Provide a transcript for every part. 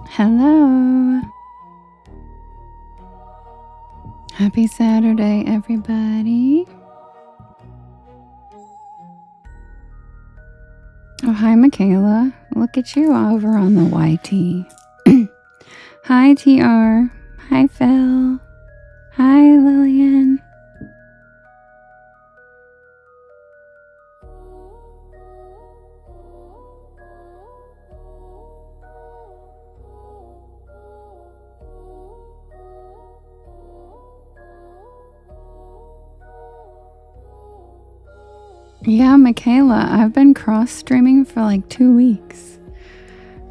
Hello. Happy Saturday, everybody. Oh, hi, Michaela. Look at you over on the YT. Hi, TR. Hi, Phil. Hi, Lillian. Yeah, Michaela, I've been cross-streaming for like 2 weeks.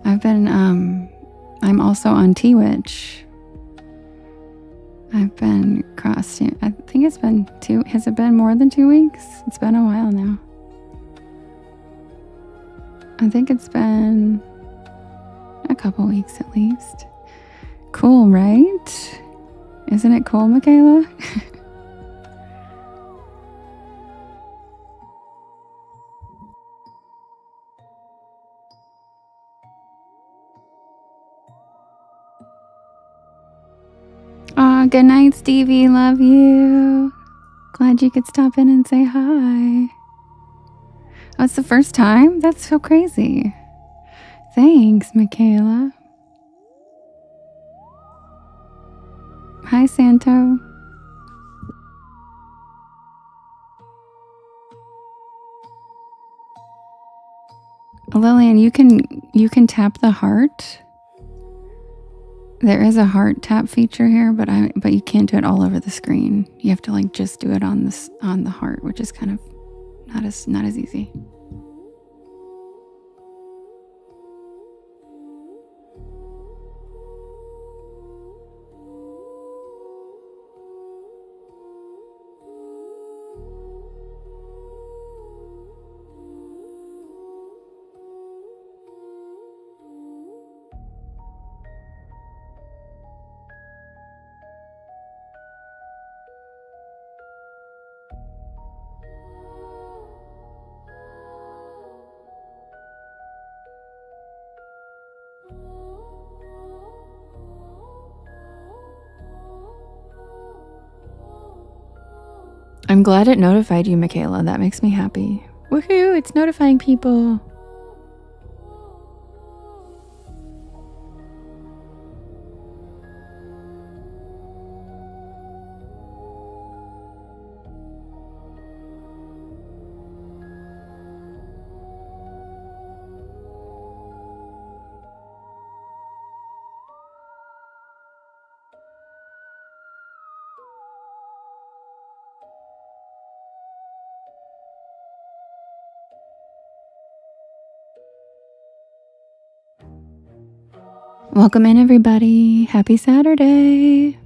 I'm also on Twitch. I've been I think it's been has it been more than 2 weeks? It's been a while now. I think it's been a couple weeks at least. Cool, right? Isn't it cool, Michaela? Aw, good night, Stevie. Love you. Glad you could stop in and say hi. Oh, it's the first time? That's so crazy. Thanks, Michaela. Hi, Santo. Lillian, you can tap the heart. There is a heart tap feature here, but you can't do it all over the screen. You have to like just do it on the heart, which is kind of not as easy. I'm glad it notified you, Michaela. That makes me happy. Woohoo, it's notifying people. Welcome in, everybody. Happy Saturday.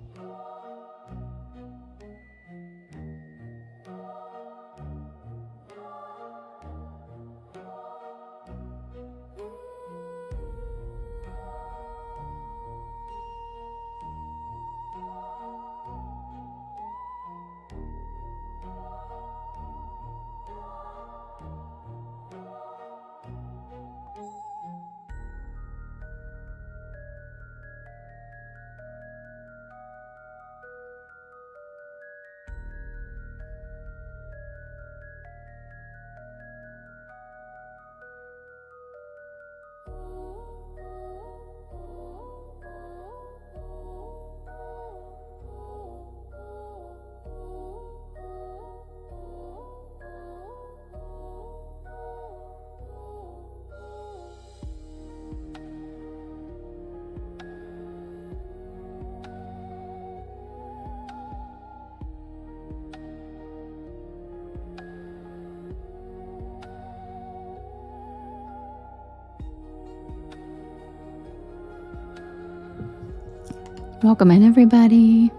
Welcome in, everybody.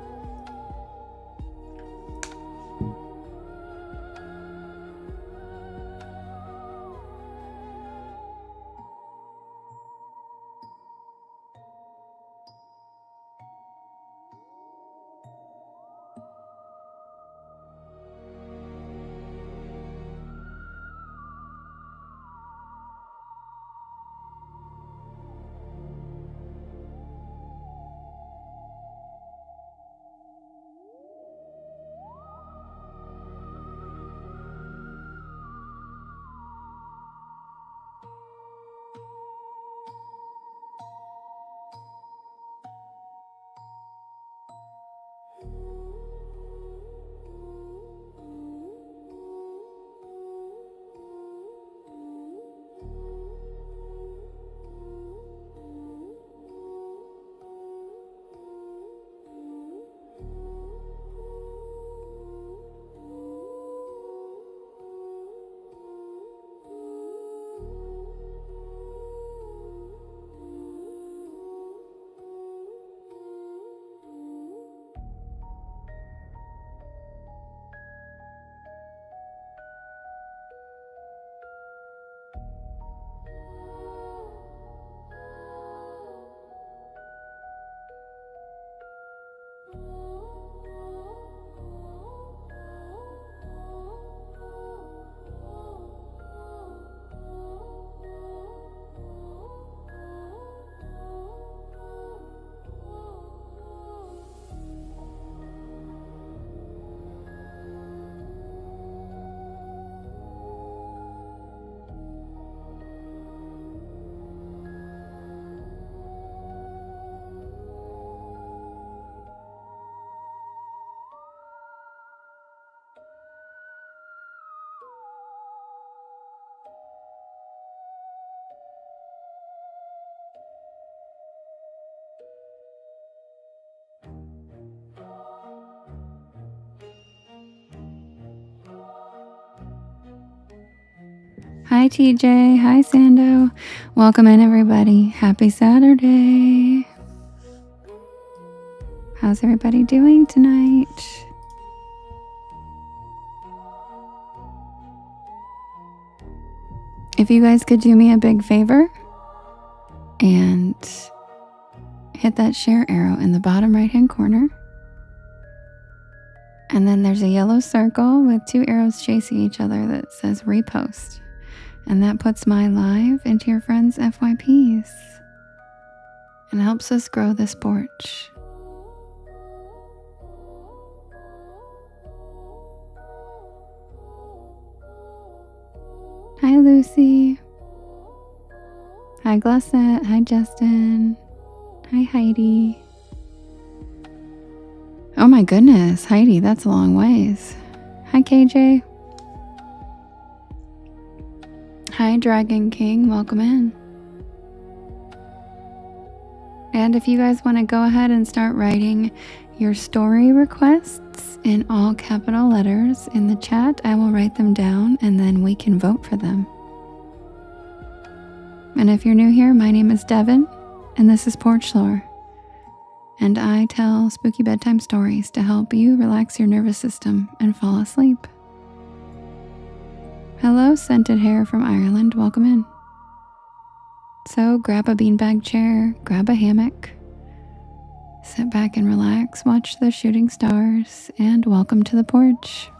Hi TJ, hi Sando. Welcome in everybody. Happy Saturday. How's everybody doing tonight? If you guys could do me a big favor and hit that share arrow in the bottom right hand corner. And then there's a yellow circle with 2 arrows chasing each other that says repost. And that puts my live into your friends' FYPs and helps us grow this porch. Hi Lucy. Hi Glossette. Hi Justin. Hi Heidi. Oh my goodness, Heidi, that's a long ways. Hi KJ. Hi Dragon King, welcome in. And if you guys want to go ahead and start writing your story requests in all capital letters in the chat, I will write them down and then we can vote for them. And if you're new here, my name is Devin and this is Porch Lore. And I tell spooky bedtime stories to help you relax your nervous system and fall asleep. Hello, Scented Hair from Ireland, welcome in. So grab a beanbag chair, grab a hammock, sit back and relax, watch the shooting stars, and welcome to the porch.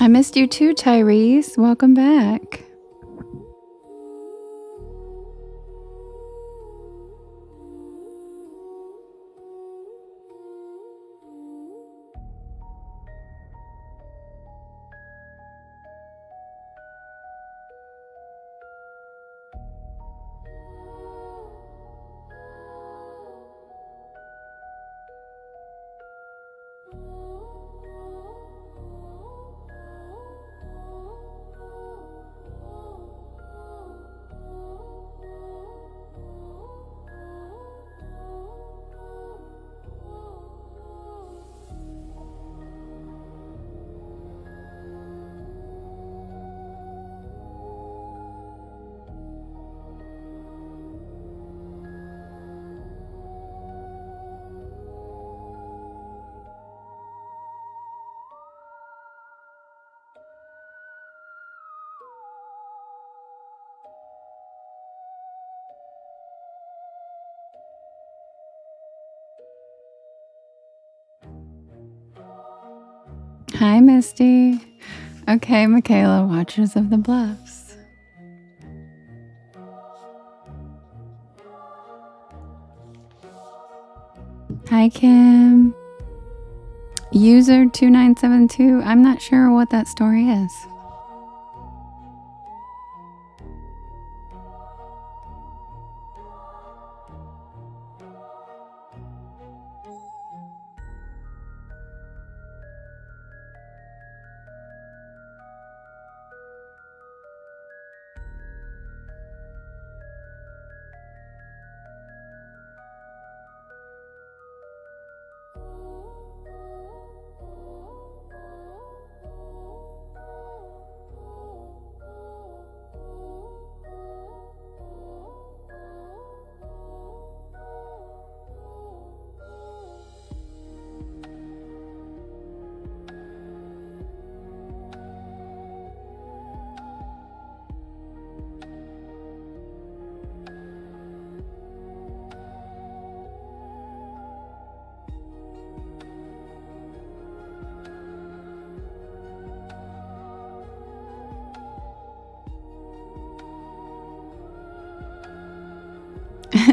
I missed you too, Tyrese. Welcome back. Hi, Misty. Okay, Michaela, Watchers of the Bluffs. Hi, Kim. User 2972. I'm not sure what that story is.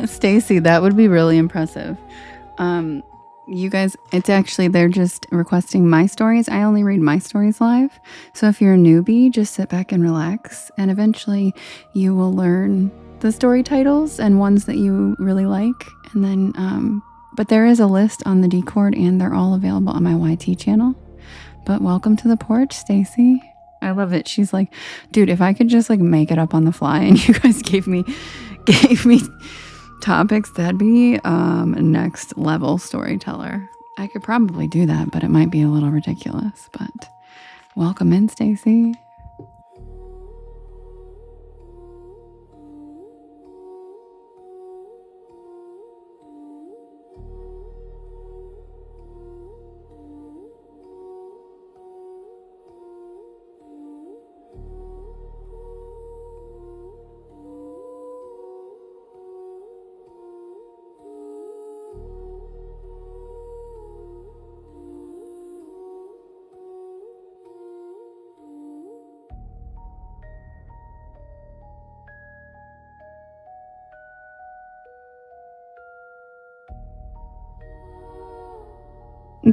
Stacy, that would be really impressive. you guys, it's actually, they're just requesting my stories. I only read my stories live. So if you're a newbie, just sit back and relax. And eventually you will learn the story titles and ones that you really like. And then, but there is a list on the Discord and they're all available on my YT channel. But welcome to the porch, Stacy. I love it. She's like, dude, if I could just like make it up on the fly and you guys gave me topics, that'd be next level storyteller. I could probably do that, but it might be a little ridiculous. But welcome in, Stacy.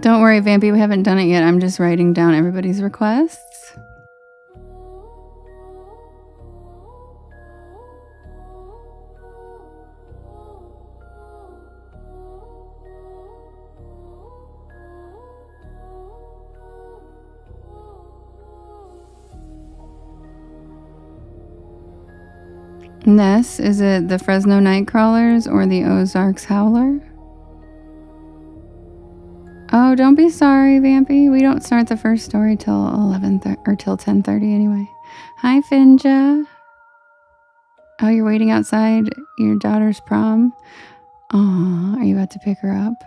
Don't worry, Vampy, we haven't done it yet. I'm just writing down everybody's requests. Ness, is it the Fresno Nightcrawlers or the Ozarks Howler? Oh, don't be sorry, Vampy. We don't start the first story till 11 or till 10:30 anyway. Hi, Finja. Oh, you're waiting outside your daughter's prom? Aw, are you about to pick her up?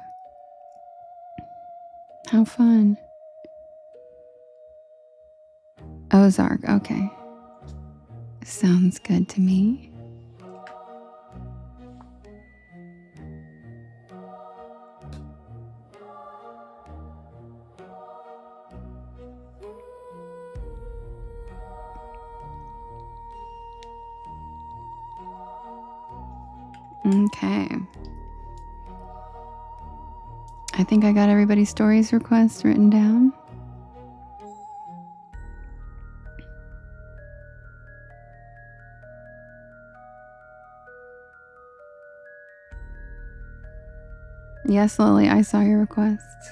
How fun. Ozark, okay. Sounds good to me. Okay. I think I got everybody's stories requests written down. Yes, Lily, I saw your requests.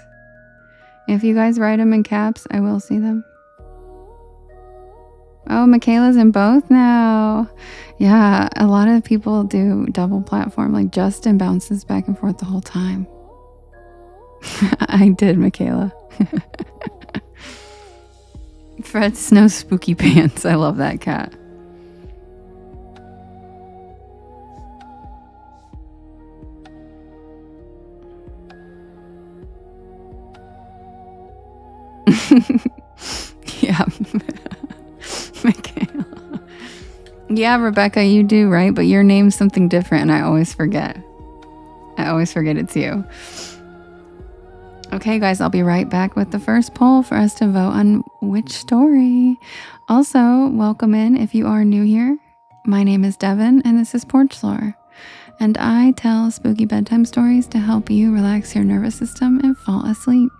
If you guys write them in caps, I will see them. Oh, Michaela's in both now. Yeah, a lot of people do double platform. Like Justin bounces back and forth the whole time. I did, Michaela. Fred Snow Spooky Pants. I love that cat. Yeah. Michaela. Yeah, Rebecca, you do, right? But your name's something different and I always forget. I always forget it's you. Okay, guys, I'll be right back with the first poll for us to vote on which story. Also, welcome in if you are new here. My name is Devin, and this is Porch Lore. And I tell spooky bedtime stories to help you relax your nervous system and fall asleep.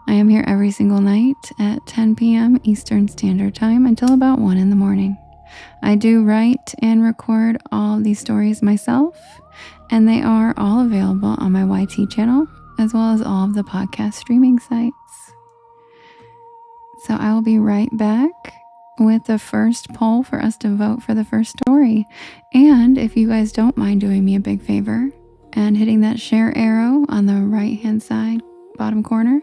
I am here every single night at 10 p.m. Eastern Standard Time until about 1 in the morning. I do write and record all of these stories myself, and they are all available on my YT channel, as well as all of the podcast streaming sites. So I will be right back with the first poll for us to vote for the first story. And if you guys don't mind doing me a big favor and hitting that share arrow on the right-hand side, bottom corner,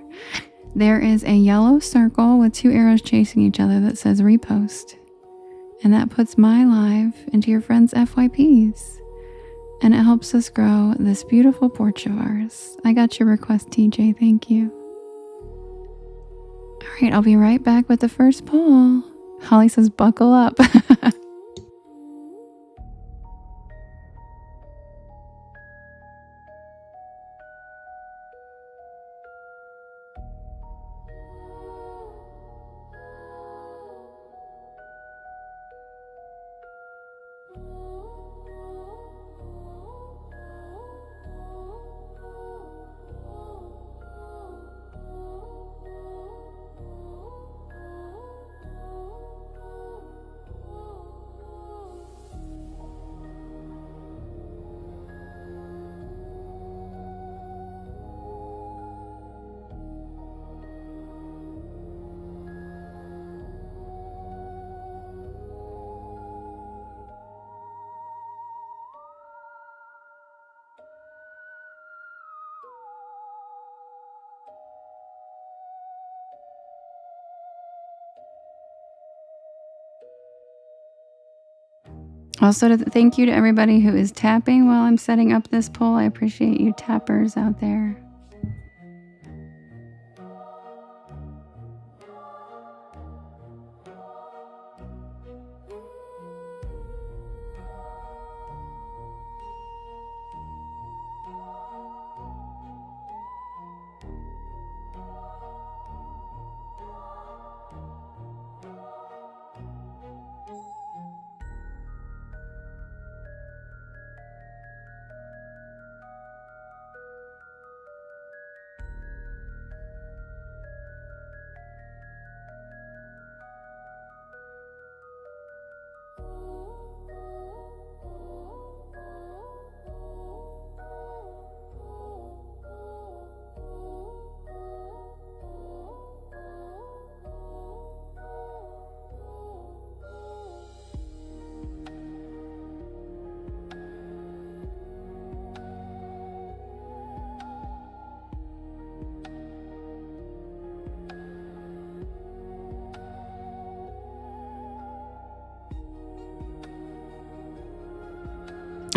there is a yellow circle with 2 arrows chasing each other that says repost. And that puts my live into your friends' FYPs. And it helps us grow this beautiful porch of ours. I got your request, TJ. Thank you. All right, I'll be right back with the first poll. Holly says, buckle up. Also, thank you to everybody who is tapping while I'm setting up this poll. I appreciate you tappers out there.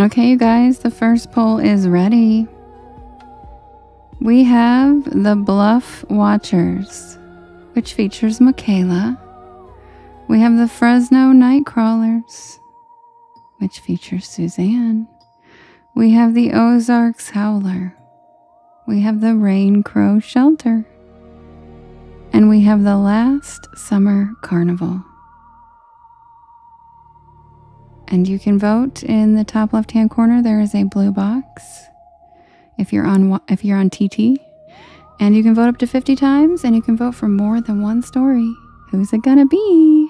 Okay, you guys, the first poll is ready. We have the Bluff Watchers, which features Michaela. We have the Fresno Nightcrawlers, which features Suzanne. We have the Ozarks Howler. We have the Rain Crow Shelter. And we have the Last Summer Carnival. And you can vote in the top left-hand corner. There is a blue box if you're on TT. And you can vote up to 50 times, and you can vote for more than one story. Who's it gonna be?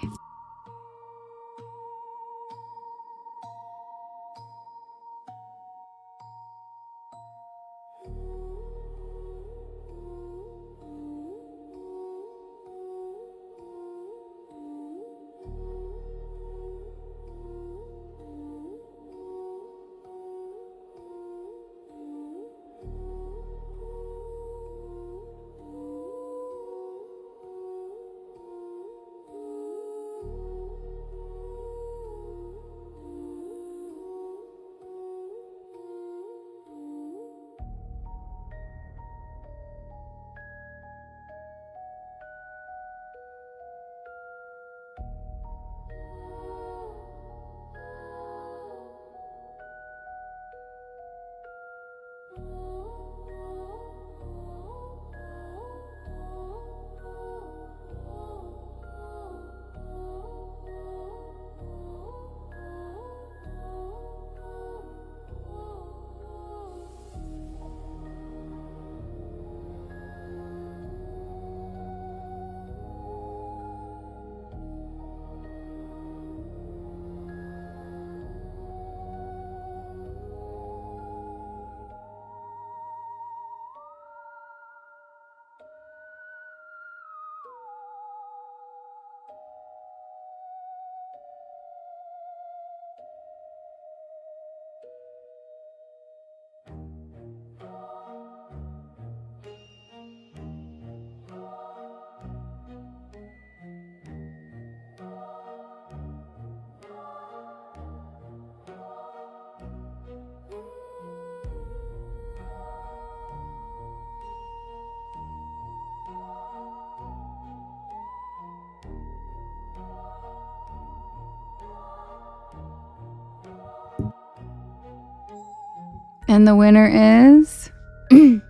And the winner is the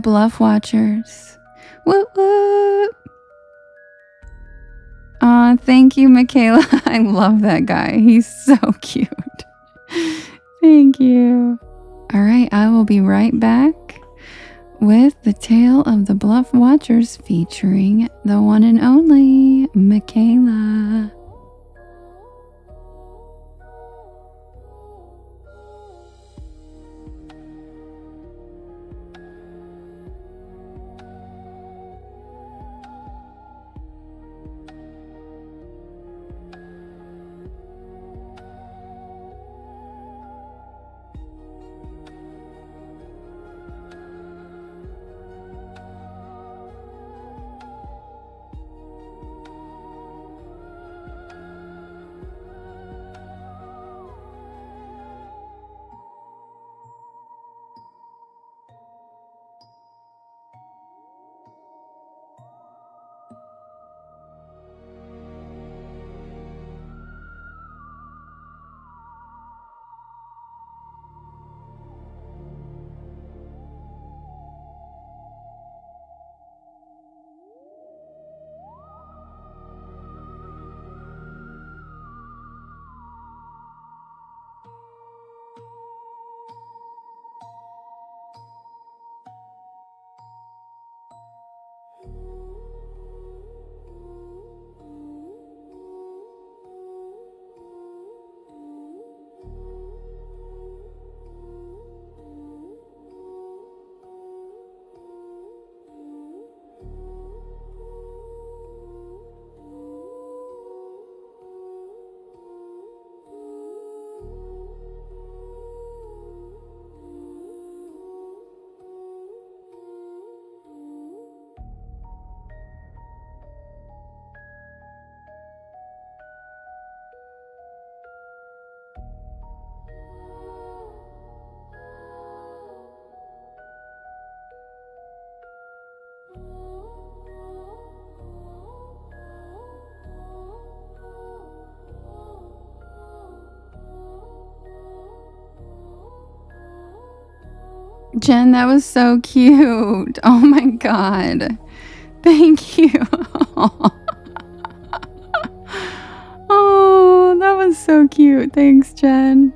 Bluff Watchers. Whoop whoop. Aw, thank you, Michaela. I love that guy. He's so cute. Thank you. All right, I will be right back with the tale of the Bluff Watchers featuring the one and only Michaela. Jen, that was so cute. Oh my God. Thank you. Oh, that was so cute. Thanks, Jen.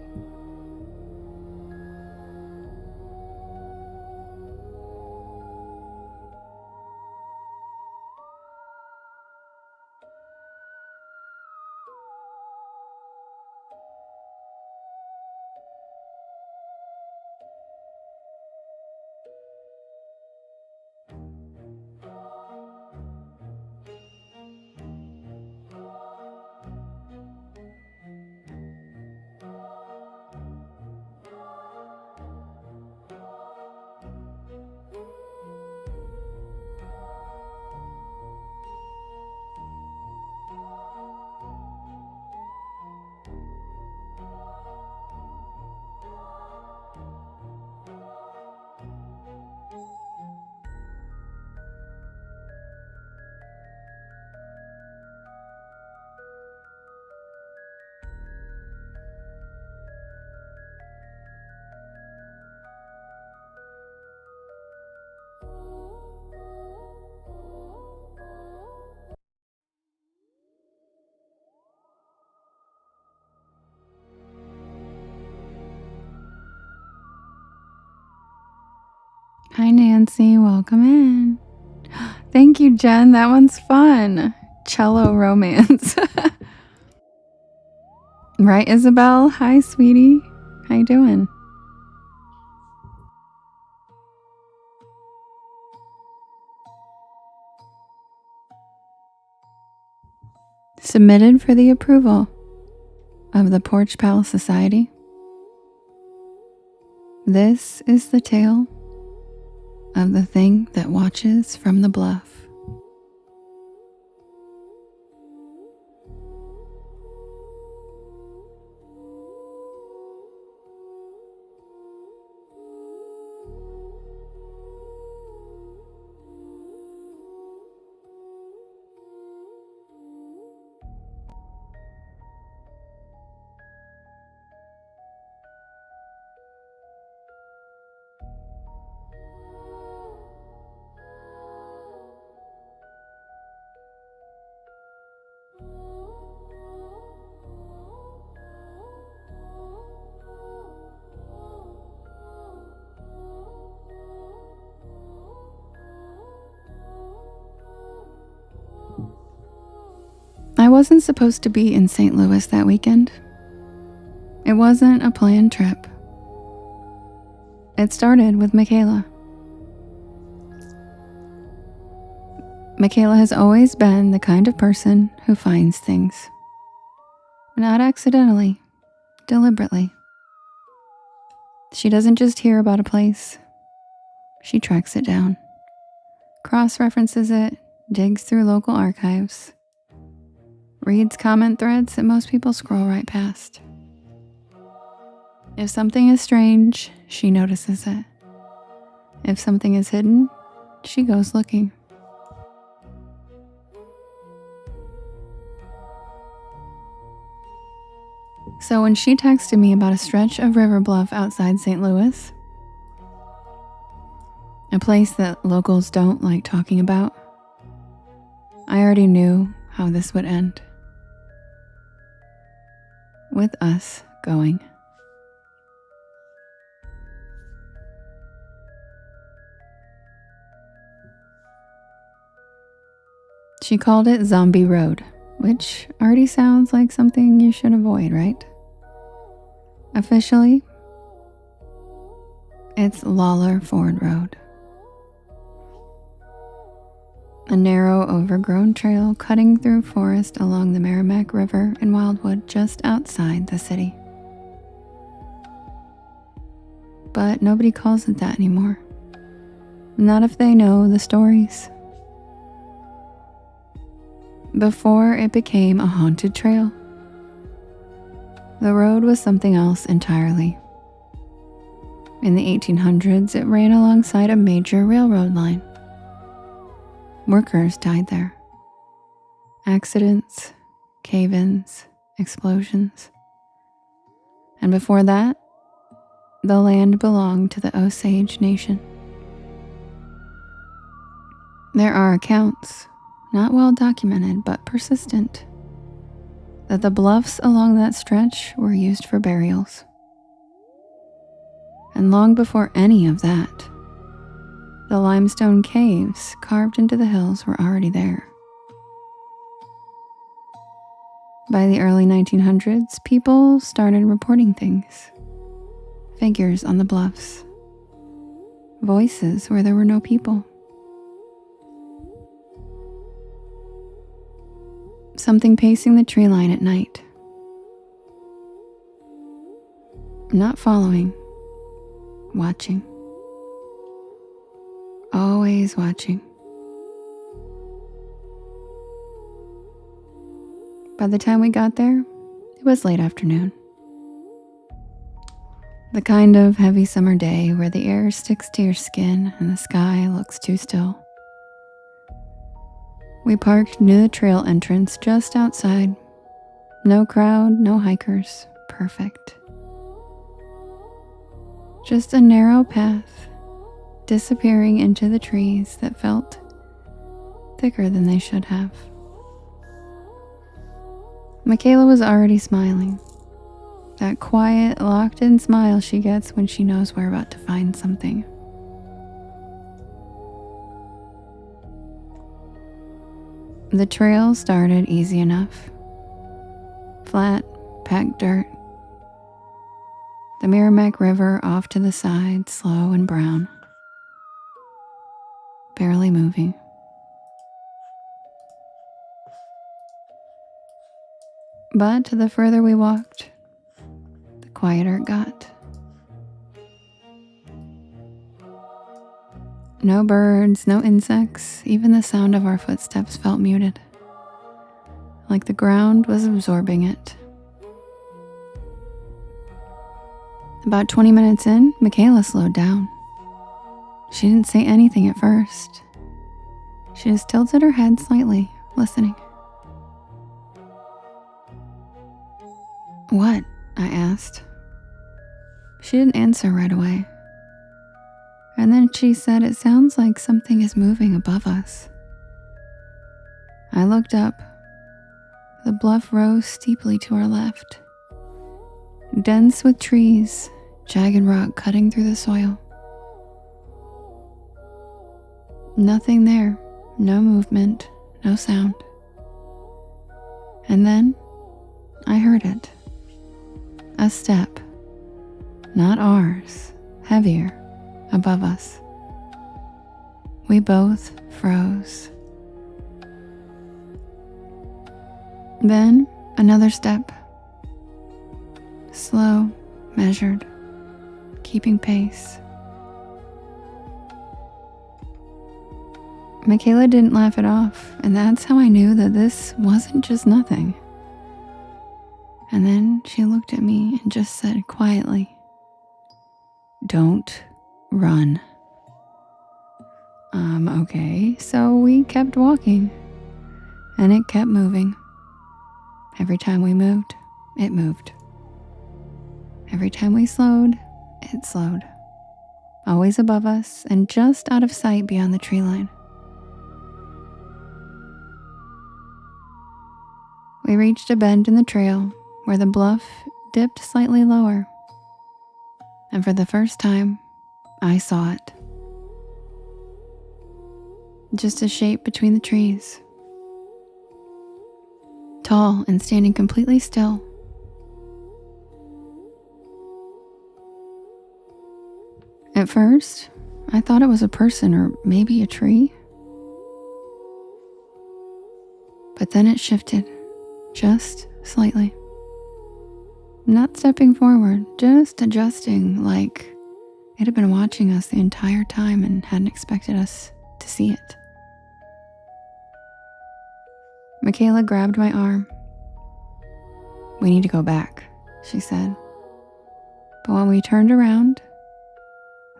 Hi, Nancy. Welcome in. Thank you, Jen. That one's fun. Cello romance. Right, Isabel? Hi, sweetie. How you doing? Submitted for the approval of the Porch Palace Society. This is the tale of the thing that watches from the bluff. I wasn't supposed to be in St. Louis that weekend. It wasn't a planned trip. It started with Michaela. Michaela has always been the kind of person who finds things. Not accidentally, deliberately. She doesn't just hear about a place. She tracks it down, cross-references it, digs through local archives, reads comment threads that most people scroll right past. If something is strange, she notices it. If something is hidden, she goes looking. So when she texted me about a stretch of river bluff outside St. Louis, a place that locals don't like talking about, I already knew how this would end. With us going. She called it Zombie Road, which already sounds like something you should avoid, right? Officially, it's Lawler Ford Road. A narrow, overgrown trail cutting through forest along the Merrimack River in Wildwood just outside the city. But nobody calls it that anymore. Not if they know the stories. Before it became a haunted trail, the road was something else entirely. In the 1800s, it ran alongside a major railroad line. Workers died there. Accidents, cave-ins, explosions. And before that, The land belonged to the Osage Nation. There are accounts, not well documented but persistent, that the bluffs along that stretch were used for burials. And long before any of that, the limestone caves carved into the hills were already there. By the early 1900s, people started reporting things. Figures on the bluffs. Voices where there were no people. Something pacing the tree line at night. Not following. Watching. Always watching. By the time we got there, it was late afternoon. The kind of heavy summer day where the air sticks to your skin and the sky looks too still. We parked near the trail entrance just outside. No crowd, no hikers. Perfect. Just a narrow path, disappearing into the trees that felt thicker than they should have. Michaela was already smiling. That quiet, locked-in smile she gets when she knows we're about to find something. The trail started easy enough. Flat, packed dirt. The Merrimack River off to the side, slow and brown. Barely moving. But the further we walked, the quieter it got. No birds, no insects, even the sound of our footsteps felt muted. Like the ground was absorbing it. About 20 minutes in, Michaela slowed down. She didn't say anything at first. She just tilted her head slightly, listening. "What?" I asked. She didn't answer right away. And then she said, "It sounds like something is moving above us." I looked up. The bluff rose steeply to our left, dense with trees, jagged rock cutting through the soil. Nothing there, no movement, no sound. And then I heard it. A step, not ours, heavier, above us. We both froze. Then another step. Slow, measured, keeping pace. Michaela didn't laugh it off, and that's how I knew that this wasn't just nothing. And then she looked at me and just said quietly, "Don't run." Okay, so we kept walking, and it kept moving. Every time we moved, it moved. Every time we slowed, it slowed. Always above us and just out of sight beyond the tree line. We reached a bend in the trail where the bluff dipped slightly lower. And for the first time, I saw it. Just a shape between the trees. Tall and standing completely still. At first, I thought it was a person or maybe a tree. But then it shifted, just slightly. Not stepping forward, just adjusting like it had been watching us the entire time and hadn't expected us to see it. Michaela grabbed my arm. "We need to go back," she said. But when we turned around,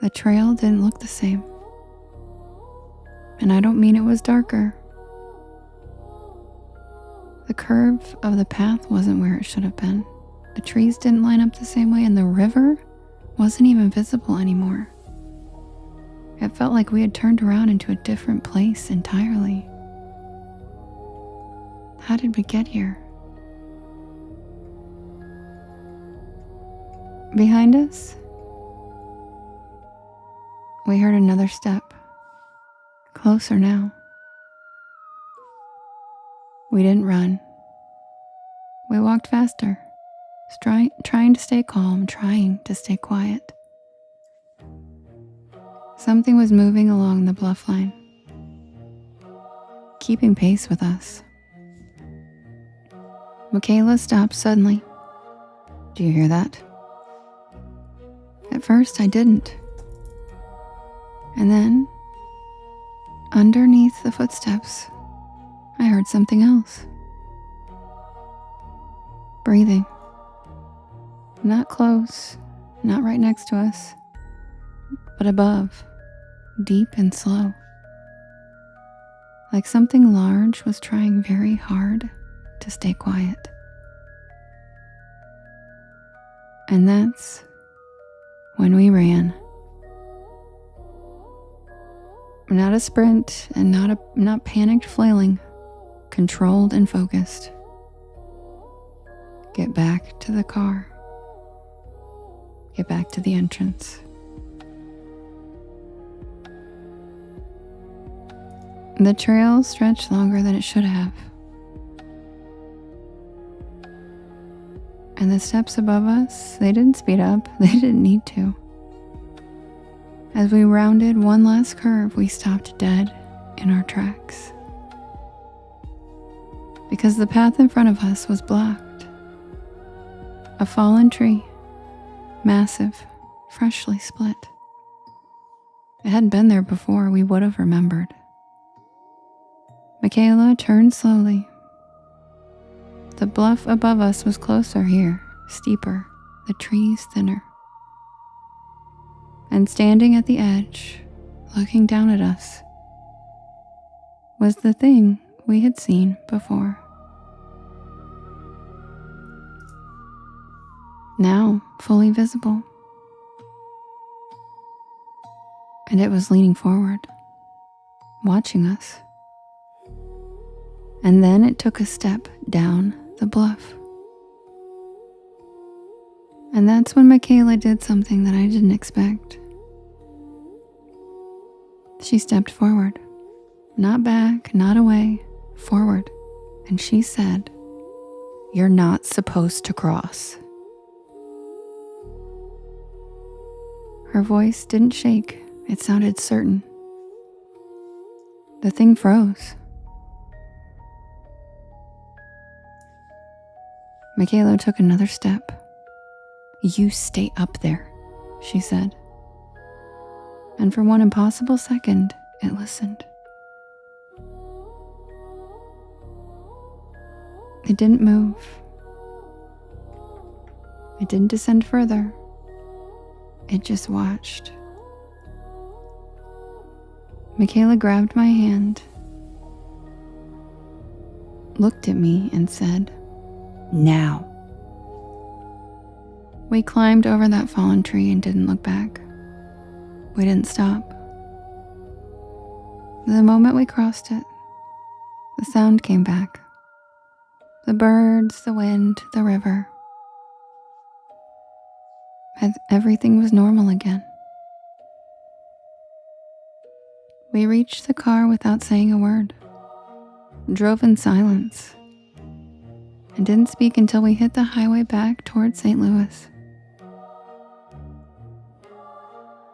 the trail didn't look the same. And I don't mean it was darker. The curve of the path wasn't where it should have been. The trees didn't line up the same way, and the river wasn't even visible anymore. It felt like we had turned around into a different place entirely. How did we get here? Behind us, we heard another step, closer now. We didn't run. We walked faster, trying to stay calm, trying to stay quiet. Something was moving along the bluff line, keeping pace with us. Michaela stopped suddenly. Do you hear that? At first, I didn't. And then, underneath the footsteps, I heard something else. Breathing. Not close, not right next to us, but above, deep and slow. Like something large was trying very hard to stay quiet. And that's when we ran. Not a sprint and not panicked flailing, controlled and focused. Get back to the car. Get back to the entrance. The trail stretched longer than it should have. And the steps above us, they didn't speed up. They didn't need to. As we rounded one last curve, we stopped dead in our tracks. Because the path in front of us was blocked. A fallen tree, massive, freshly split. It hadn't been there before, we would have remembered. Michaela turned slowly. The bluff above us was closer here, steeper, the trees thinner. And standing at the edge, looking down at us, was the thing we had seen before. Now fully visible. And it was leaning forward, watching us. And then it took a step down the bluff. And that's when Michaela did something that I didn't expect. She stepped forward, not back, not away, forward, and she said, "You're not supposed to cross." Her voice didn't shake, it sounded certain. The thing froze. Michaela took another step. "You stay up there," she said. And for one impossible second, it listened. It didn't move. It didn't descend further. It just watched. Michaela grabbed my hand, looked at me, and said, "Now." We climbed over that fallen tree and didn't look back. We didn't stop. The moment we crossed it, the sound came back. The birds, the wind, the river. Everything was normal again. We reached the car without saying a word, drove in silence, and didn't speak until we hit the highway back toward St. Louis.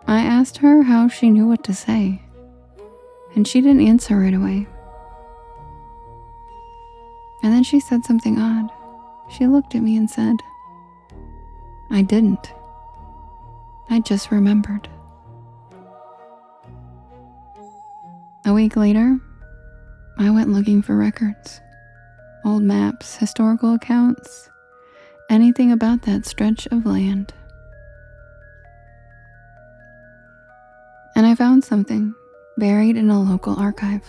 I asked her how she knew what to say, and she didn't answer right away. And then she said something odd. She looked at me and said, "I didn't. I just remembered." A week later, I went looking for records, old maps, historical accounts, anything about that stretch of land. And I found something buried in a local archive.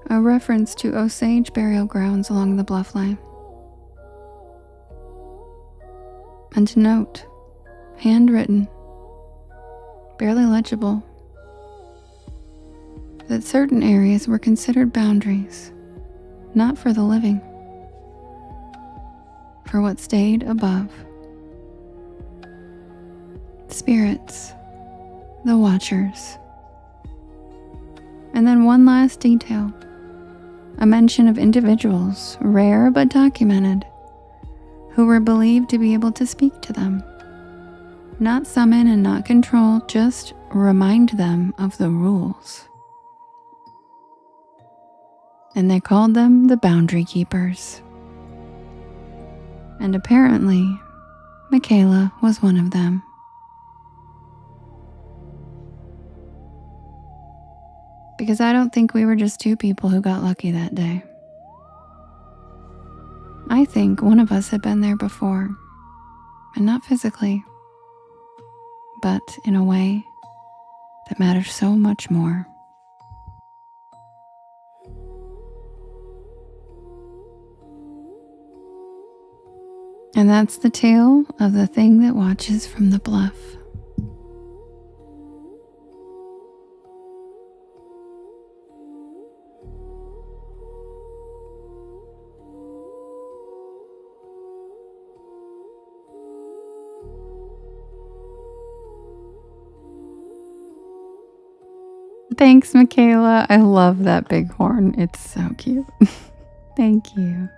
A reference to Osage burial grounds along the bluff line. And to note, handwritten, barely legible, that certain areas were considered boundaries, not for the living, for what stayed above. Spirits, the watchers. And then one last detail, a mention of individuals, rare but documented, who were believed to be able to speak to them. Not summon and not control, just remind them of the rules. And they called them the Boundary Keepers. And apparently, Michaela was one of them. Because I don't think we were just two people who got lucky that day. I think one of us had been there before, and not physically, but in a way that matters so much more. And that's the tale of the thing that watches from the bluff. Thanks, Michaela. I love that big horn. It's so cute. Thank you.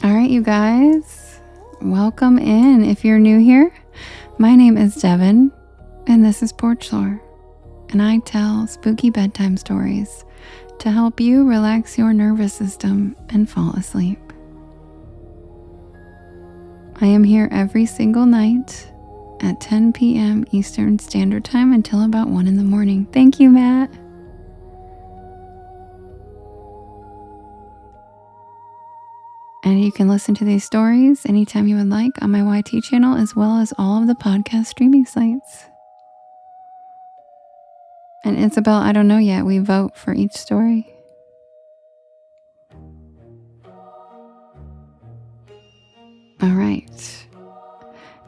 All right, you guys, welcome in. If you're new here, my name is Devin, and this is Porch Lore, and I tell spooky bedtime stories to help you relax your nervous system and fall asleep. I am here every single night at 10 p.m. Eastern Standard Time until about 1 in the morning. Thank you, Matt. And you can listen to these stories anytime you would like on my YT channel, as well as all of the podcast streaming sites. And Isabel, I don't know yet. We vote for each story. All right.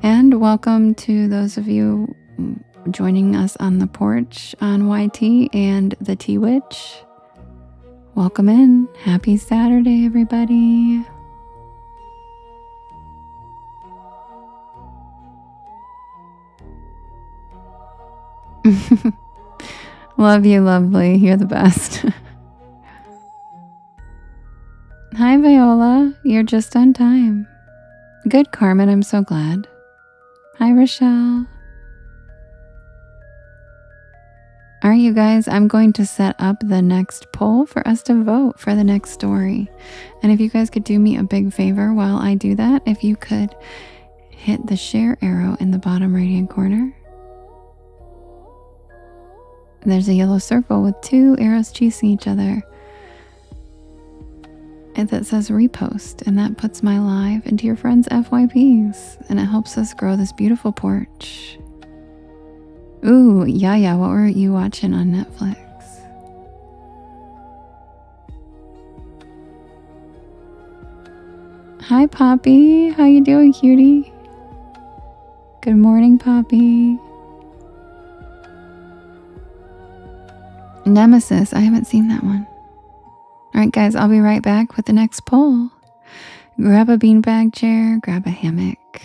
And welcome to those of you joining us on the porch on YT and the Tea Witch. Welcome in. Happy Saturday, everybody. Love you, lovely. You're the best. Hi, Viola. You're just on time. Good, Carmen. I'm so glad. Hi, Rochelle. All right, you guys, I'm going to set up the next poll for us to vote for the next story. And if you guys could do me a big favor while I do that, if you could hit the share arrow in the bottom right-hand corner. There's a yellow circle with 2 arrows chasing each other. And that says repost, and that puts my live into your friends' FYPs, and it helps us grow this beautiful porch. Ooh, yeah, what were you watching on Netflix? Hi, Poppy. How you doing, cutie? Good morning, Poppy. Nemesis. I haven't seen that one. All right, guys, I'll be right back with the next poll. Grab a beanbag chair, grab a hammock.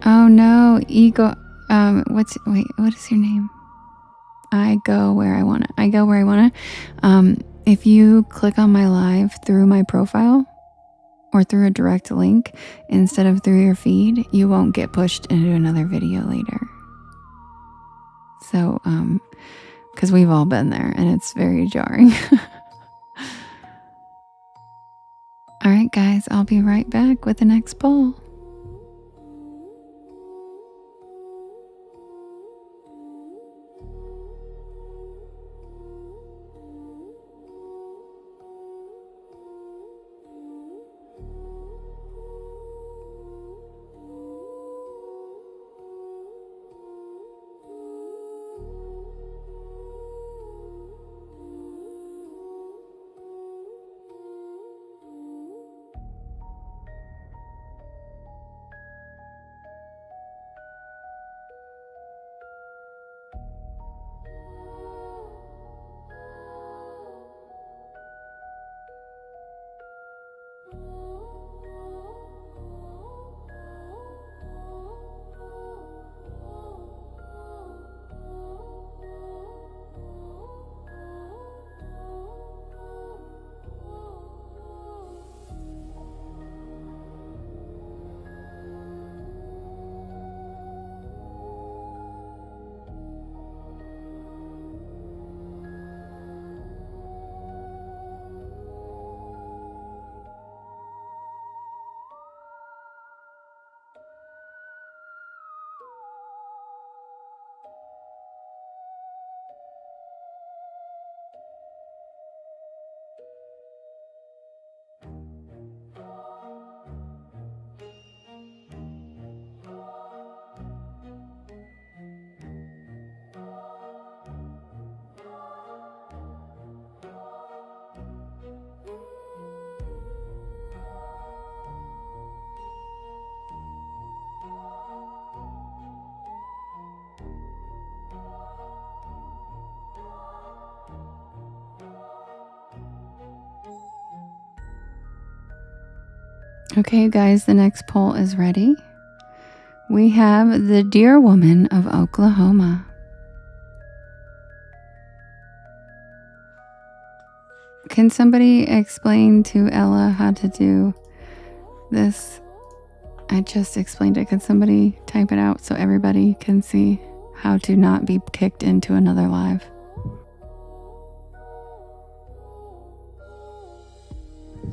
Oh no, ego. What is your name? I go where I wanna. If you click on my live through my profile or through a direct link instead of through your feed, you won't get pushed into another video later. So, because we've all been there and it's very jarring. All right, guys, I'll be right back with the next poll. Okay, guys, the next poll is ready. We have the Dear Woman of Oklahoma. Can somebody explain to Ella how to do this? I just explained it. Can somebody type it out so everybody can see how to not be kicked into another live?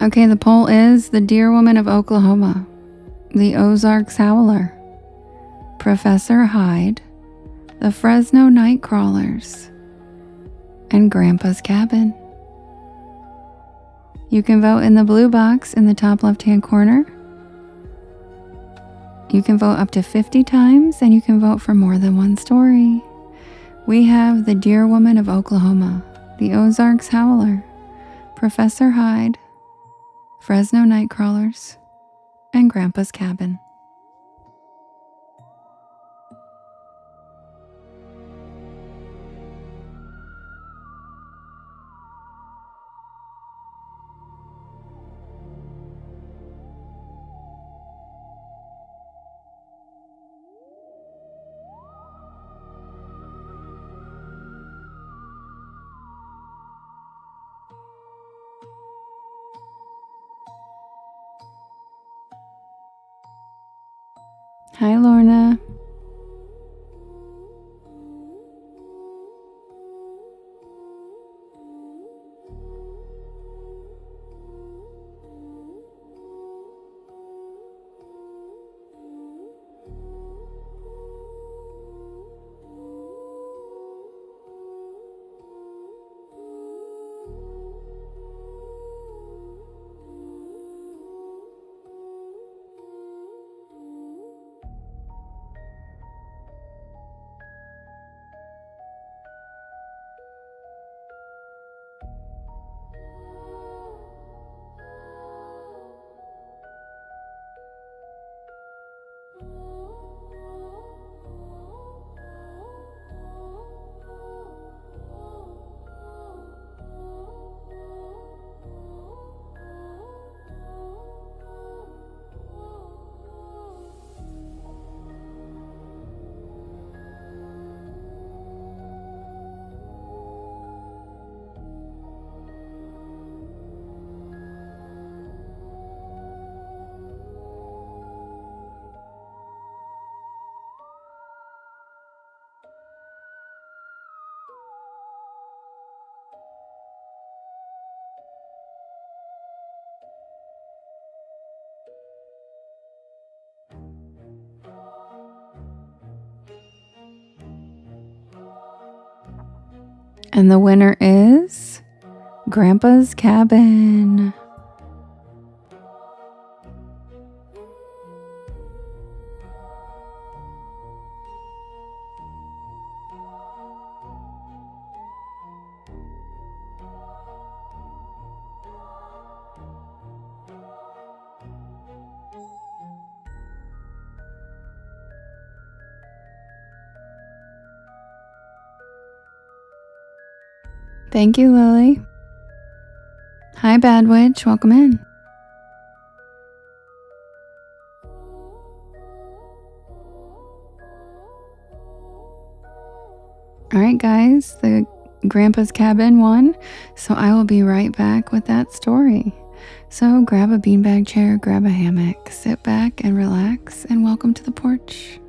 Okay, the poll is the Dear Woman of Oklahoma, the Ozarks Howler, Professor Hyde, the Fresno Nightcrawlers, and Grandpa's Cabin. You can vote in the blue box in the top left-hand corner. You can vote up to 50 times, and you can vote for more than one story. We have the Dear Woman of Oklahoma, the Ozarks Howler, Professor Hyde, Fresno Nightcrawlers, and Grandpa's Cabin. Hi, Lorna. And the winner is Grandpa's Cabin. Thank you, Lily. Hi, Bad Witch. Welcome in. All right, guys, the Grandpa's Cabin won, so I will be right back with that story. So grab a beanbag chair, grab a hammock, sit back and relax, and welcome to the porch.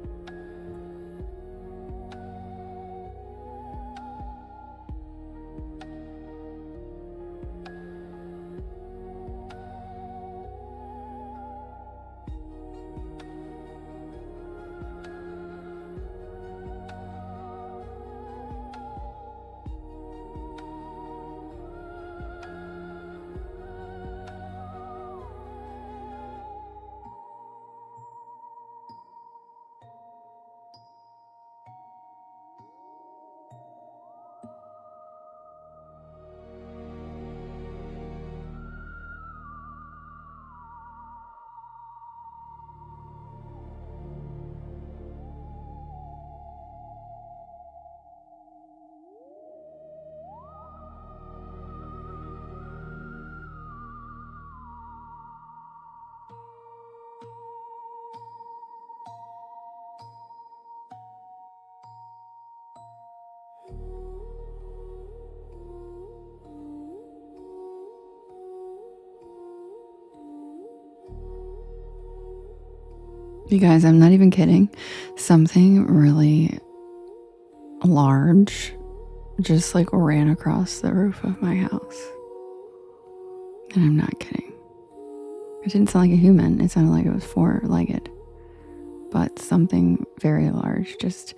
You guys, I'm not even kidding. Something really large just like ran across the roof of my house. And I'm not kidding. It didn't sound like a human. It sounded like it was four-legged. But something very large just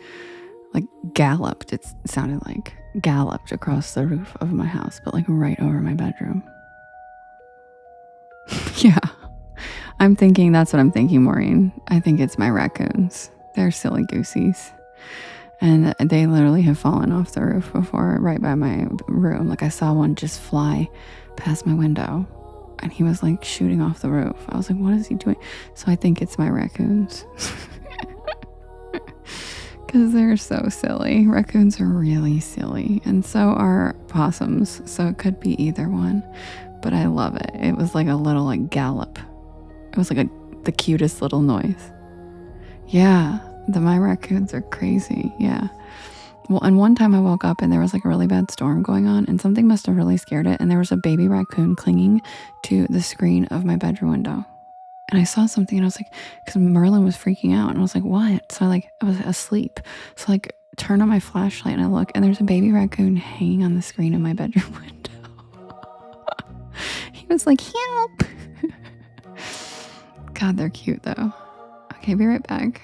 like galloped. It sounded like galloped across the roof of my house, but like right over my bedroom. Yeah. That's what I'm thinking, Maureen. I think it's my raccoons. They're silly goosies. And they literally have fallen off the roof before, right by my room. Like I saw one just fly past my window and he was like shooting off the roof. I was like, what is he doing? So I think it's my raccoons. Because they're so silly. Raccoons are really silly. And so are possums. So it could be either one. But I love it. It was like a little like gallop. It was like the cutest little noise. Yeah, my raccoons are crazy. Yeah. Well, and one time I woke up and there was like a really bad storm going on and something must have really scared it. And there was a baby raccoon clinging to the screen of my bedroom window. And I saw something and I was like, because Merlin was freaking out and I was like, what? So I was asleep. So I like turn on my flashlight and I look and there's a baby raccoon hanging on the screen of my bedroom window. He was like, help. God, they're cute though. Okay, be right back.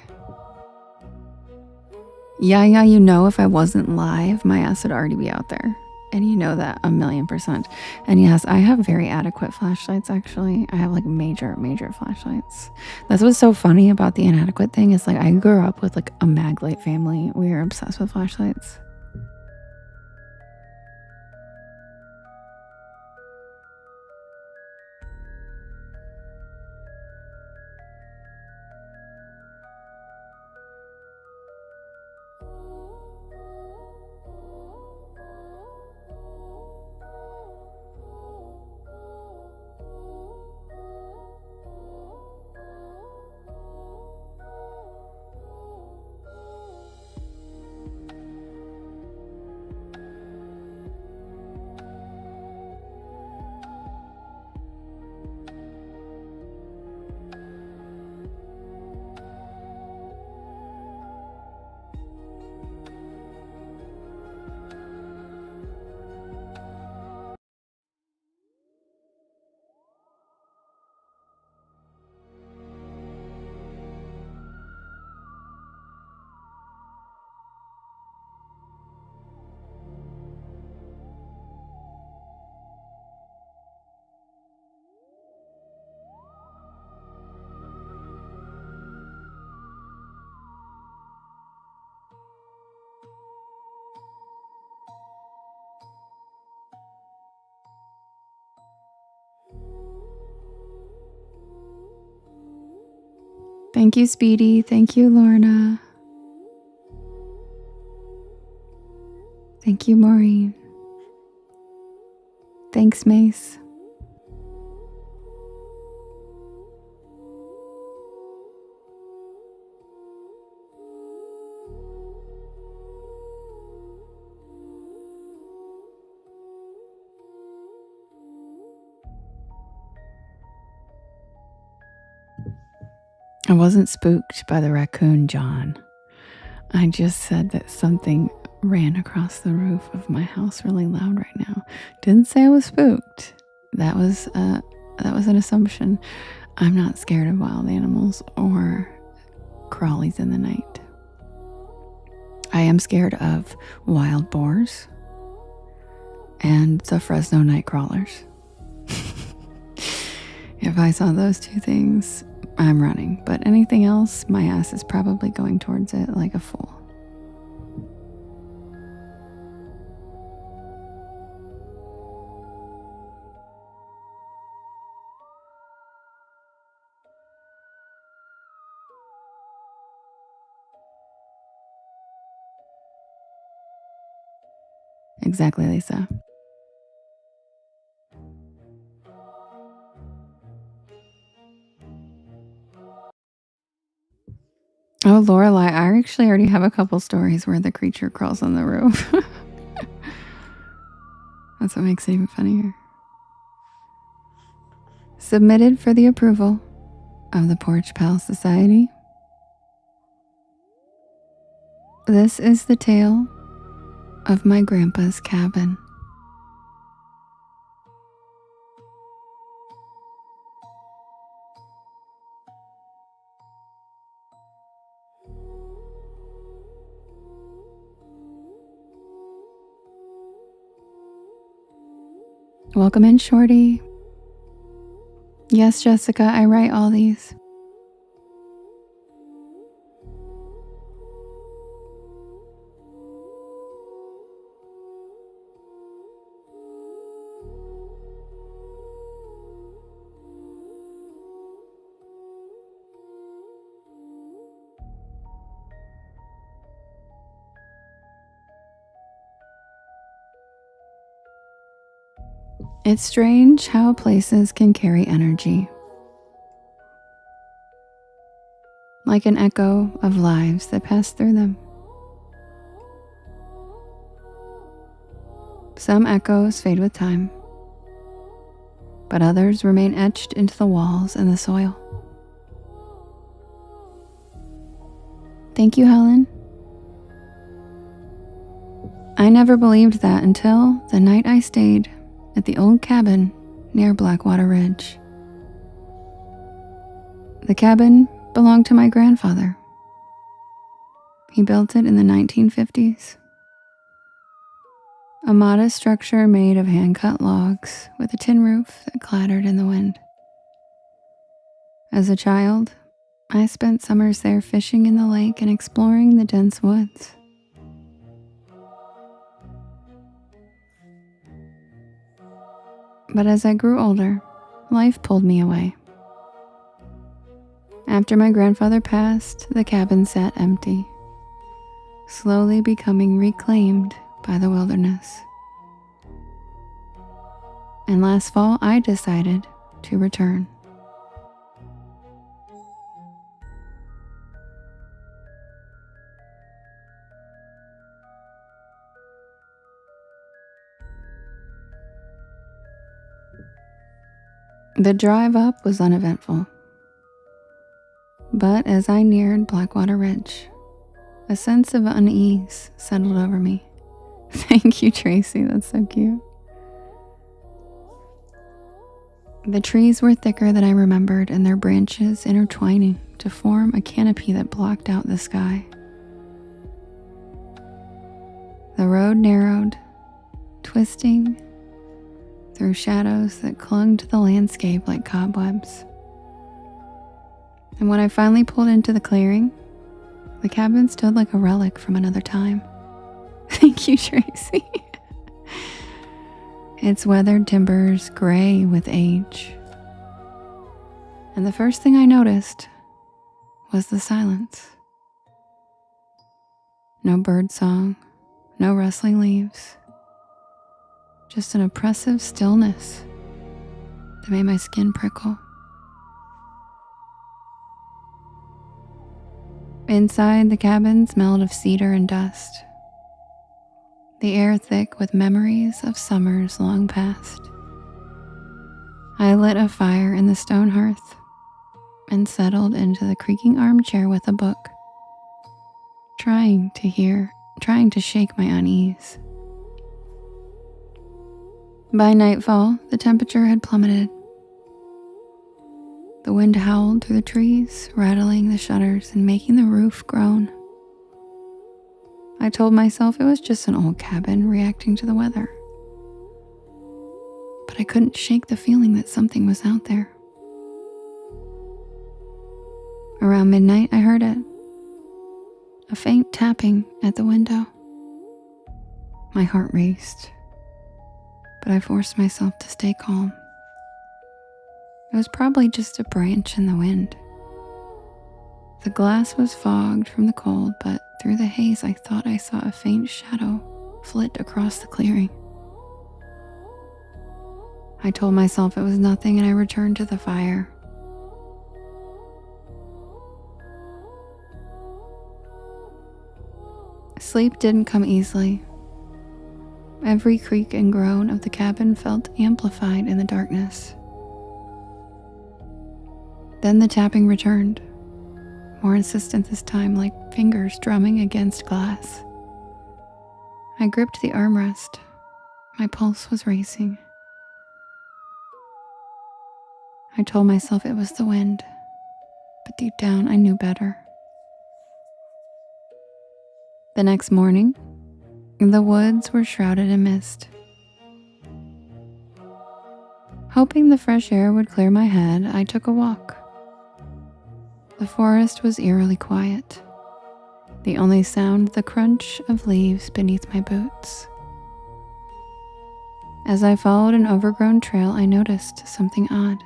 Yeah, you know if I wasn't live, my ass would already be out there. And you know that 1,000,000%. And yes, I have very adequate flashlights actually. I have like major flashlights. That's what's so funny about the inadequate thing is like I grew up with like a Maglite family. We were obsessed with flashlights. Thank you, Speedy. Thank you, Lorna. Thank you, Maureen. Thanks, Mace. I wasn't spooked by the raccoon, John. I just said that something ran across the roof of my house really loud right now. Didn't say I was spooked. That was an assumption. I'm not scared of wild animals or crawlies in the night. I am scared of wild boars and the Fresno night crawlers. If I saw those two things, I'm running. But anything else, my ass is probably going towards it like a fool. Exactly, Lisa. Oh, Lorelai, I actually already have a couple stories where the creature crawls on the roof. That's what makes it even funnier. Submitted for the approval of the Porch Pal Society This is the tale of my grandpa's cabin. Welcome in, Shorty. Yes, Jessica, I write all these. It's strange how places can carry energy, like an echo of lives that pass through them. Some echoes fade with time, but others remain etched into the walls and the soil. Thank you, Helen. I never believed that until the night I stayed at the old cabin near Blackwater Ridge. The cabin belonged to my grandfather. He built it in the 1950s. A modest structure made of hand-cut logs with a tin roof that clattered in the wind. As a child, I spent summers there fishing in the lake and exploring the dense woods. But as I grew older, life pulled me away. After my grandfather passed, the cabin sat empty, slowly becoming reclaimed by the wilderness. And last fall, I decided to return. The drive up was uneventful, but as I neared Blackwater Ridge, a sense of unease settled over me. Thank you, Tracy, that's so cute. The trees were thicker than I remembered, and their branches intertwining to form a canopy that blocked out the sky. The road narrowed, twisting through shadows that clung to the landscape like cobwebs. And when I finally pulled into the clearing, the cabin stood like a relic from another time. Thank you, Tracy. Its weathered timbers gray with age. And the first thing I noticed was the silence. No bird song, no rustling leaves. Just an oppressive stillness that made my skin prickle. Inside, the cabin smelled of cedar and dust, the air thick with memories of summers long past. I lit a fire in the stone hearth and settled into the creaking armchair with a book, trying to shake my unease. By nightfall, the temperature had plummeted. The wind howled through the trees, rattling the shutters and making the roof groan. I told myself it was just an old cabin reacting to the weather. But I couldn't shake the feeling that something was out there. Around midnight, I heard it. A faint tapping at the window. My heart raced, but I forced myself to stay calm. It was probably just a branch in the wind. The glass was fogged from the cold, but through the haze I thought I saw a faint shadow flit across the clearing. I told myself it was nothing and I returned to the fire. Sleep didn't come easily. Every creak and groan of the cabin felt amplified in the darkness. Then the tapping returned, more insistent this time, like fingers drumming against glass. I gripped the armrest. My pulse was racing. I told myself it was the wind, but deep down I knew better. The next morning, the woods were shrouded in mist. Hoping the fresh air would clear my head, I took a walk. The forest was eerily quiet. The only sound the crunch of leaves beneath my boots. As I followed an overgrown trail, I noticed something odd.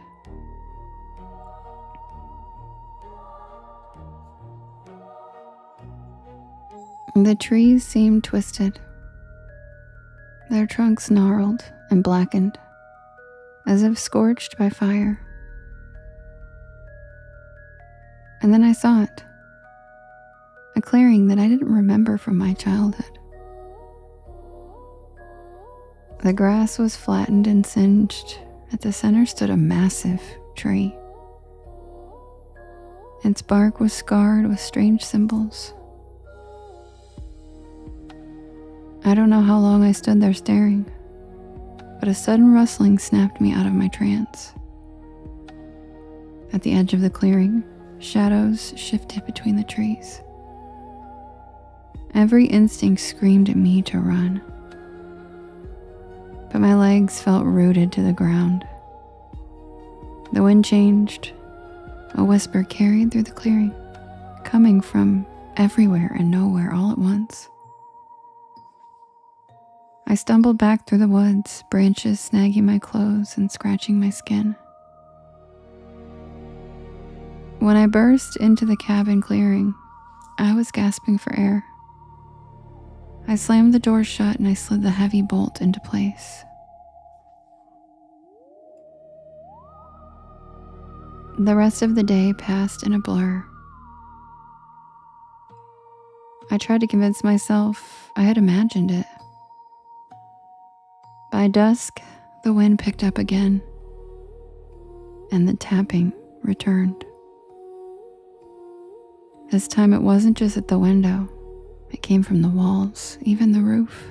The trees seemed twisted, their trunks gnarled and blackened, as if scorched by fire. And then I saw it, a clearing that I didn't remember from my childhood. The grass was flattened and singed. At the center stood a massive tree. Its bark was scarred with strange symbols. I don't know how long I stood there staring, but a sudden rustling snapped me out of my trance. At the edge of the clearing, shadows shifted between the trees. Every instinct screamed at me to run, but my legs felt rooted to the ground. The wind changed. A whisper carried through the clearing, coming from everywhere and nowhere all at once. I stumbled back through the woods, branches snagging my clothes and scratching my skin. When I burst into the cabin clearing, I was gasping for air. I slammed the door shut and I slid the heavy bolt into place. The rest of the day passed in a blur. I tried to convince myself I had imagined it. By dusk, the wind picked up again, and the tapping returned. This time it wasn't just at the window. It came from the walls, even the roof,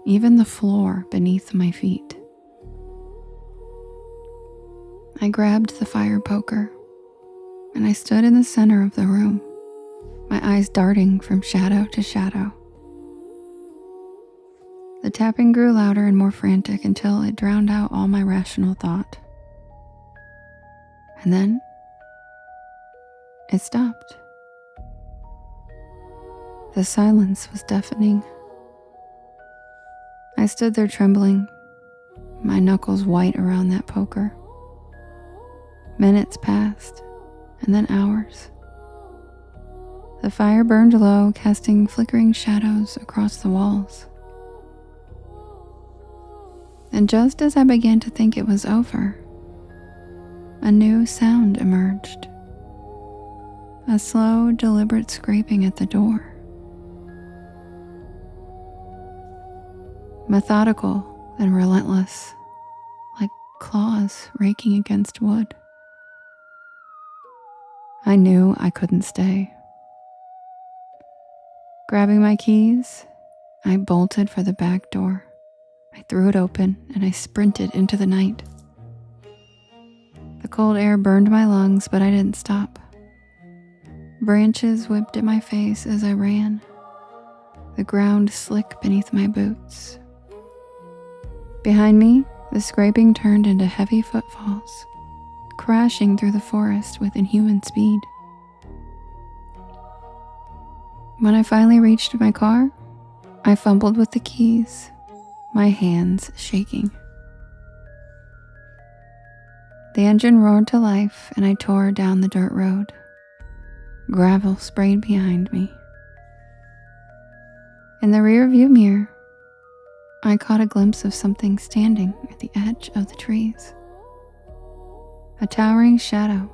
even the floor beneath my feet. I grabbed the fire poker, and I stood in the center of the room, my eyes darting from shadow to shadow. The tapping grew louder and more frantic until it drowned out all my rational thought. And then it stopped. The silence was deafening. I stood there trembling, my knuckles white around that poker. Minutes passed, and then hours. The fire burned low, casting flickering shadows across the walls. And just as I began to think it was over, a new sound emerged. A slow, deliberate scraping at the door. Methodical and relentless, like claws raking against wood. I knew I couldn't stay. Grabbing my keys, I bolted for the back door. I threw it open and I sprinted into the night. The cold air burned my lungs, but I didn't stop. Branches whipped at my face as I ran, the ground slick beneath my boots. Behind me, the scraping turned into heavy footfalls, crashing through the forest with inhuman speed. When I finally reached my car, I fumbled with the keys, my hands shaking. The engine roared to life and I tore down the dirt road. Gravel sprayed behind me. In the rear-view mirror, I caught a glimpse of something standing at the edge of the trees. A towering shadow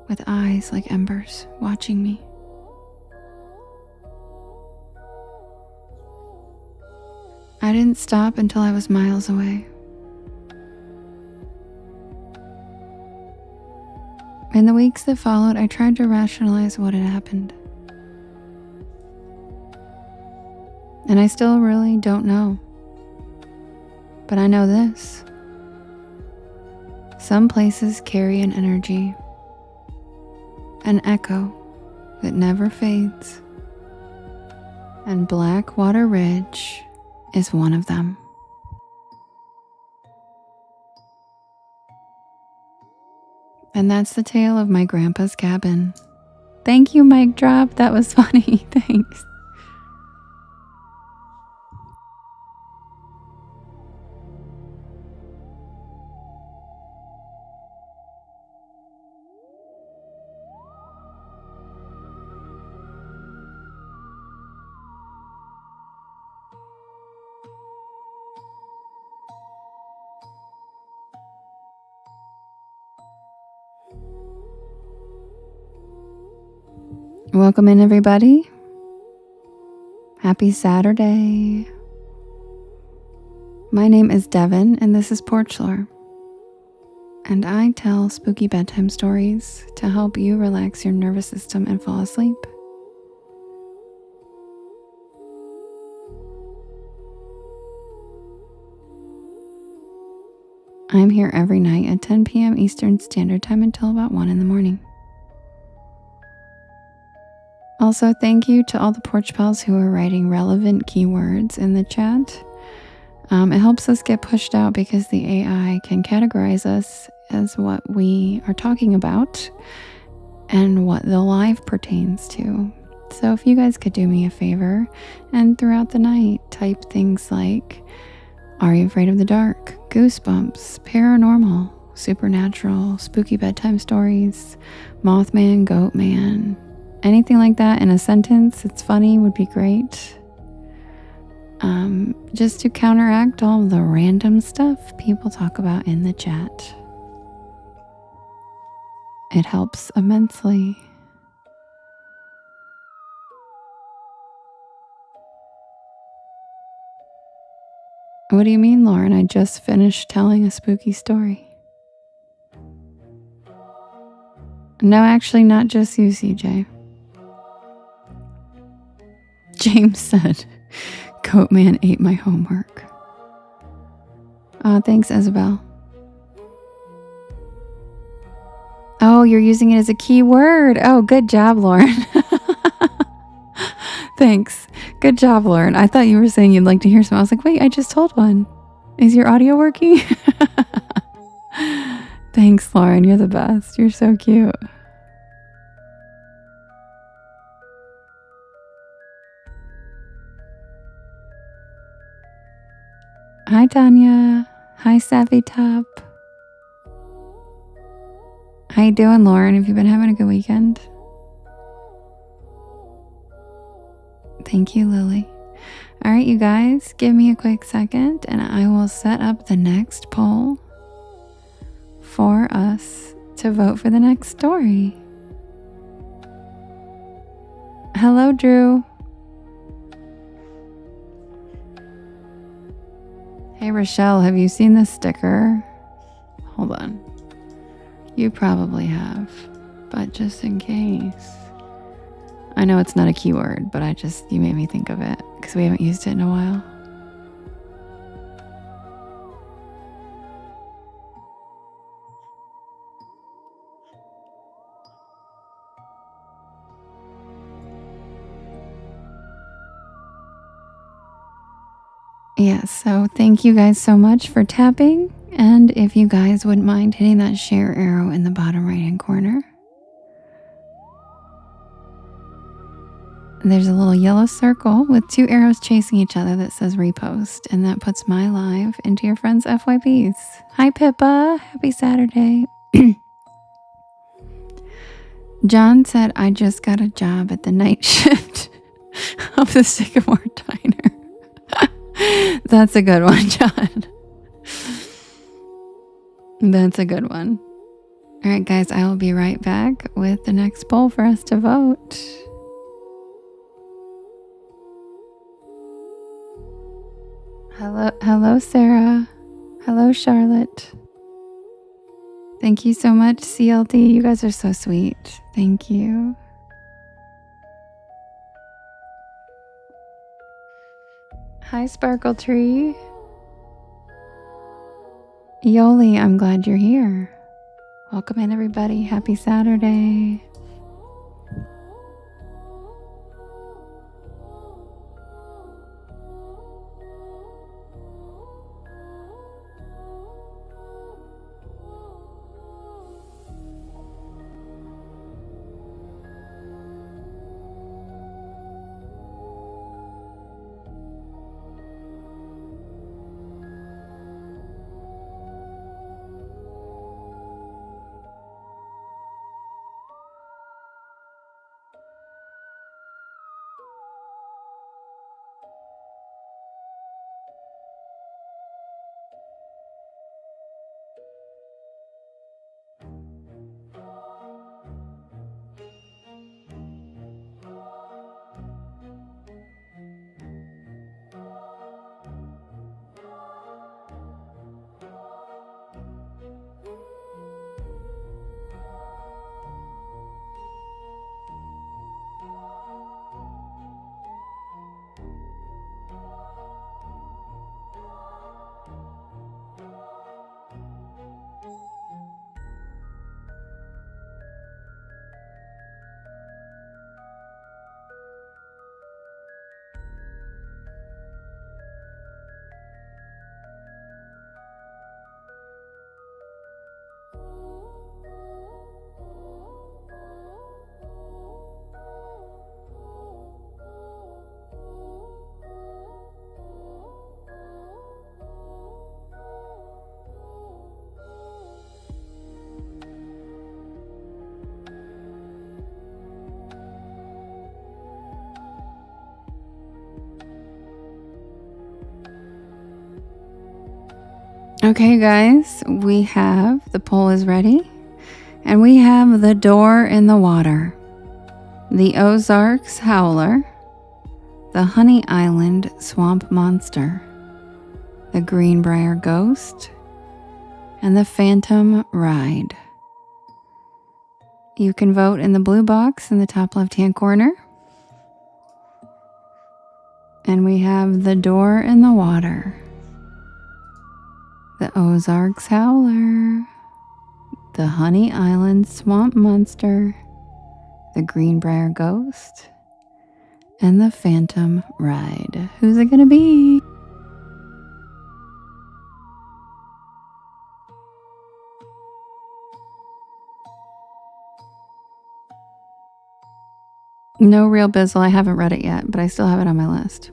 with eyes like embers watching me. I didn't stop until I was miles away. In the weeks that followed, I tried to rationalize what had happened. And I still really don't know. But I know this. Some places carry an energy, an echo that never fades. And Blackwater Ridge is one of them. And that's the tale of my grandpa's cabin. Thank you, mic drop. That was funny. Thanks. Welcome in, everybody. Happy Saturday. My name is Devin, and this is Porch Lore. And I tell spooky bedtime stories to help you relax your nervous system and fall asleep. I'm here every night at 10 p.m. Eastern Standard Time until about 1 in the morning. Also, thank you to all the Porch Pals who are writing relevant keywords in the chat. It helps us get pushed out because the AI can categorize us as what we are talking about and what the live pertains to. So if you guys could do me a favor and throughout the night type things like, are you afraid of the dark? Goosebumps, paranormal, supernatural, spooky bedtime stories, Mothman, Goatman, anything like that in a sentence, it's funny, would be great. Just to counteract all the random stuff people talk about in the chat. It helps immensely. What do you mean, Lauren? I just finished telling a spooky story. No, actually, not just you, CJ. James said, Goatman ate my homework. Thanks, Isabel. Oh, you're using it as a keyword. Oh, good job, Lauren. Thanks. Good job, Lauren. I thought you were saying you'd like to hear some. I was like, wait, I just told one. Is your audio working? Thanks, Lauren. You're the best. You're so cute. Hi, Tanya. Hi, Savvy Top. How you doing, Lauren? Have you been having a good weekend? Thank you, Lily. All right, you guys, give me a quick second and I will set up the next poll for us to vote for the next story. Hello, Drew. Hey, Rochelle, have you seen this sticker? Hold on. You probably have, but just in case. I know it's not a keyword, but you made me think of it because we haven't used it in a while. Yes, so thank you guys so much for tapping. And if you guys wouldn't mind hitting that share arrow in the bottom right hand corner. There's a little yellow circle with 2 arrows chasing each other that says repost. And that puts my live into your friends' FYPs. Hi, Pippa. Happy Saturday. John said, I just got a job at the night shift of the Sycamore Diner. That's a good one, John. That's a good one. All right, guys, I will be right back with the next poll for us to vote. Hello, Sarah. Hello, Charlotte. Thank you so much, CLD. You guys are so sweet. Thank you. Hi, Sparkle Tree. Yoli, I'm glad you're here. Welcome in, everybody. Happy Saturday. Okay, guys, we have the poll is ready, and we have the door in the water, the Ozarks Howler, the Honey Island Swamp Monster, the Greenbrier Ghost, and the Phantom Ride. You can vote in the blue box in the top left-hand corner. And we have the door in the water, the Ozarks Howler, the Honey Island Swamp Monster, the Greenbrier Ghost, and the Phantom Ride. Who's it gonna be? No Real Bizzle. I haven't read it yet, but I still have it on my list.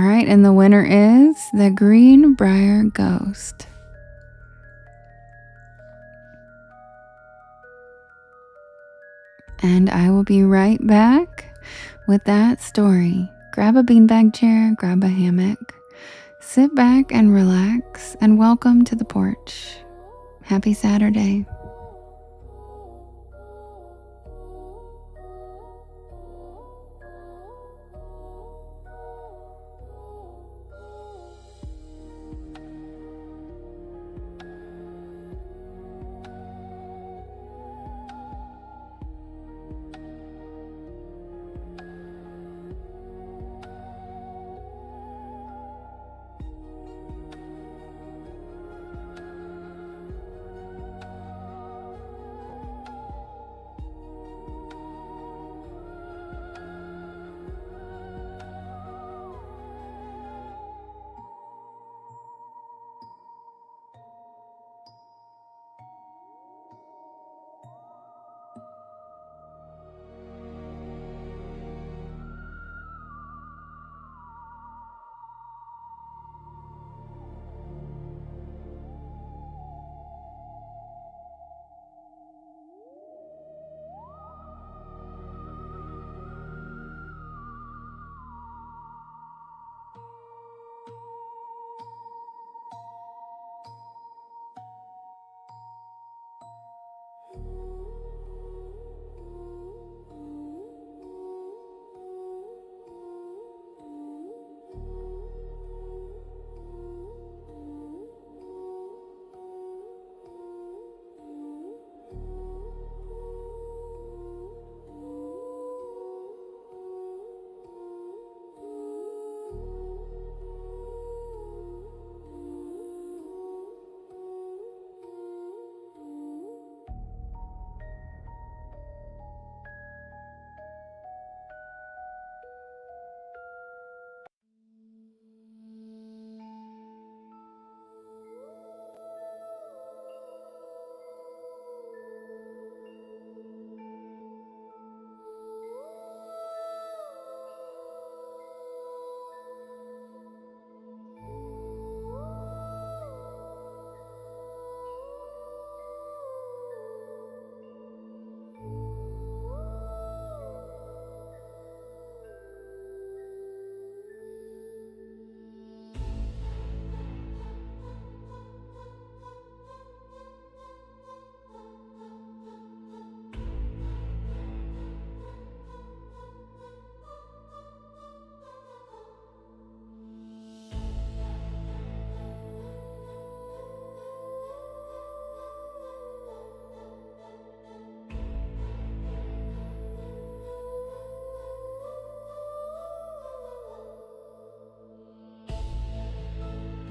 All right, and the winner is the Greenbrier Ghost. And I will be right back with that story. Grab a beanbag chair, grab a hammock, sit back and relax, and welcome to the porch. Happy Saturday.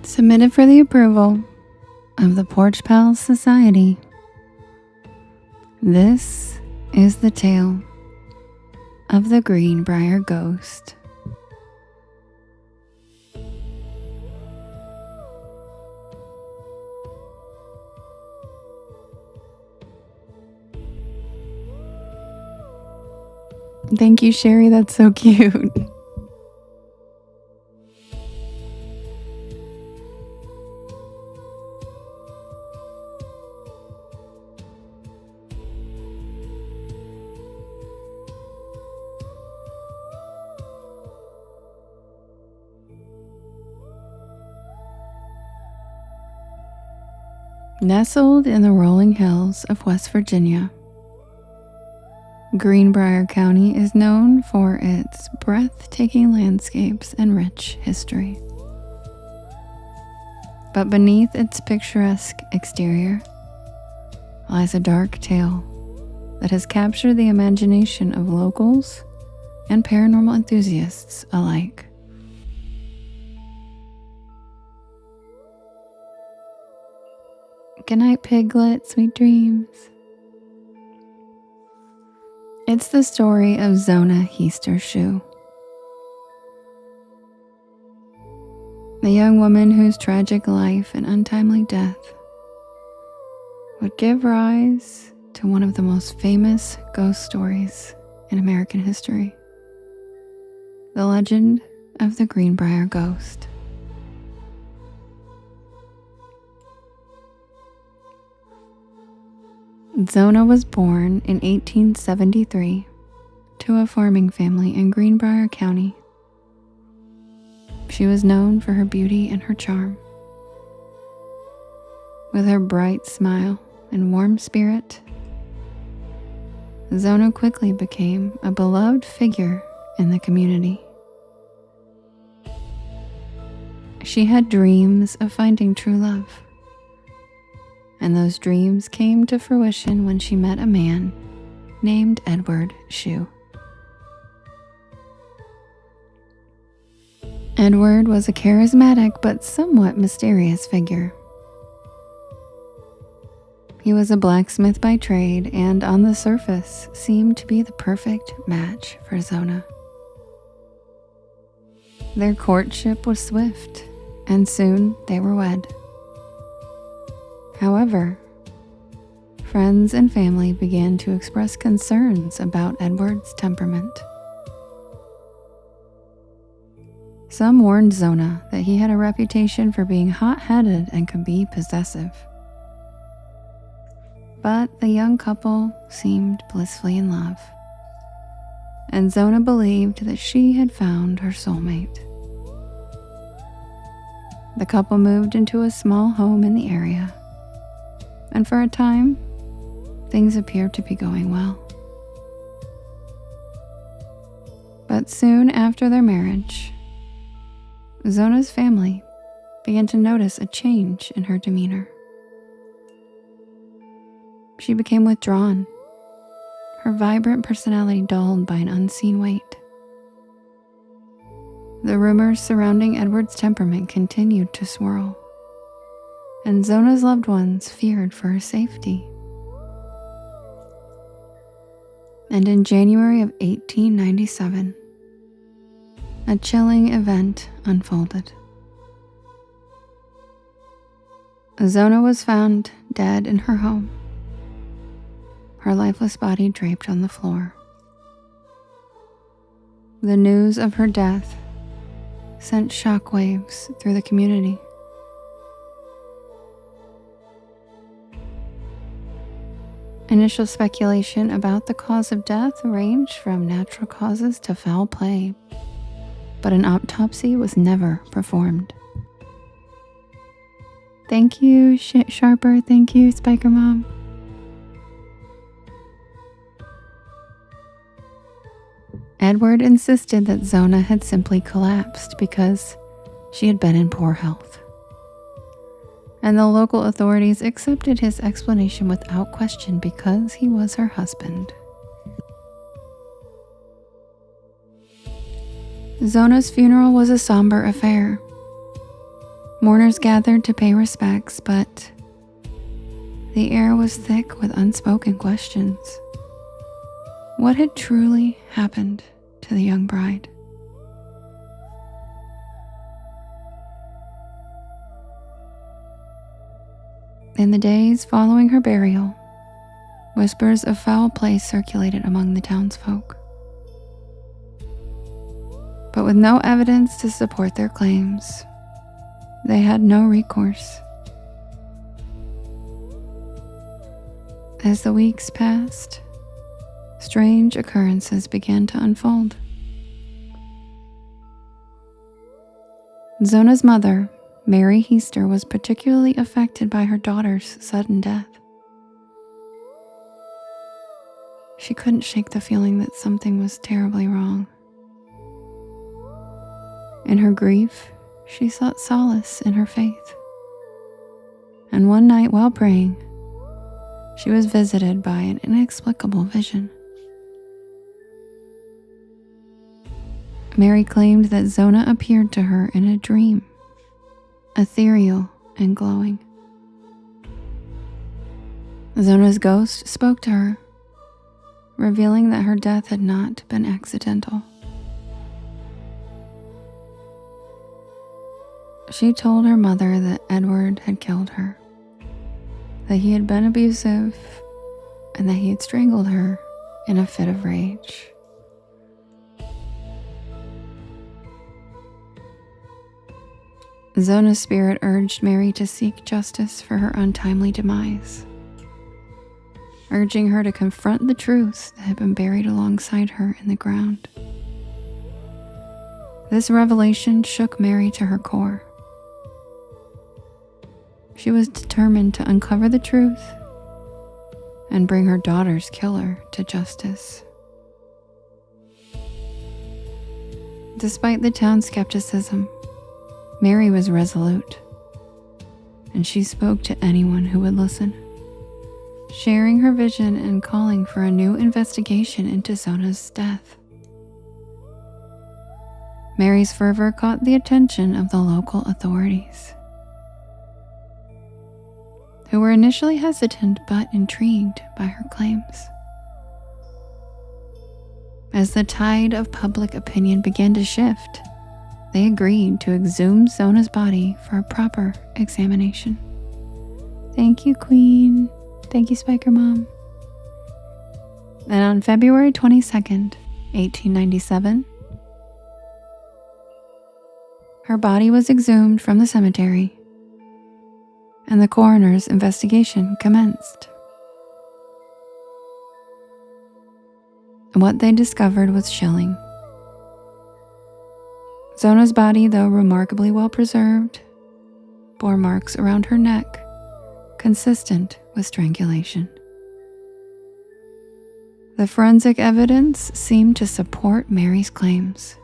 Submitted for the approval of the Porch Pals Society. This is the tale of the Greenbrier Ghost. Thank you, Sherry. That's so cute. Nestled in the rolling hills of West Virginia, Greenbrier County is known for its breathtaking landscapes and rich history. But beneath its picturesque exterior lies a dark tale that has captured the imagination of locals and paranormal enthusiasts alike. Good night, Piglet. Sweet dreams. It's the story of Zona Heaster-Shue, the young woman whose tragic life and untimely death would give rise to one of the most famous ghost stories in American history. The legend of the Greenbrier ghost. Zona was born in 1873 to a farming family in Greenbrier County. She was known for her beauty and her charm. With her bright smile and warm spirit, Zona quickly became a beloved figure in the community. She had dreams of finding true love, and those dreams came to fruition when she met a man named Edward Shue. Edward was a charismatic but somewhat mysterious figure. He was a blacksmith by trade and on the surface seemed to be the perfect match for Zona. Their courtship was swift, and soon they were wed. However, friends and family began to express concerns about Edward's temperament. Some warned Zona that he had a reputation for being hot-headed and could be possessive. But the young couple seemed blissfully in love, and Zona believed that she had found her soulmate. The couple moved into a small home in the area, and for a time, things appeared to be going well. But soon after their marriage, Zona's family began to notice a change in her demeanor. She became withdrawn, her vibrant personality dulled by an unseen weight. The rumors surrounding Edward's temperament continued to swirl, and Zona's loved ones feared for her safety. And in January of 1897, a chilling event unfolded. Zona was found dead in her home, her lifeless body draped on the floor. The news of her death sent shockwaves through the community. Initial speculation about the cause of death ranged from natural causes to foul play, but an autopsy was never performed. Thank you, Sharper. Thank you, Spiker Mom. Edward insisted that Zona had simply collapsed because she had been in poor health, and the local authorities accepted his explanation without question because he was her husband. Zona's funeral was a somber affair. Mourners gathered to pay respects, but the air was thick with unspoken questions. What had truly happened to the young bride? In the days following her burial, whispers of foul play circulated among the townsfolk. But with no evidence to support their claims, they had no recourse. As the weeks passed, strange occurrences began to unfold. Zona's mother, Mary Heaster, was particularly affected by her daughter's sudden death. She couldn't shake the feeling that something was terribly wrong. In her grief, she sought solace in her faith. And one night while praying, she was visited by an inexplicable vision. Mary claimed that Zona appeared to her in a dream, ethereal and glowing. Zona's ghost spoke to her, revealing that her death had not been accidental. She told her mother that Edward had killed her, that he had been abusive, and that he had strangled her in a fit of rage. Zona's spirit urged Mary to seek justice for her untimely demise, urging her to confront the truth that had been buried alongside her in the ground. This revelation shook Mary to her core. She was determined to uncover the truth and bring her daughter's killer to justice. Despite the town's skepticism, Mary was resolute, and she spoke to anyone who would listen, sharing her vision and calling for a new investigation into Zona's death. Mary's fervor caught the attention of the local authorities, who were initially hesitant but intrigued by her claims. As the tide of public opinion began to shift, they agreed to exhume Zona's body for a proper examination. Thank you, Queen. Thank you, Spiker Mom. And on February 22nd, 1897, her body was exhumed from the cemetery, and the coroner's investigation commenced. What they discovered was chilling. Zona's body, though remarkably well preserved, bore marks around her neck, consistent with strangulation. The forensic evidence seemed to support Mary's claims,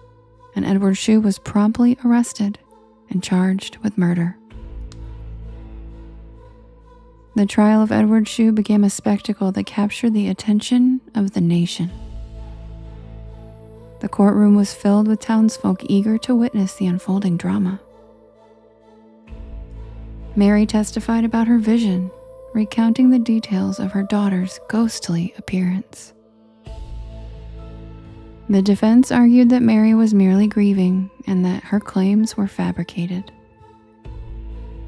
and Edward Shue was promptly arrested and charged with murder. The trial of Edward Shue became a spectacle that captured the attention of the nation. The courtroom was filled with townsfolk eager to witness the unfolding drama. Mary testified about her vision, recounting the details of her daughter's ghostly appearance. The defense argued that Mary was merely grieving and that her claims were fabricated.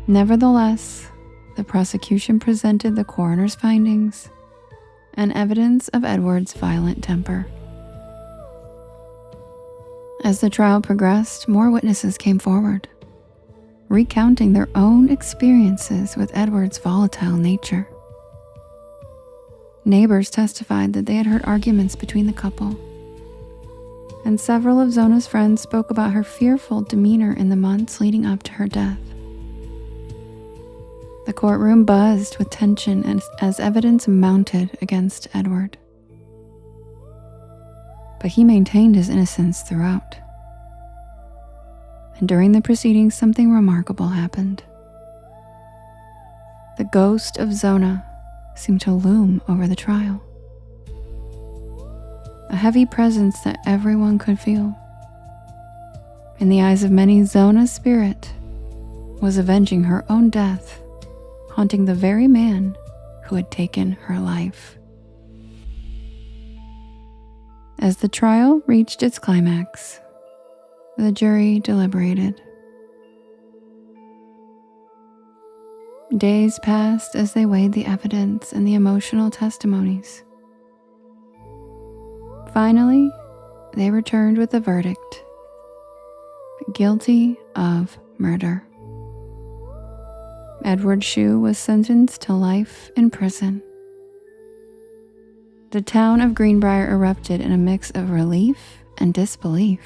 Nevertheless, the prosecution presented the coroner's findings and evidence of Edward's violent temper. As the trial progressed, more witnesses came forward, recounting their own experiences with Edward's volatile nature. Neighbors testified that they had heard arguments between the couple, and several of Zona's friends spoke about her fearful demeanor in the months leading up to her death. The courtroom buzzed with tension as evidence mounted against Edward. But he maintained his innocence throughout. And during the proceedings, something remarkable happened. The ghost of Zona seemed to loom over the trial. A heavy presence that everyone could feel. In the eyes of many, Zona's spirit was avenging her own death, haunting the very man who had taken her life. As the trial reached its climax, the jury deliberated. Days passed as they weighed the evidence and the emotional testimonies. Finally, they returned with a verdict: guilty of murder. Edward Shue was sentenced to life in prison. The town of Greenbrier erupted in a mix of relief and disbelief.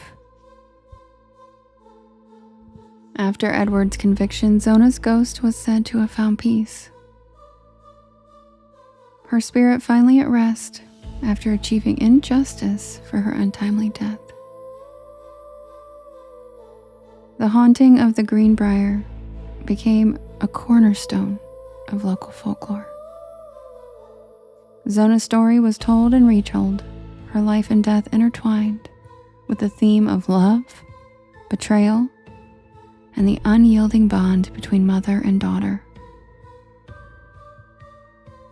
After Edward's conviction, Zona's ghost was said to have found peace. Her spirit finally at rest after achieving injustice for her untimely death. The haunting of the Greenbrier became a cornerstone of local folklore. Zona's story was told and retold, her life and death intertwined with the theme of love, betrayal, and the unyielding bond between mother and daughter.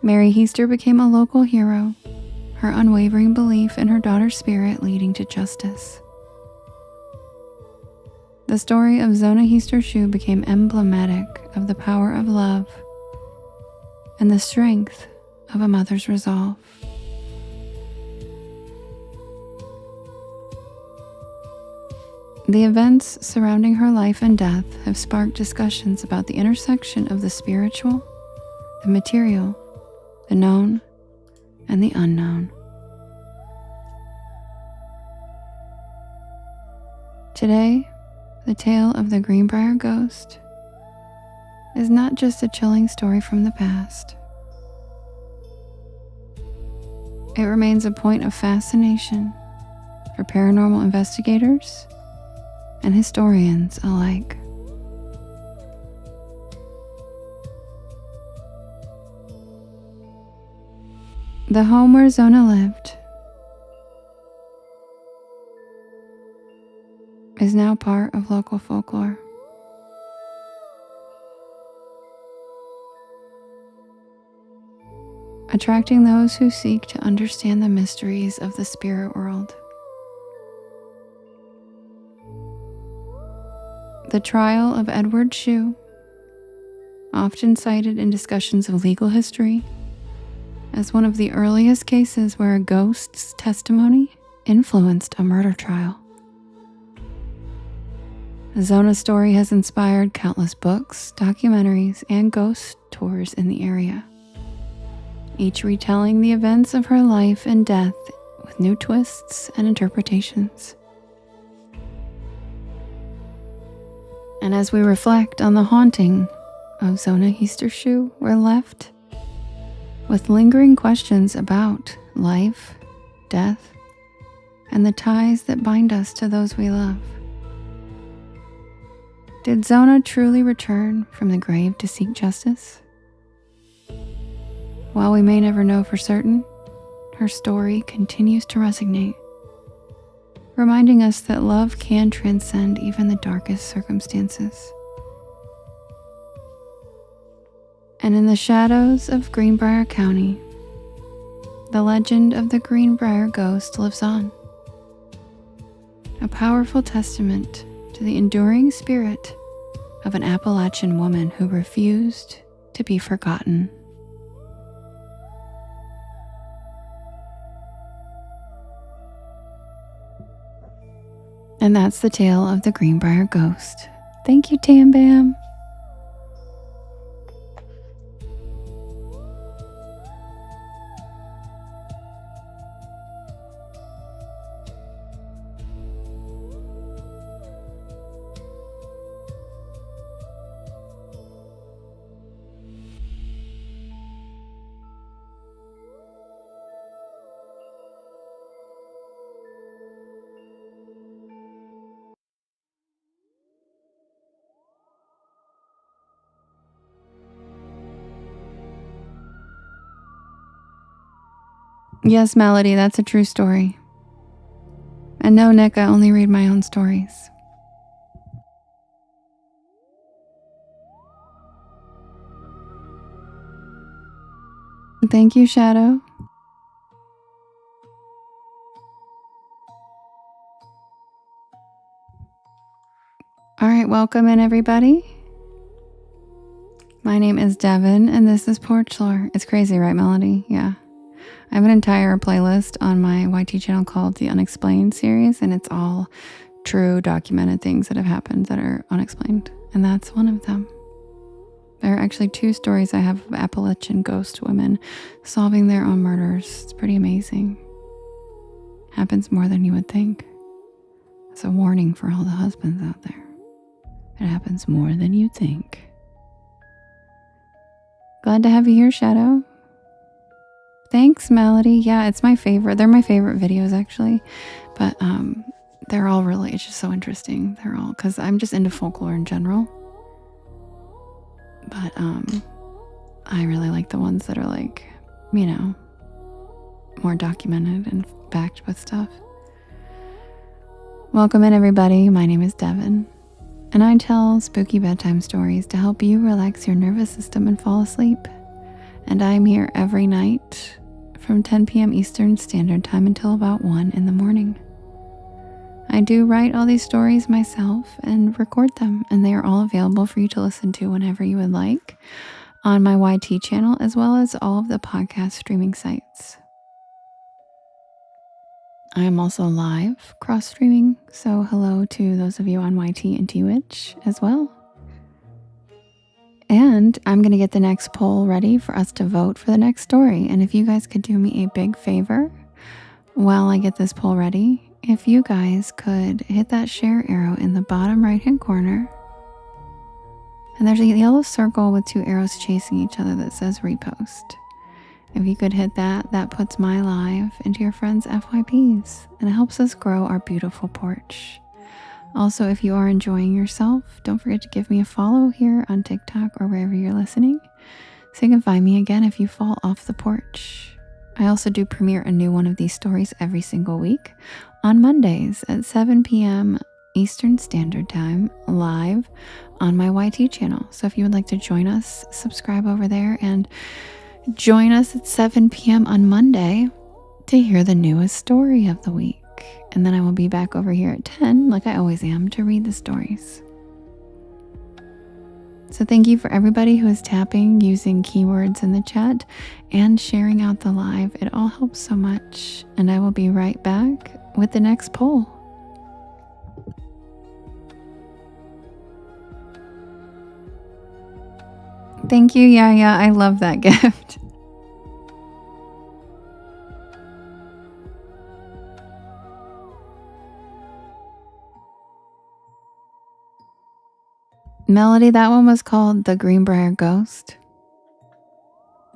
Mary Heaster became a local hero, her unwavering belief in her daughter's spirit leading to justice. The story of Zona Heaster Shue became emblematic of the power of love and the strength of a mother's resolve. The events surrounding her life and death have sparked discussions about the intersection of the spiritual, the material, the known, and the unknown. Today, the tale of the Greenbrier ghost is not just a chilling story from the past. It remains a point of fascination for paranormal investigators and historians alike. The home where Zona lived is now part of local folklore. Attracting those who seek to understand the mysteries of the spirit world. The trial of Edward Shue, often cited in discussions of legal history, as one of the earliest cases where a ghost's testimony influenced a murder trial. The Zona story has inspired countless books, documentaries, and ghost tours in the area, each retelling the events of her life and death with new twists and interpretations. And as we reflect on the haunting of Zona Shue, we're left with lingering questions about life, death, and the ties that bind us to those we love. Did Zona truly return from the grave to seek justice? While we may never know for certain, her story continues to resonate, reminding us that love can transcend even the darkest circumstances. And in the shadows of Greenbrier County, the legend of the Greenbrier ghost lives on, a powerful testament to the enduring spirit of an Appalachian woman who refused to be forgotten. And that's the tale of the Greenbrier ghost. Thank you, Tam Bam. Yes, Melody, that's a true story. And no, Nick, I only read my own stories. Thank you, Shadow. All right, welcome in, everybody. My name is Devin, and this is Porch Lore. It's crazy, right, Melody? Yeah. I have an entire playlist on my YT channel called the Unexplained series, and it's all true documented things that have happened that are unexplained. And that's one of them. There are actually 2 stories I have of Appalachian ghost women solving their own murders. It's pretty amazing. Happens more than you would think. It's a warning for all the husbands out there. It happens more than you think. Glad to have you here, Shadow. Thanks, Melody. Yeah, it's my favorite. They're my favorite videos, actually. But they're all really, it's just so interesting. They're all, because I'm just into folklore in general. But I really like the ones that are like, you know, more documented and backed with stuff. Welcome in, everybody. My name is Devin, and I tell spooky bedtime stories to help you relax your nervous system and fall asleep. And I'm here every night from 10 p.m. Eastern Standard Time until about 1 in the morning. I do write all these stories myself and record them, and they are all available for you to listen to whenever you would like on my YT channel, as well as all of the podcast streaming sites. I am also live cross streaming, so hello to those of you on YT and Twitch as well. And I'm going to get the next poll ready for us to vote for the next story. And if you guys could do me a big favor while I get this poll ready, if you guys could hit that share arrow in the bottom right hand corner, and there's a yellow circle with 2 arrows chasing each other that says repost. If you could hit that, that puts my live into your friends' FYPs, and it helps us grow our beautiful porch. Also, if you are enjoying yourself, don't forget to give me a follow here on TikTok or wherever you're listening, so you can find me again if you fall off the porch. I also do premiere a new one of these stories every single week on Mondays at 7 p.m. Eastern Standard Time, live on my YT channel. So if you would like to join us, subscribe over there and join us at 7 p.m. on Monday to hear the newest story of the week. And then I will be back over here at 10, like I always am, to read the stories. So thank you for everybody who is tapping, using keywords in the chat, and sharing out the live. It all helps so much. And I will be right back with the next poll. Thank you, Yaya. I love that gift. Melody, that one was called The Greenbrier Ghost.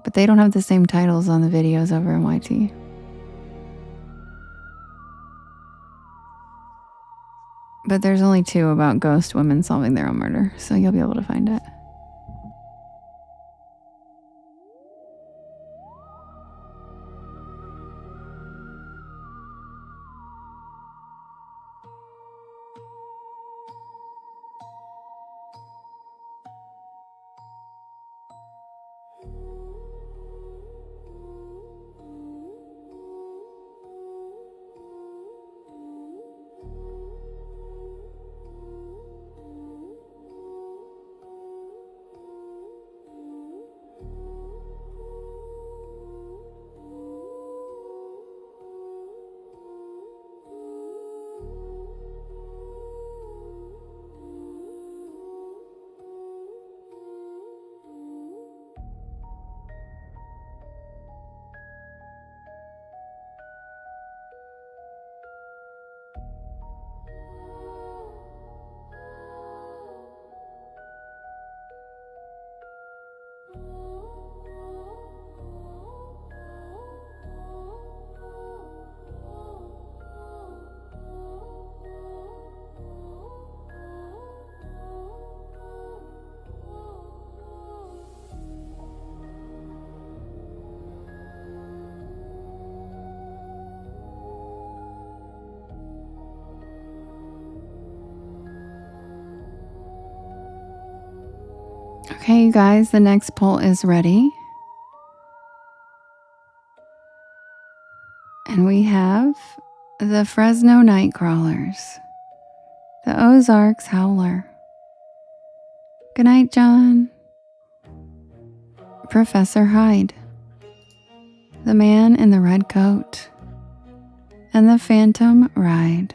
But they don't have the same titles on the videos over in YT. But there's only 2 about ghost women solving their own murder, so you'll be able to find it. Okay, you guys, the next poll is ready. And we have the Fresno Nightcrawlers, the Ozarks Howler. Good night, John. Professor Hyde, the Man in the Red Coat, and the Phantom Ride.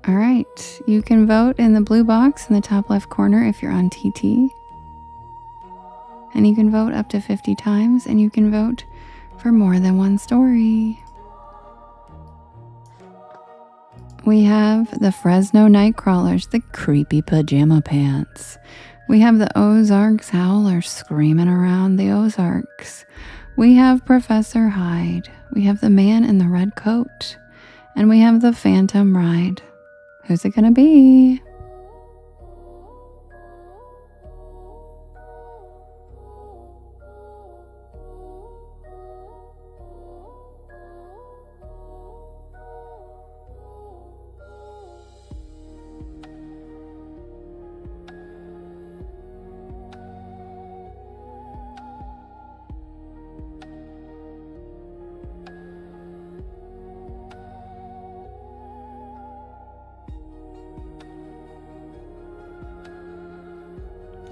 All right, you can vote in the blue box in the top left corner if you're on TT. And you can vote up to 50 times, and you can vote for more than one story. We have the Fresno Nightcrawlers, the creepy pajama pants. We have the Ozarks Howler screaming around the Ozarks. We have Professor Hyde. We have the Man in the Red Coat. And we have the Phantom Ride. Who's it gonna be?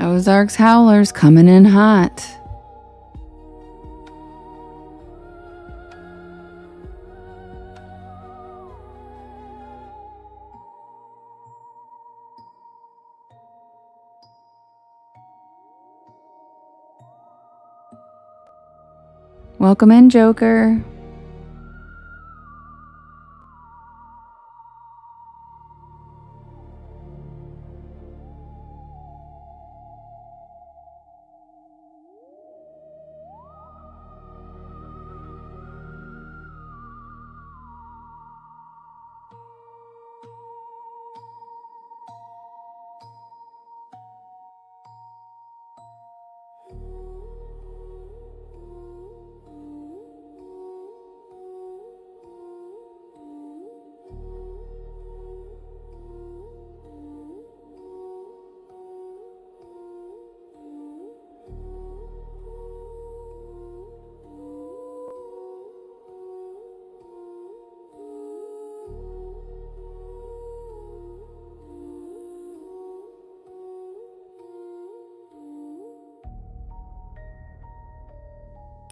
Ozarks Howlers coming in hot. Welcome in, Joker.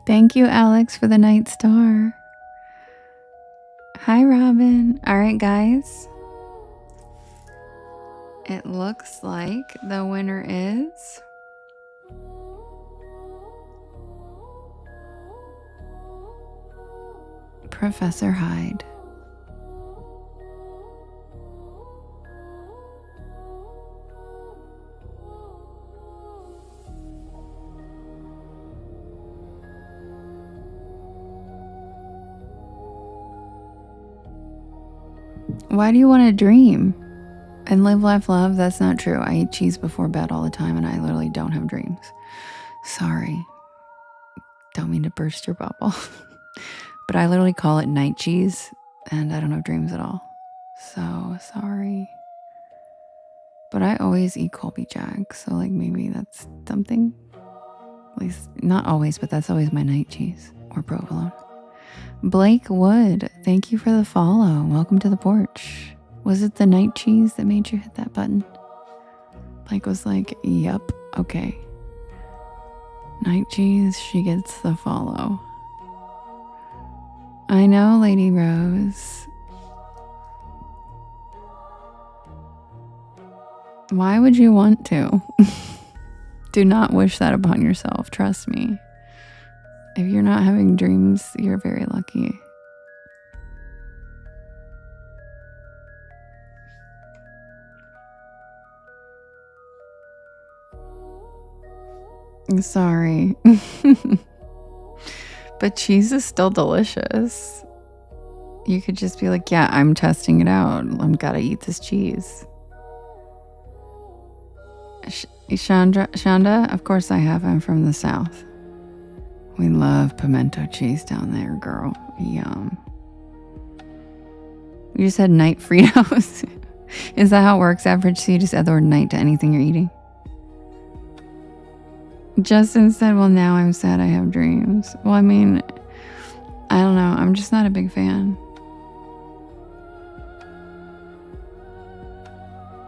Thank you, Alex, for the night star. Hi, Robin. All right, guys. It looks like the winner is Professor Hyde. Why do you want to dream and live, laugh, love? That's not true. I eat cheese before bed all the time and I literally don't have dreams. Sorry. Don't mean to burst your bubble. But I literally call it night cheese and I don't have dreams at all. So sorry. But I always eat Colby Jack, so like maybe that's something. At least not always, but that's always my night cheese or provolone. Blake Wood, thank you for the follow. Welcome to the porch. Was it the night cheese that made you hit that button? Blake was like, yep, okay. Night cheese, she gets the follow. I know, Lady Rose. Why would you want to? Do not wish that upon yourself, trust me. If you're not having dreams, you're very lucky. Sorry. But cheese is still delicious. You could just be like, yeah, I'm testing it out. I'm gotta eat this cheese. Shonda, of course I have. I'm from the South. We love pimento cheese down there, girl. Yum. You just had night Fritos. Is that how it works, average? So you just add the word night to anything you're eating? Justin said, well, now I'm sad I have dreams. Well, I mean, I don't know. I'm just not a big fan.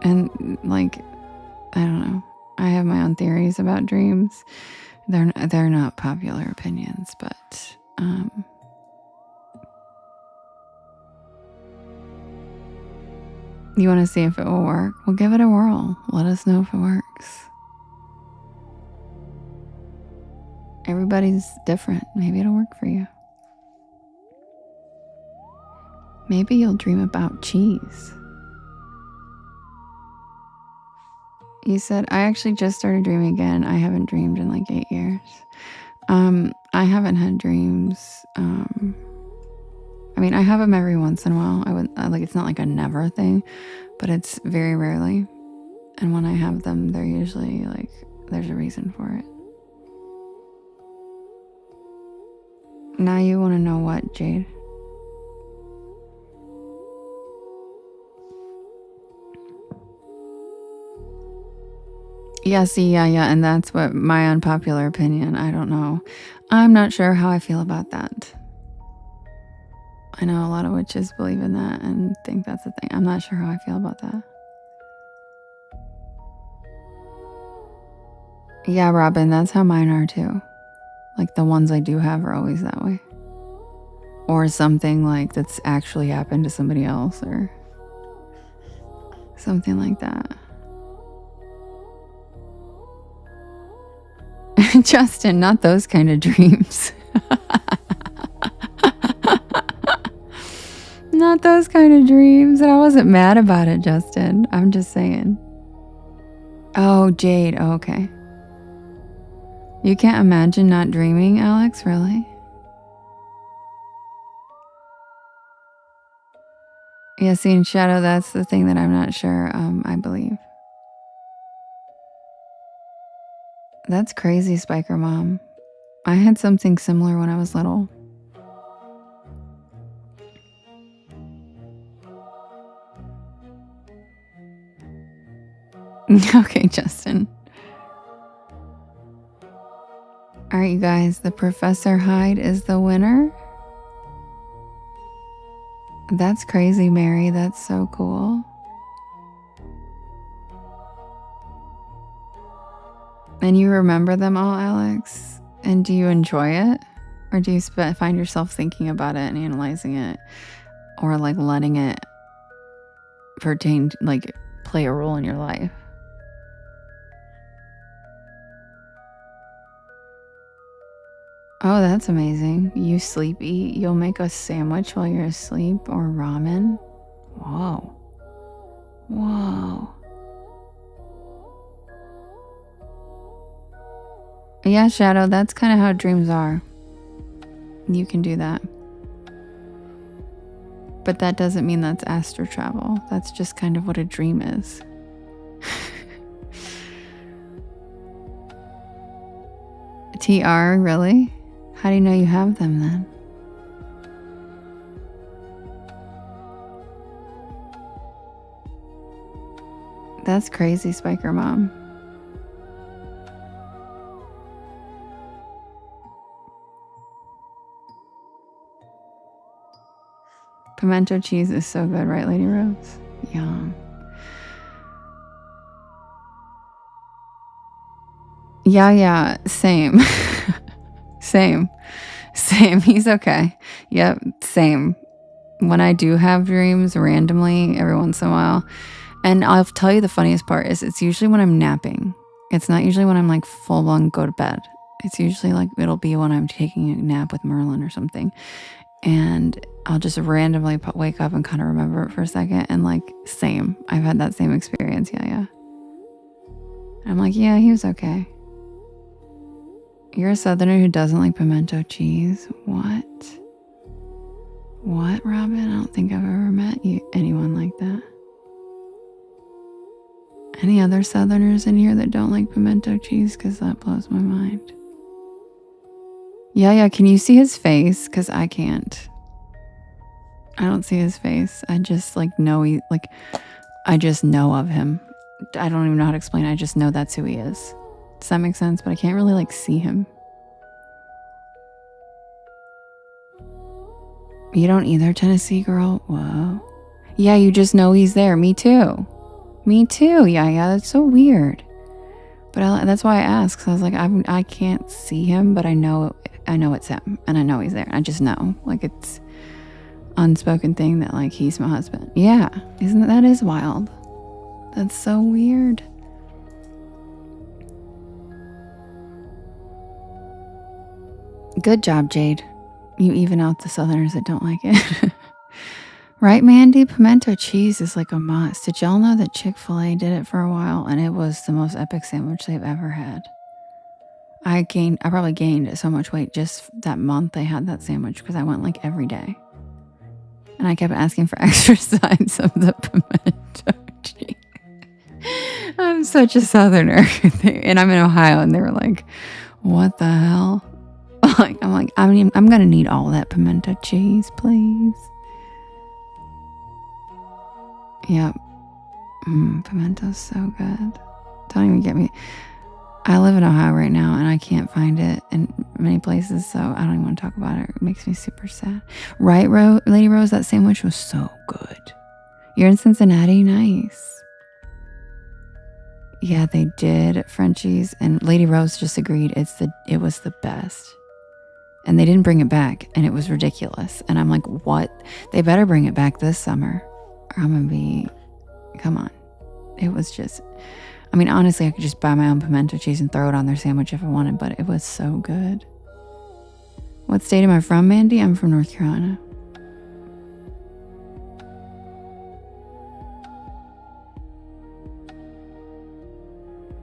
And like, I don't know. I have my own theories about dreams. They're not popular opinions, but you want to see if it will work? Well, give it a whirl. Let us know if it works. Everybody's different. Maybe it'll work for you. Maybe you'll dream about cheese. You said, I actually just started dreaming again. I haven't dreamed in like 8 years. I haven't had dreams. I mean, I have them every once in a while. I would like, it's not like a never thing, but it's very rarely. And when I have them, they're usually like, there's a reason for it. Now you want to know what, Jade? Yeah, see, yeah, and that's what my unpopular opinion. I don't know. I'm not sure how I feel about that. I know a lot of witches believe in that and think that's a thing. I'm not sure how I feel about that. Yeah, Robin, that's how mine are too. Like the ones I do have are always that way. Or something like that's actually happened to somebody else or something like that. Justin, not those kind of dreams. not those kind of dreams. And I wasn't mad about it, Justin. I'm just saying. Oh, Jade. Oh, okay. You can't imagine not dreaming, Alex? Really? Yeah, see, in shadow, that's the thing that I'm not sure, I believe. That's crazy, Spiker Mom. I had something similar when I was little. Okay, Justin. All right, you guys, the Professor Hyde is the winner. That's crazy, Mary. That's so cool. And you remember them all, Alex? And do you enjoy it? Or do you find yourself thinking about it and analyzing it? Or like letting it pertain, like play a role in your life? Oh, that's amazing. You sleepy. You'll make a sandwich while you're asleep or ramen. Whoa. Whoa. Yeah, Shadow, that's kind of how dreams are. You can do that. But that doesn't mean that's astral travel. That's just kind of what a dream is. TR, really? How do you know you have them then? That's crazy, Spiker Mom. Pimento cheese is so good, right, Lady Rose? Yum. Yeah, same. Same. He's okay. Yep, same. When I do have dreams randomly every once in a while, and I'll tell you the funniest part is it's usually when I'm napping. It's not usually when I'm like full on go to bed. It's usually like it'll be when I'm taking a nap with Merlin or something. And I'll just randomly wake up and kind of remember it for a second. And like, same. I've had that same experience. Yeah. I'm like, yeah, he was okay. You're a Southerner who doesn't like pimento cheese? What? What, Robin? I don't think I've ever met anyone like that. Any other Southerners in here that don't like pimento cheese? Because that blows my mind. Yeah, can you see his face? Because I can't. I don't see his face. I just know I just know of him. I don't even know how to explain it. I just know that's who he is. Does that make sense? But I can't really see him. You don't either, Tennessee girl? Whoa. Yeah, you just know he's there. Me too. Yeah, that's so weird. But that's why I asked. Cause I was like, I can't see him, but I know it's him, and I know he's there. I just know, like, it's unspoken thing that like he's my husband. Yeah, that is wild. That's so weird. Good job, Jade. You even out the Southerners that don't like it. Right, Mandy? Pimento cheese is like a must. Did y'all know that Chick-fil-A did it for a while and it was the most epic sandwich they've ever had? I probably gained so much weight just that month they had that sandwich because I went like every day. And I kept asking for extra sides of the pimento cheese. I'm such a Southerner. And I'm in Ohio and they were like, what the hell? I'm going to need all that pimento cheese, please. Yep. Pimento's so good. Don't even get me. I live in Ohio right now and I can't find it in many places, so I don't even want to talk about it. It makes me super sad. Right, Lady Rose? That sandwich was so good. You're in Cincinnati? Nice. Yeah, they did Frenchies, and Lady Rose just agreed it was the best. And they didn't bring it back, and it was ridiculous. And I'm like, what? They better bring it back this summer. Or I'm going to be, come on. It was just, I mean, honestly, I could just buy my own pimento cheese and throw it on their sandwich if I wanted, but it was so good. What state am I from, Mandy? I'm from North Carolina.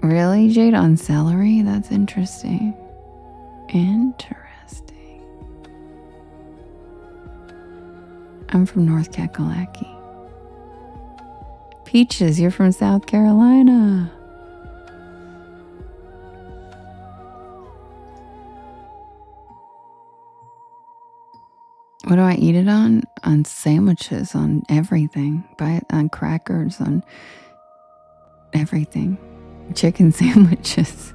Really? Jade on celery? That's interesting. Interesting. I'm from North Kakalaki. Peaches, you're from South Carolina. What do I eat it on? On sandwiches, on everything. Buy it on crackers, on everything. Chicken sandwiches.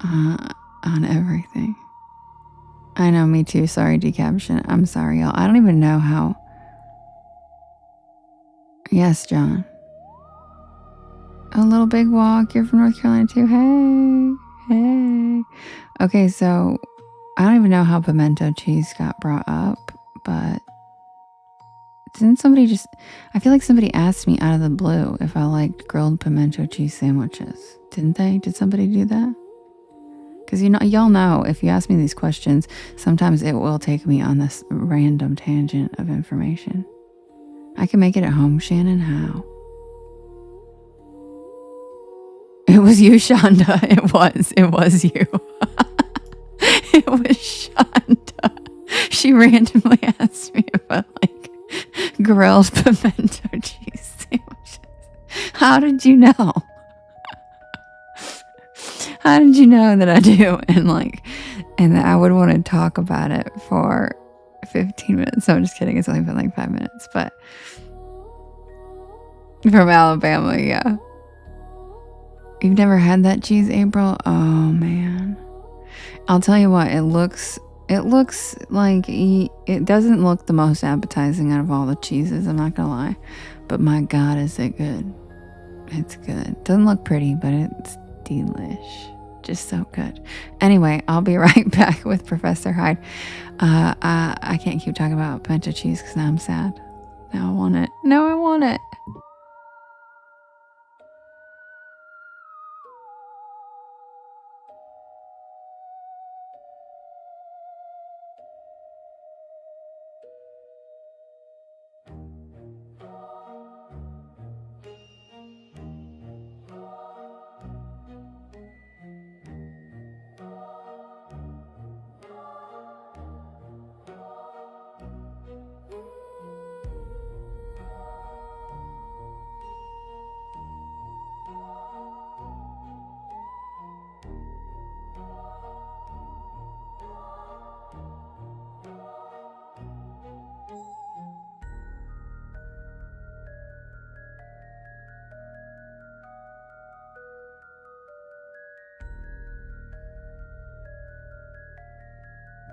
On everything. I know, me too. Sorry, decaption. I'm sorry, y'all. I don't even know how. Yes, John. A little big walk. You're from North Carolina too. Hey. Okay, so I don't even know how pimento cheese got brought up, but didn't somebody just... I feel like somebody asked me out of the blue if I liked grilled pimento cheese sandwiches. Didn't they? Did somebody do that? Because y'all know, if you ask me these questions, sometimes it will take me on this random tangent of information. I can make it at home, Shannon. How? It was you, Shonda. It was you. It was Shonda. She randomly asked me if I like grilled pimento cheese sandwiches. How did you know? How did you know that I do? And that I would want to talk about it for 15 minutes. So I'm just kidding. It's only been like 5 minutes, but from Alabama, yeah. You've never had that cheese, April? Oh man. I'll tell you what, it looks like it doesn't look the most appetizing out of all the cheeses, I'm not gonna lie. But my God, is it good. It's good. Doesn't look pretty, but it's delish. Just so good. Anyway, I'll be right back with Professor Hyde. I can't keep talking about pimento cheese because now I'm sad. Now I want it.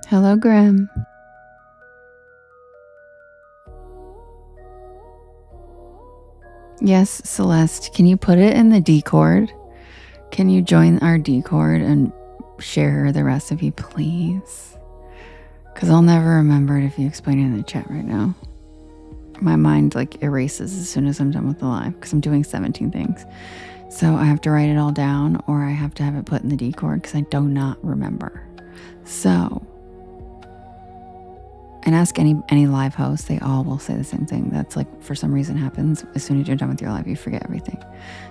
Hello, Graham. Yes, Celeste, can you put it in the Discord? Can you join our Discord and share the recipe, please? Because I'll never remember it if you explain it in the chat right now. My mind erases as soon as I'm done with the live because I'm doing 17 things. So I have to write it all down or I have to have it put in the Discord because I do not remember. So... and ask any live host, they all will say the same thing. That's for some reason happens. As soon as you're done with your live, you forget everything.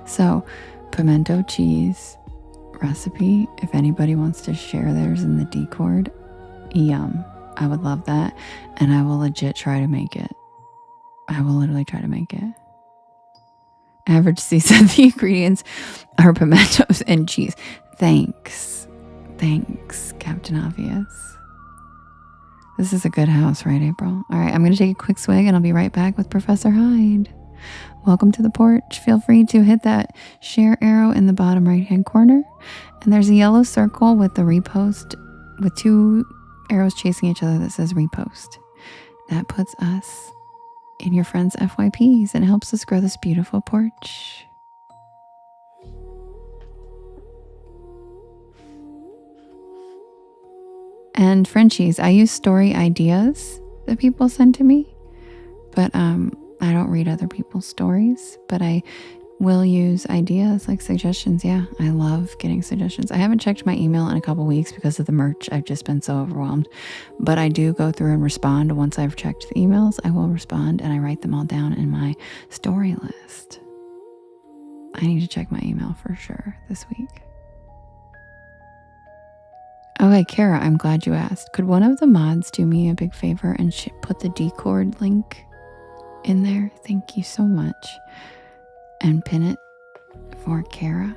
So, pimento cheese recipe, if anybody wants to share theirs in the Discord, yum. I would love that. And I will legit try to make it. I will literally try to make it. Average C said the ingredients are pimentos and cheese. Thanks, Captain Obvious. This is a good house, right, April? All right, I'm going to take a quick swig and I'll be right back with Professor Hyde. Welcome to the porch. Feel free to hit that share arrow in the bottom right-hand corner. And there's a yellow circle with the repost, with 2 arrows chasing each other that says repost. That puts us in your friends' FYPs and helps us grow this beautiful porch. And Frenchies, I use story ideas that people send to me, but I don't read other people's stories, but I will use ideas like suggestions. Yeah, I love getting suggestions. I haven't checked my email in a couple weeks because of the merch. I've just been so overwhelmed, but I do go through and respond. Once I've checked the emails, I will respond and I write them all down in my story list. I need to check my email for sure this week. Okay, Kara, I'm glad you asked. Could one of the mods do me a big favor and put the Discord link in there? Thank you so much. And pin it for Kara.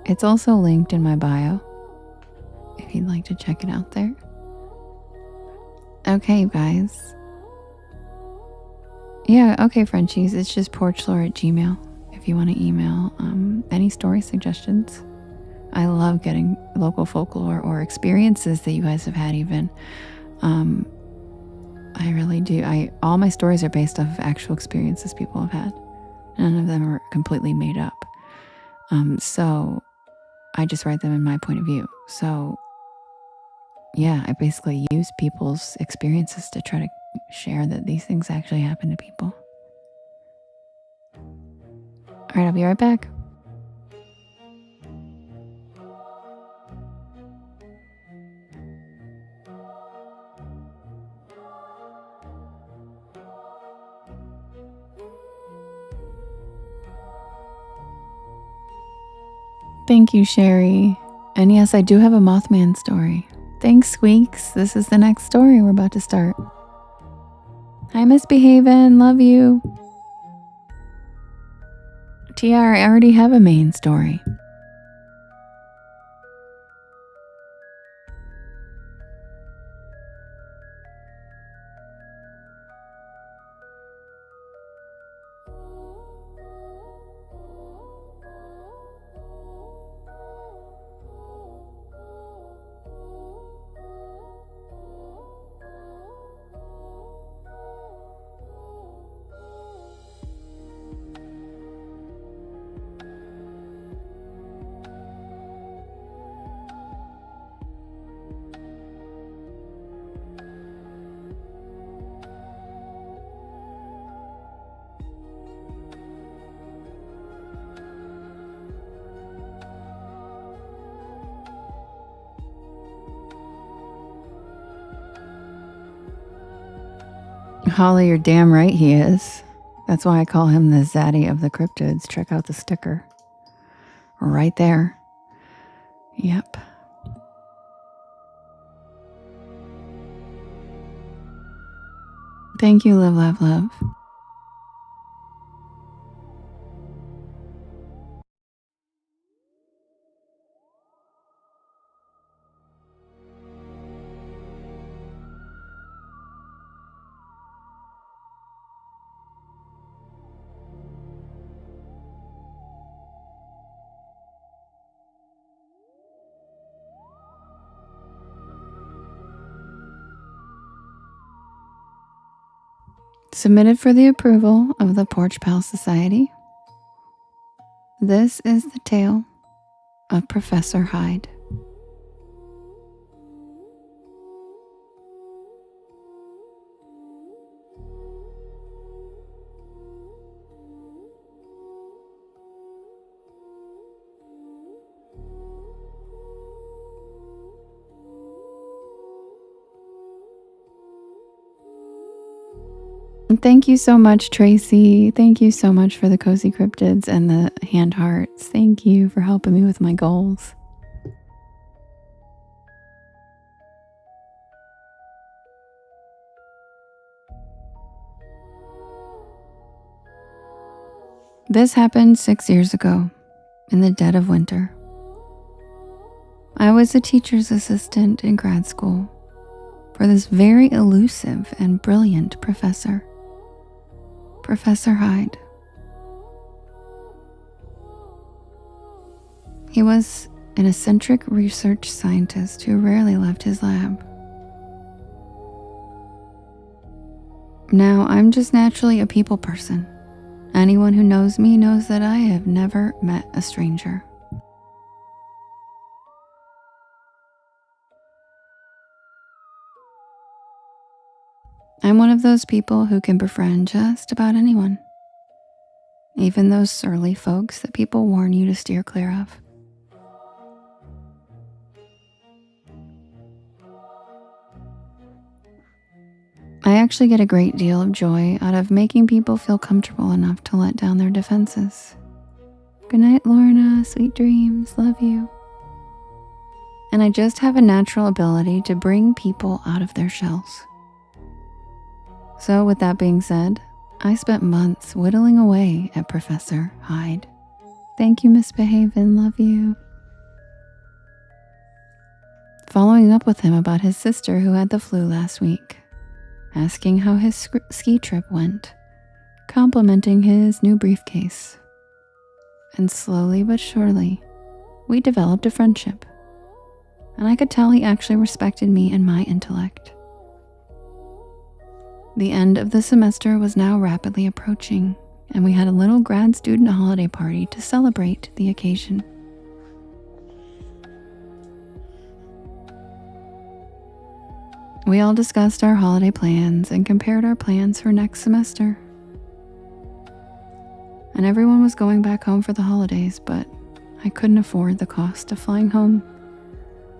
It's also linked in my bio if you'd like to check it out there. Okay, you guys. Yeah, okay, Frenchies. It's just porchlore@gmail if you want to email any story suggestions. I love getting local folklore or experiences that you guys have had even. I really do. All my stories are based off of actual experiences people have had. None of them are completely made up. So I just write them in my point of view. So yeah, I basically use people's experiences to try to share that these things actually happen to people. All right, I'll be right back. Thank you, Sherry. And yes, I do have a Mothman story. Thanks, Squeaks. This is the next story we're about to start. Hi, Misbehavin'. Love you. TR, I already have a main story. Holly, you're damn right he is. That's why I call him the Zaddy of the cryptids. Check out the sticker. Right there. Yep. Thank you, Live, Love, Love. Submitted for the approval of the Porch Pal Society. This is the tale of Professor Hyde. Thank you so much, Tracy. Thank you so much for the cozy cryptids and the hand hearts. Thank you for helping me with my goals. This happened 6 years ago, in the dead of winter. I was a teacher's assistant in grad school for this very elusive and brilliant professor, Professor Hyde. He was an eccentric research scientist who rarely left his lab. Now, I'm just naturally a people person. Anyone who knows me knows that I have never met a stranger. I'm one of those people who can befriend just about anyone, even those surly folks that people warn you to steer clear of. I actually get a great deal of joy out of making people feel comfortable enough to let down their defenses. Good night, Lorna. Sweet dreams. Love you. And I just have a natural ability to bring people out of their shells. So with that being said, I spent months whittling away at Professor Hyde. Thank you, Miss Behaven. Love you. Following up with him about his sister who had the flu last week, asking how his ski trip went, complimenting his new briefcase. And slowly but surely, we developed a friendship. And I could tell he actually respected me and my intellect. The end of the semester was now rapidly approaching, and we had a little grad student holiday party to celebrate the occasion. We all discussed our holiday plans and compared our plans for next semester. And everyone was going back home for the holidays, but I couldn't afford the cost of flying home,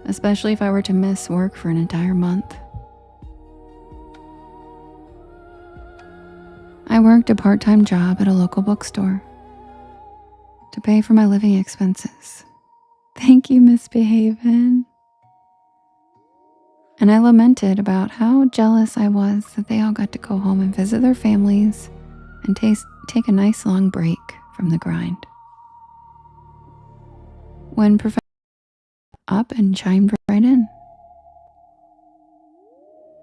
especially if I were to miss work for an entire month. I worked a part-time job at a local bookstore to pay for my living expenses. Thank you, Miss Behaven. And I lamented about how jealous I was that they all got to go home and visit their families and take a nice long break from the grind. When Professor up and chimed right in.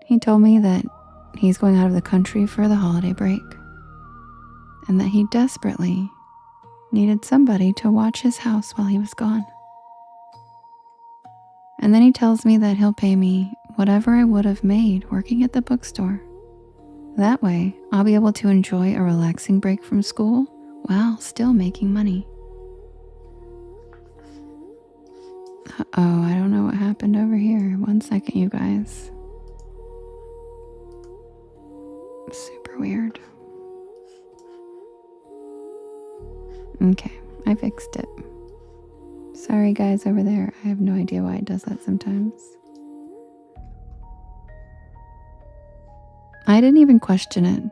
He told me that he's going out of the country for the holiday break and that he desperately needed somebody to watch his house while he was gone. And then he tells me that he'll pay me whatever I would have made working at the bookstore. That way, I'll be able to enjoy a relaxing break from school while still making money. Uh-oh, I don't know what happened over here. 1 second, you guys. Super weird. Okay, I fixed it. Sorry guys over there, I have no idea why it does that sometimes. I didn't even question it.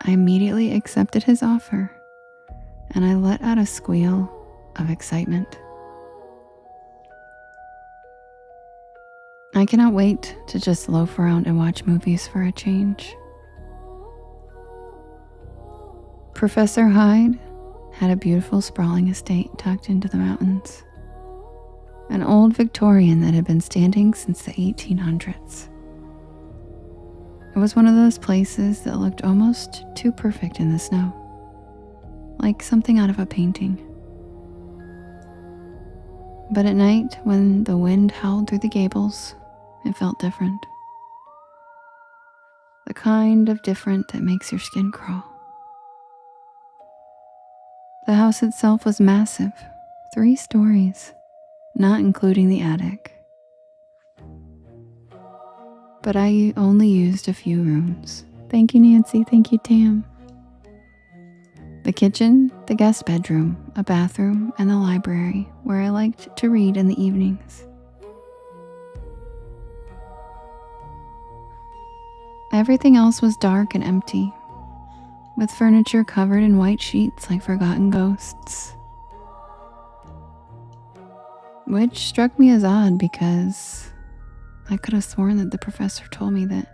I immediately accepted his offer, and I let out a squeal of excitement. I cannot wait to just loaf around and watch movies for a change. Professor Hyde had a beautiful sprawling estate tucked into the mountains. An old Victorian that had been standing since the 1800s. It was one of those places that looked almost too perfect in the snow, like something out of a painting. But at night, when the wind howled through the gables, it felt different. The kind of different that makes your skin crawl. The house itself was massive, 3 stories, not including the attic. But I only used a few rooms. Thank you, Nancy. Thank you, Tam. The kitchen, the guest bedroom, a bathroom, and the library where I liked to read in the evenings. Everything else was dark and empty, with furniture covered in white sheets like forgotten ghosts. Which struck me as odd because I could have sworn that the professor told me that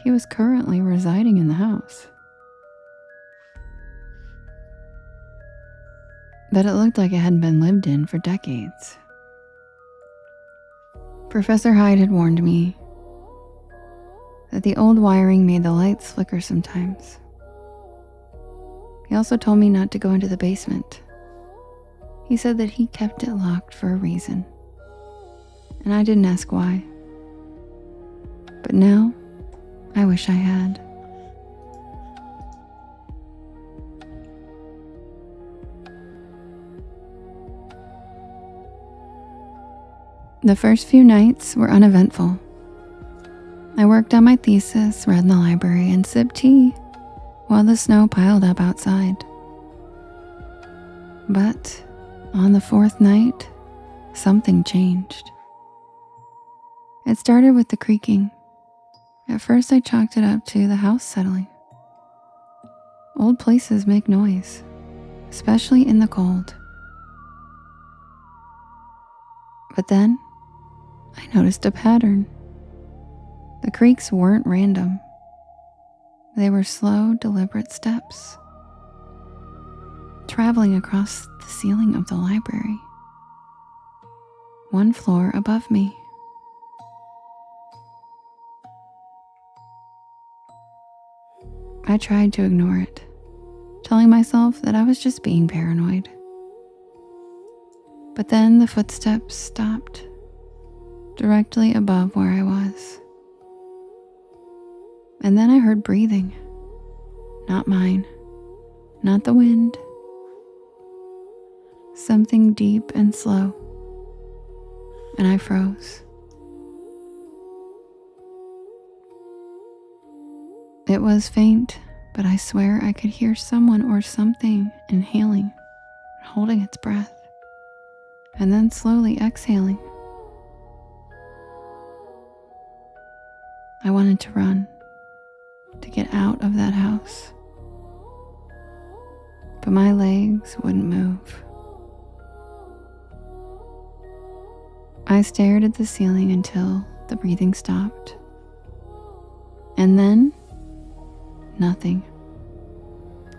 he was currently residing in the house. But it looked like it hadn't been lived in for decades. Professor Hyde had warned me that the old wiring made the lights flicker sometimes. He also told me not to go into the basement. He said that he kept it locked for a reason, and I didn't ask why. But now, I wish I had. The first few nights were uneventful. I worked on my thesis, read in the library, and sipped tea while the snow piled up outside. But on the 4th night, something changed. It started with the creaking, At first, I chalked it up to the house settling. Old places make noise, especially in the cold. But then, I noticed a pattern. The creaks weren't random. They were slow, deliberate steps, traveling across the ceiling of the library, one floor above me. I tried to ignore it, telling myself that I was just being paranoid. But then the footsteps stopped, directly above where I was. And then I heard breathing. Not mine, not the wind. Something deep and slow. And I froze. It was faint, but I swear I could hear someone or something inhaling, holding its breath, and then slowly exhaling. I wanted to run, to get out of that house, but my legs wouldn't move. I stared at the ceiling until the breathing stopped. And then, nothing.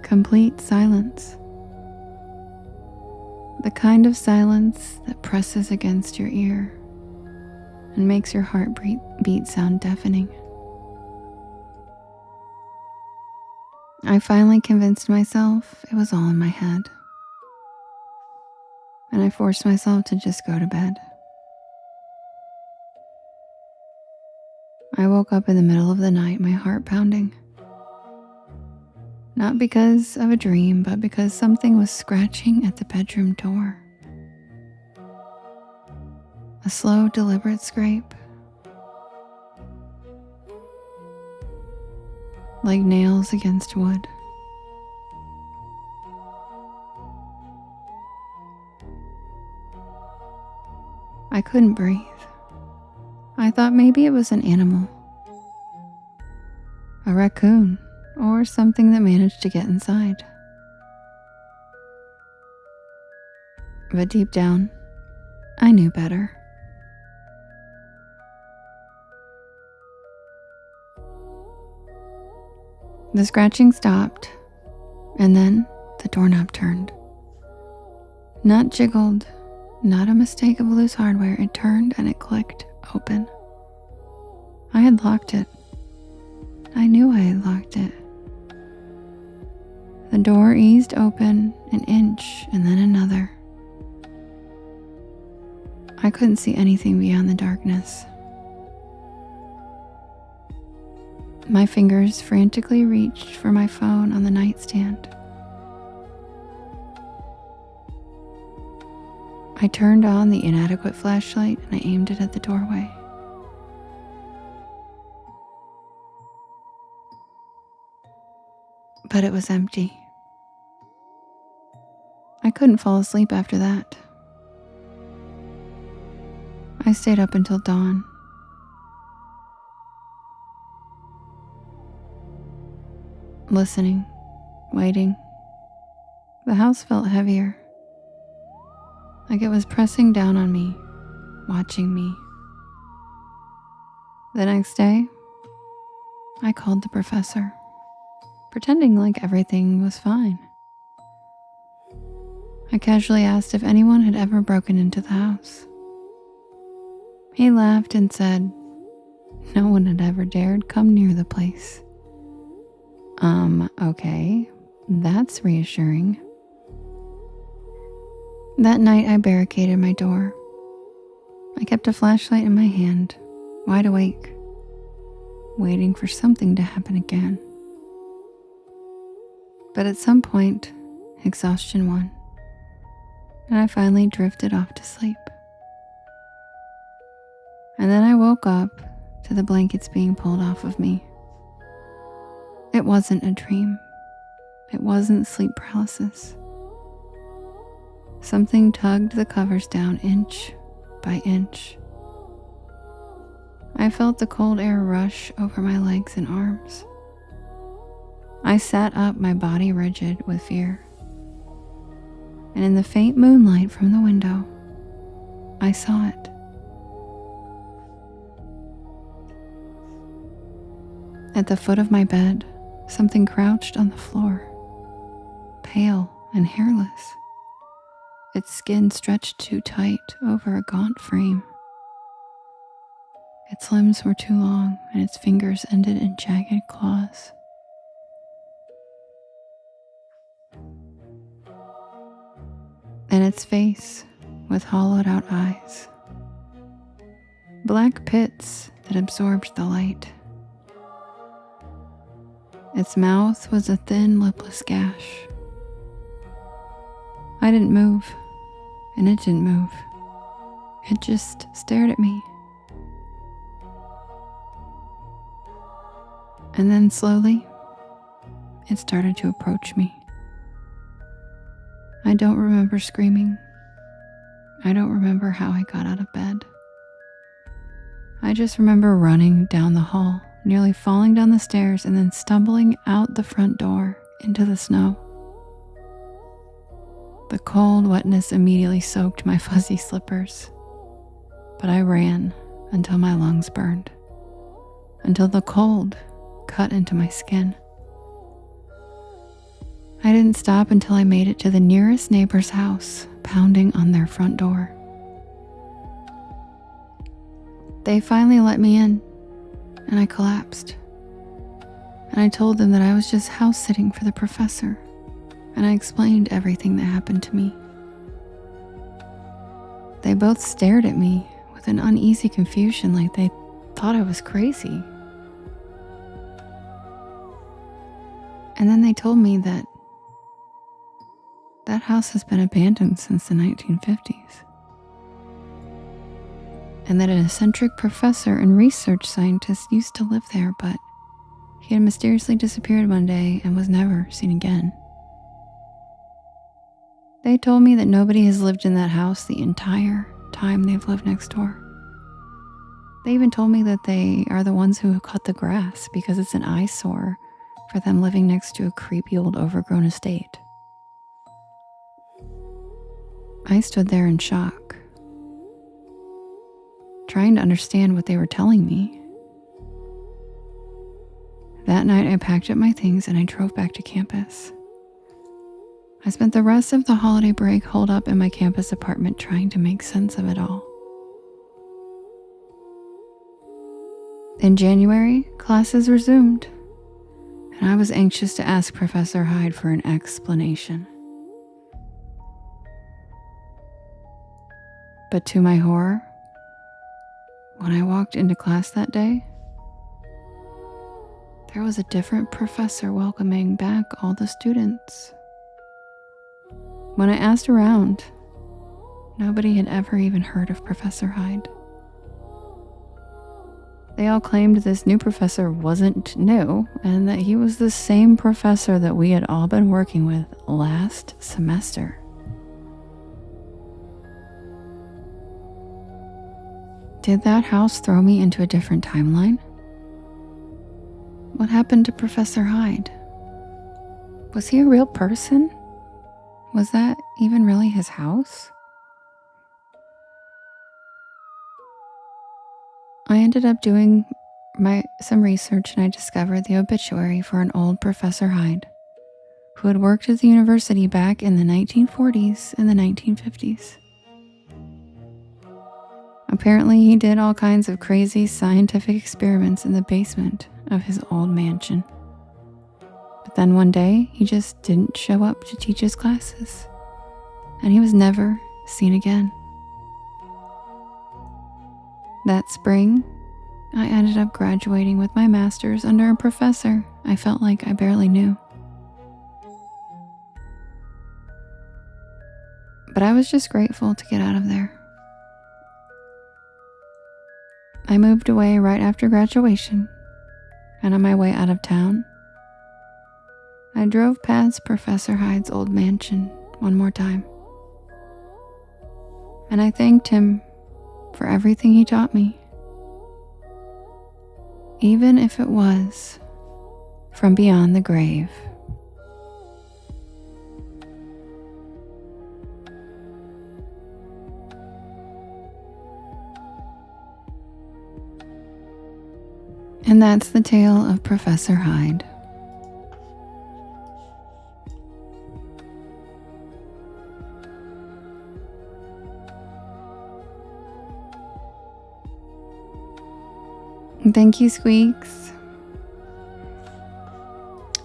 Complete silence. The kind of silence that presses against your ear and makes your heartbeat sound deafening. I finally convinced myself it was all in my head, and I forced myself to just go to bed. I woke up in the middle of the night, my heart pounding. Not because of a dream, but because something was scratching at the bedroom door. A slow, deliberate scrape. Like nails against wood. I couldn't breathe. I thought maybe it was an animal. A raccoon, or something that managed to get inside. But deep down, I knew better. The scratching stopped, and then the doorknob turned. Not jiggled, not a mistake of loose hardware. It turned and it clicked open. I had locked it. I knew I had locked it. The door eased open an inch and then another. I couldn't see anything beyond the darkness. My fingers frantically reached for my phone on the nightstand. I turned on the inadequate flashlight and I aimed it at the doorway. But it was empty. I couldn't fall asleep after that. I stayed up until dawn. Listening, waiting. The house felt heavier, like it was pressing down on me, watching me. The next day, I called the professor, pretending like everything was fine. I casually asked if anyone had ever broken into the house. He laughed and said, no one had ever dared come near the place. Okay, that's reassuring. That night I barricaded my door. I kept a flashlight in my hand, wide awake, waiting for something to happen again. But at some point, exhaustion won, and I finally drifted off to sleep. And then I woke up to the blankets being pulled off of me. It wasn't a dream. It wasn't sleep paralysis. Something tugged the covers down inch by inch. I felt the cold air rush over my legs and arms. I sat up, my body rigid with fear. And in the faint moonlight from the window, I saw it. At the foot of my bed, something crouched on the floor, pale and hairless, its skin stretched too tight over a gaunt frame. Its limbs were too long, and its fingers ended in jagged claws. And its face, with hollowed-out eyes, black pits that absorbed the light. Its mouth was a thin, lipless gash. I didn't move, and it didn't move. It just stared at me. And then slowly, it started to approach me. I don't remember screaming. I don't remember how I got out of bed. I just remember running down the hall, nearly falling down the stairs, and then stumbling out the front door into the snow. The cold wetness immediately soaked my fuzzy slippers, but I ran until my lungs burned, until the cold cut into my skin. I didn't stop until I made it to the nearest neighbor's house, pounding on their front door. They finally let me in, and I collapsed. And I told them that I was just house sitting for the professor, and I explained everything that happened to me. They both stared at me with an uneasy confusion, like they thought I was crazy. And then they told me that that house has been abandoned since the 1950s. And that an eccentric professor and research scientist used to live there, but he had mysteriously disappeared one day and was never seen again. They told me that nobody has lived in that house the entire time they've lived next door. They even told me that they are the ones who cut the grass because it's an eyesore for them living next to a creepy old overgrown estate. I stood there in shock, trying to understand what they were telling me. That night, I packed up my things and I drove back to campus. I spent the rest of the holiday break holed up in my campus apartment trying to make sense of it all. In January, classes resumed, and I was anxious to ask Professor Hyde for an explanation. But to my horror, when I walked into class that day, there was a different professor welcoming back all the students. When I asked around, nobody had ever even heard of Professor Hyde. They all claimed this new professor wasn't new and that he was the same professor that we had all been working with last semester. Did that house throw me into a different timeline? What happened to Professor Hyde? Was he a real person? Was that even really his house? I ended up doing some research, and I discovered the obituary for an old Professor Hyde who had worked at the university back in the 1940s and the 1950s. Apparently, he did all kinds of crazy scientific experiments in the basement of his old mansion. But then one day, he just didn't show up to teach his classes, and he was never seen again. That spring, I ended up graduating with my master's under a professor I felt like I barely knew. But I was just grateful to get out of there. I moved away right after graduation, and on my way out of town, I drove past Professor Hyde's old mansion one more time. And I thanked him for everything he taught me, even if it was from beyond the grave. And that's the tale of Professor Hyde. Thank you, Squeaks.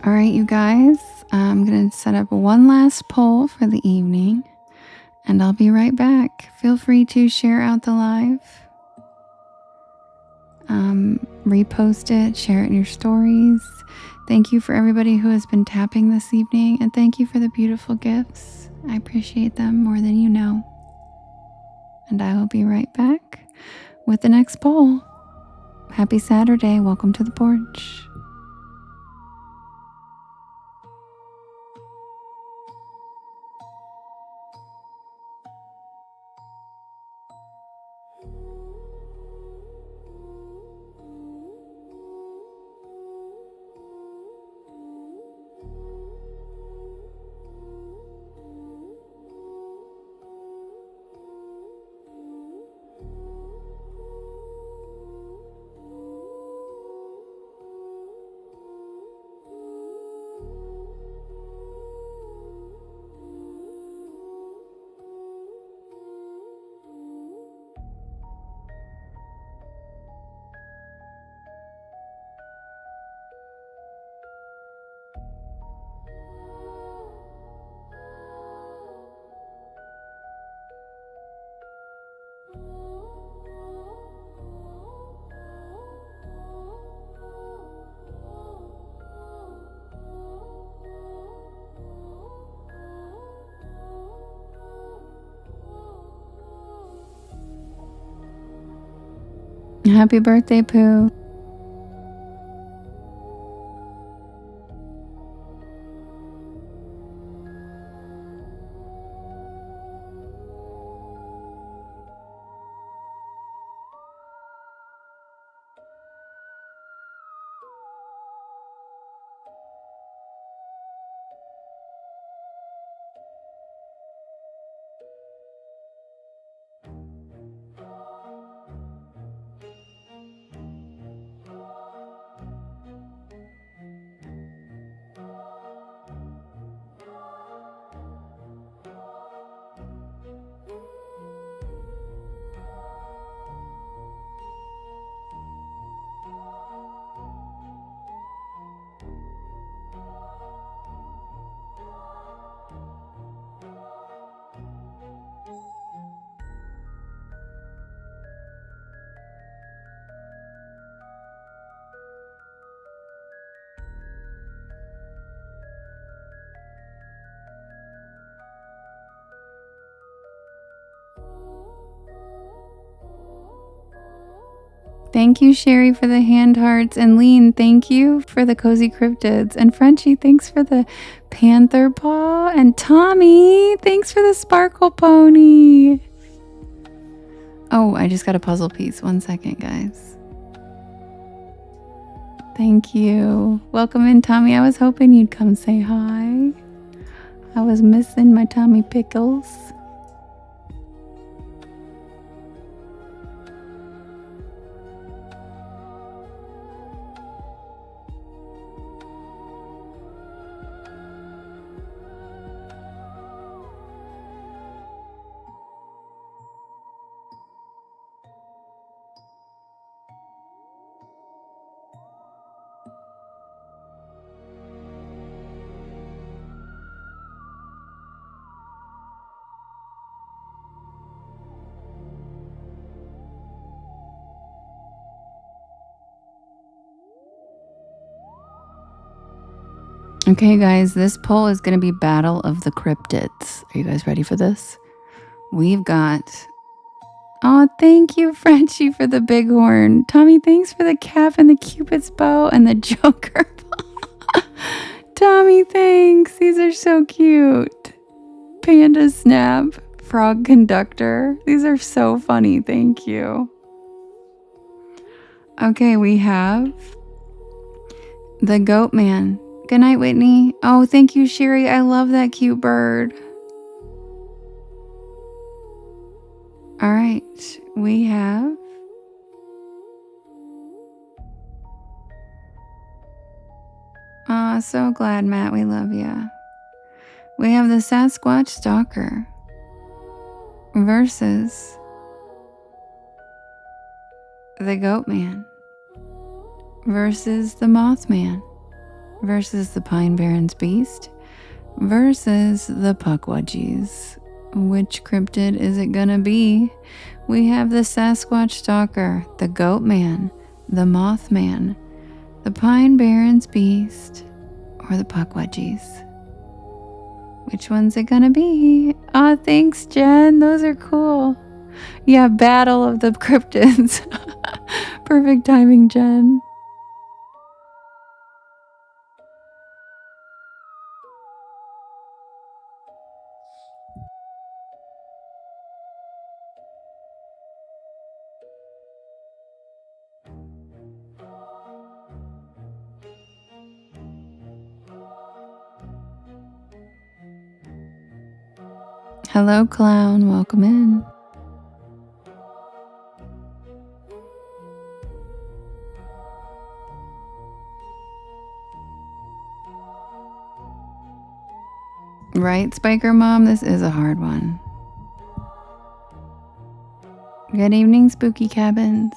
All right, you guys, I'm going to set up one last poll for the evening, and I'll be right back. Feel free to share out the live, repost it, share it in your stories. Thank you for everybody who has been tapping this evening, and thank you for the beautiful gifts. I appreciate them more than you know. And I will be right back with the next poll. Happy Saturday. Welcome to the porch. Happy birthday, Pooh. Thank you, Sherry, for the hand hearts. And Lean, thank you for the cozy cryptids. And Frenchie, thanks for the panther paw. And Tommy, thanks for the sparkle pony. Oh, I just got a puzzle piece. 1 second, guys. Thank you. Welcome in, Tommy. I was hoping you'd come say hi. I was missing my Tommy Pickles. Okay, guys, this poll is going to be Battle of the Cryptids. Are you guys ready for this? We've got... Oh, thank you, Frenchie, for the bighorn. Tommy, thanks for the cap and the Cupid's bow and the Joker. Tommy, thanks. These are so cute. Panda Snap, Frog Conductor. These are so funny. Thank you. Okay, we have the Goat Man. Good night, Whitney. Oh, thank you, Sherry. I love that cute bird. All right, we have so glad, Matt. We love you. We have the Sasquatch Stalker versus the Goat Man versus the Mothman versus the Pine Barrens Beast versus the Pukwudgies. Which cryptid is it gonna be? We have the Sasquatch Stalker, the Goat Man, the Mothman, the Pine Barrens Beast, or the Pukwudgies. Which one's it gonna be? Aw, thanks, Jen. Those are cool. Yeah, Battle of the Cryptids. Perfect timing, Jen. Hello, Clown. Welcome in. Right, Spiker Mom? This is a hard one. Good evening, Spooky Cabins.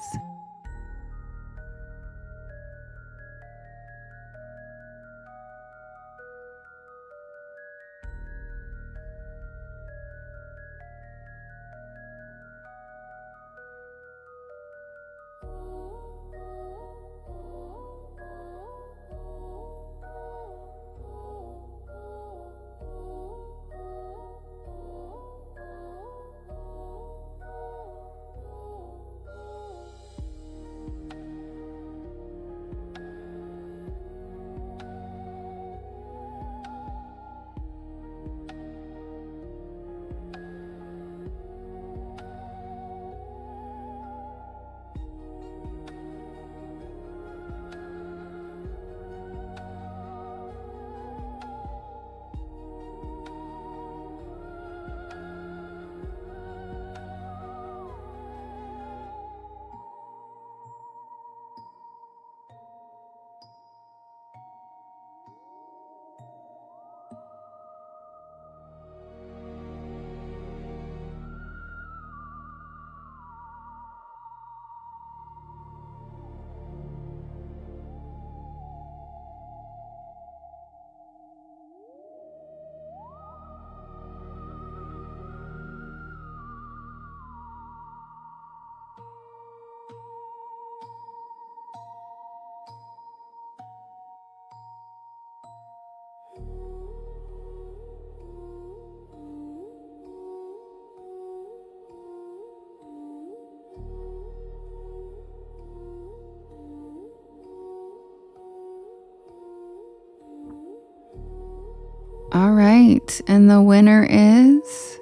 All right, and the winner is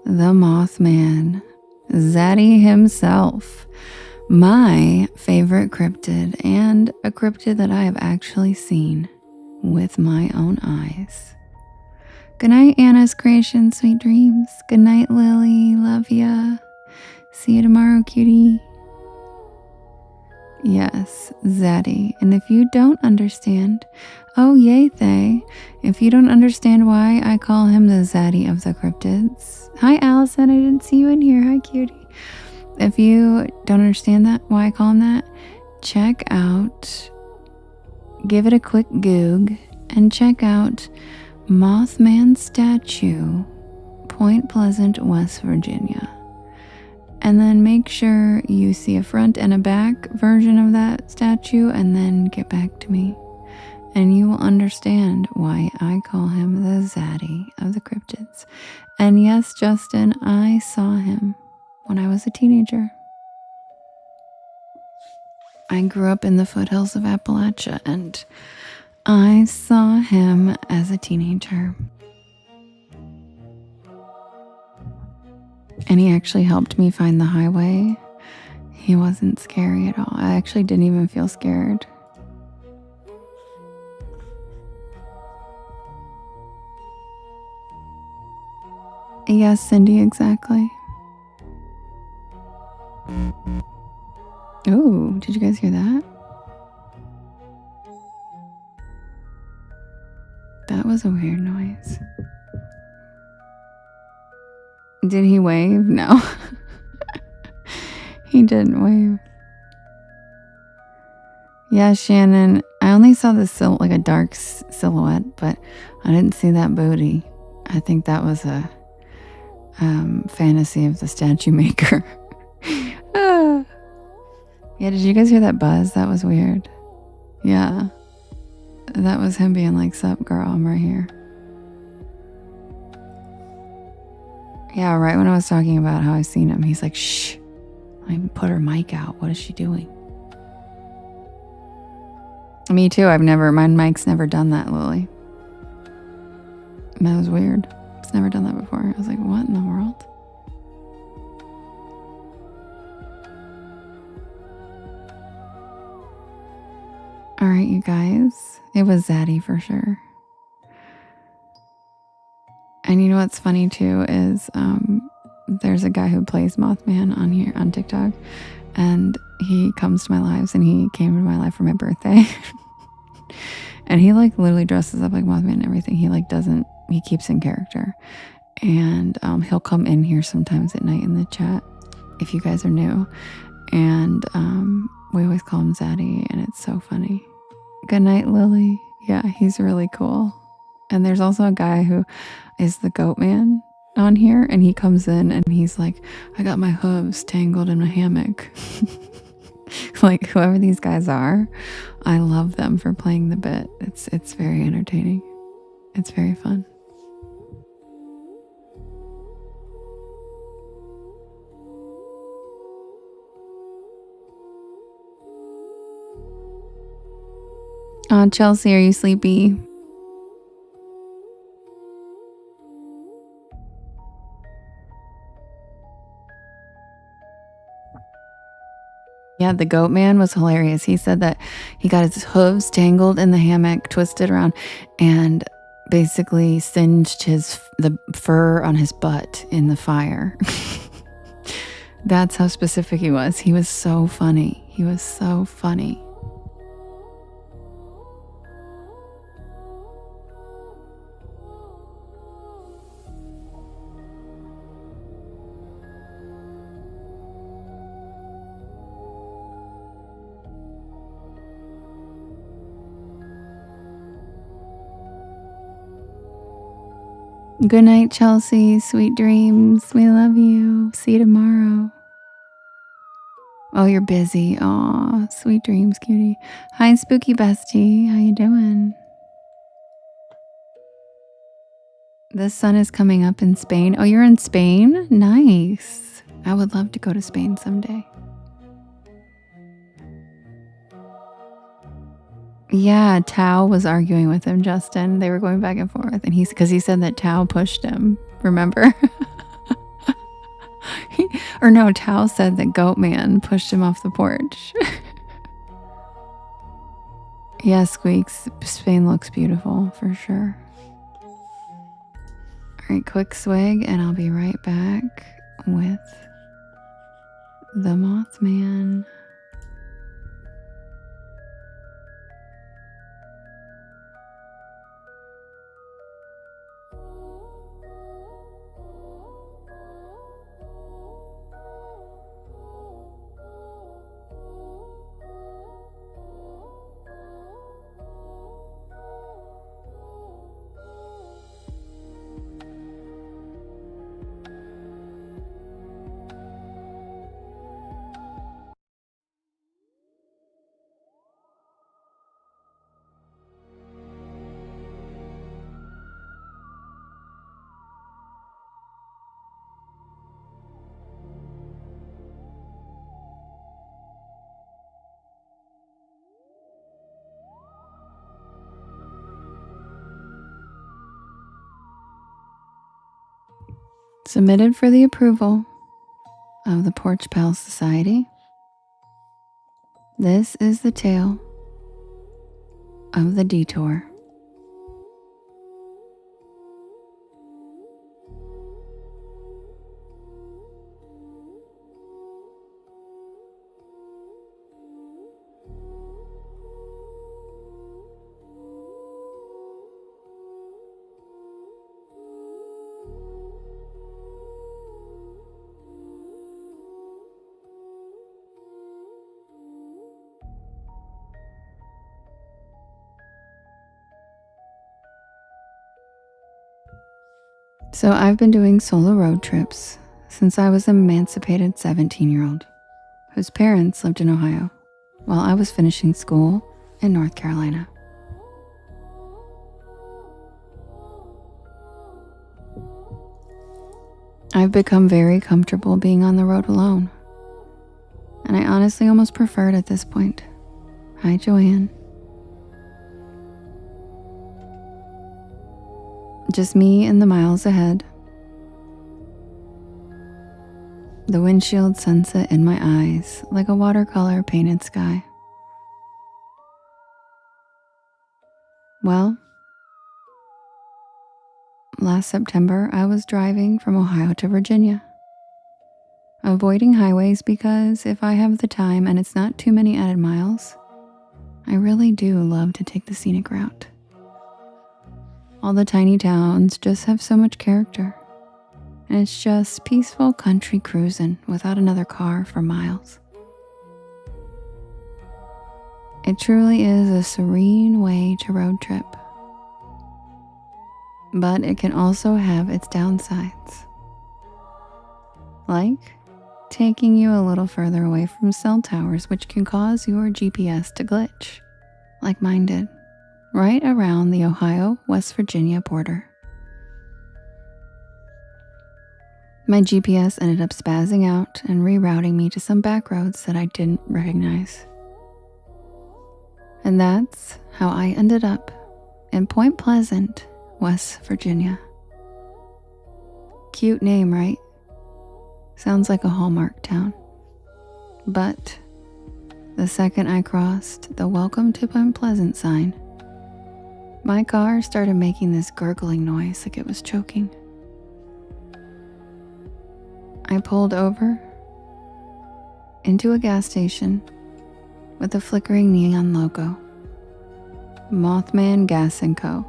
the Mothman, Zaddy himself. My favorite cryptid, and a cryptid that I have actually seen with my own eyes. Good night, Anna's Creation, sweet dreams. Good night, Lily, love ya. See you tomorrow, cutie. Yes, Zaddy. And if you don't understand, oh yay, they. If you don't understand why I call him the Zaddy of the cryptids. Hi, Allison. I didn't see you in here. Hi, cutie. If you don't understand that, why I call him that, check out, give it a quick goog, and check out Mothman Statue, Point Pleasant, West Virginia. And then make sure you see a front and a back version of that statue, and then get back to me. And you will understand why I call him the Zaddy of the cryptids. And yes, Justin, I saw him when I was a teenager. I grew up in the foothills of Appalachia, and I saw him as a teenager. And he actually helped me find the highway. He wasn't scary at all. I actually didn't even feel scared. Yes, Cindy, exactly. Oh, did you guys hear that? That was a weird noise. Did he wave? No. He didn't wave. Yeah, Shannon, I only saw the like a dark silhouette, but I didn't see that booty. I think that was a fantasy of the statue maker. Yeah, did you guys hear that buzz? That was weird. Yeah. That was him being like, sup girl, I'm right here. Yeah, right when I was talking about how I seen him, he's like, shh. I put her mic out. What is she doing? Me too. My mic's never done that, Lily. That was weird. It's never done that before. I was like, what in the world? All right, you guys. It was Zaddy for sure. And you know what's funny too is there's a guy who plays Mothman on here on TikTok, and he comes to my lives, and he came to my life for my birthday. And he like literally dresses up like Mothman and everything. He keeps in character. And he'll come in here sometimes at night in the chat if you guys are new. And we always call him Zaddy, and it's so funny. Good night, Lily. Yeah, he's really cool. And there's also a guy who is the goat man on here, and he comes in and he's like, I got my hooves tangled in a hammock. Like, whoever these guys are, I love them for playing the bit. It's very entertaining. It's very fun. Chelsea, are you sleepy? Yeah, the goat man was hilarious. He said that he got his hooves tangled in the hammock, twisted around, and basically singed the fur on his butt in the fire. That's how specific he was. He was so funny. He was so funny. Good night, Chelsea. Sweet dreams. We love you. See you tomorrow. Oh, you're busy. Aw, sweet dreams, cutie. Hi, spooky bestie. How you doing? The sun is coming up in Spain. Oh, you're in Spain? Nice. I would love to go to Spain someday. Yeah, Tao was arguing with him, Justin. They were going back and forth, and because he said that Tao pushed him. Remember? Tao said that Goat Man pushed him off the porch. Yeah, Squeaks. Spain looks beautiful for sure. All right, quick swig, and I'll be right back with the Mothman. Submitted for the approval of the Porch Pal Society. This is the tale of the detour. So I've been doing solo road trips since I was an emancipated 17-year-old whose parents lived in Ohio while I was finishing school in North Carolina. I've become very comfortable being on the road alone, and I honestly almost prefer it at this point. Hi, Joanne. Just me and the miles ahead. The windshield sunset in my eyes like a watercolor painted sky. Well, last September I was driving from Ohio to Virginia, avoiding highways because if I have the time and it's not too many added miles, I really do love to take the scenic route. All the tiny towns just have so much character, and it's just peaceful country cruising without another car for miles. It truly is a serene way to road trip, but it can also have its downsides, like taking you a little further away from cell towers, which can cause your GPS to glitch, like mine did, right around the Ohio-West Virginia border. My GPS ended up spazzing out and rerouting me to some back roads that I didn't recognize. And that's how I ended up in Point Pleasant, West Virginia. Cute name, right? Sounds like a Hallmark town. But the second I crossed the Welcome to Point Pleasant sign, my car started making this gurgling noise like it was choking. I pulled over into a gas station with a flickering neon logo. Mothman Gas & Co.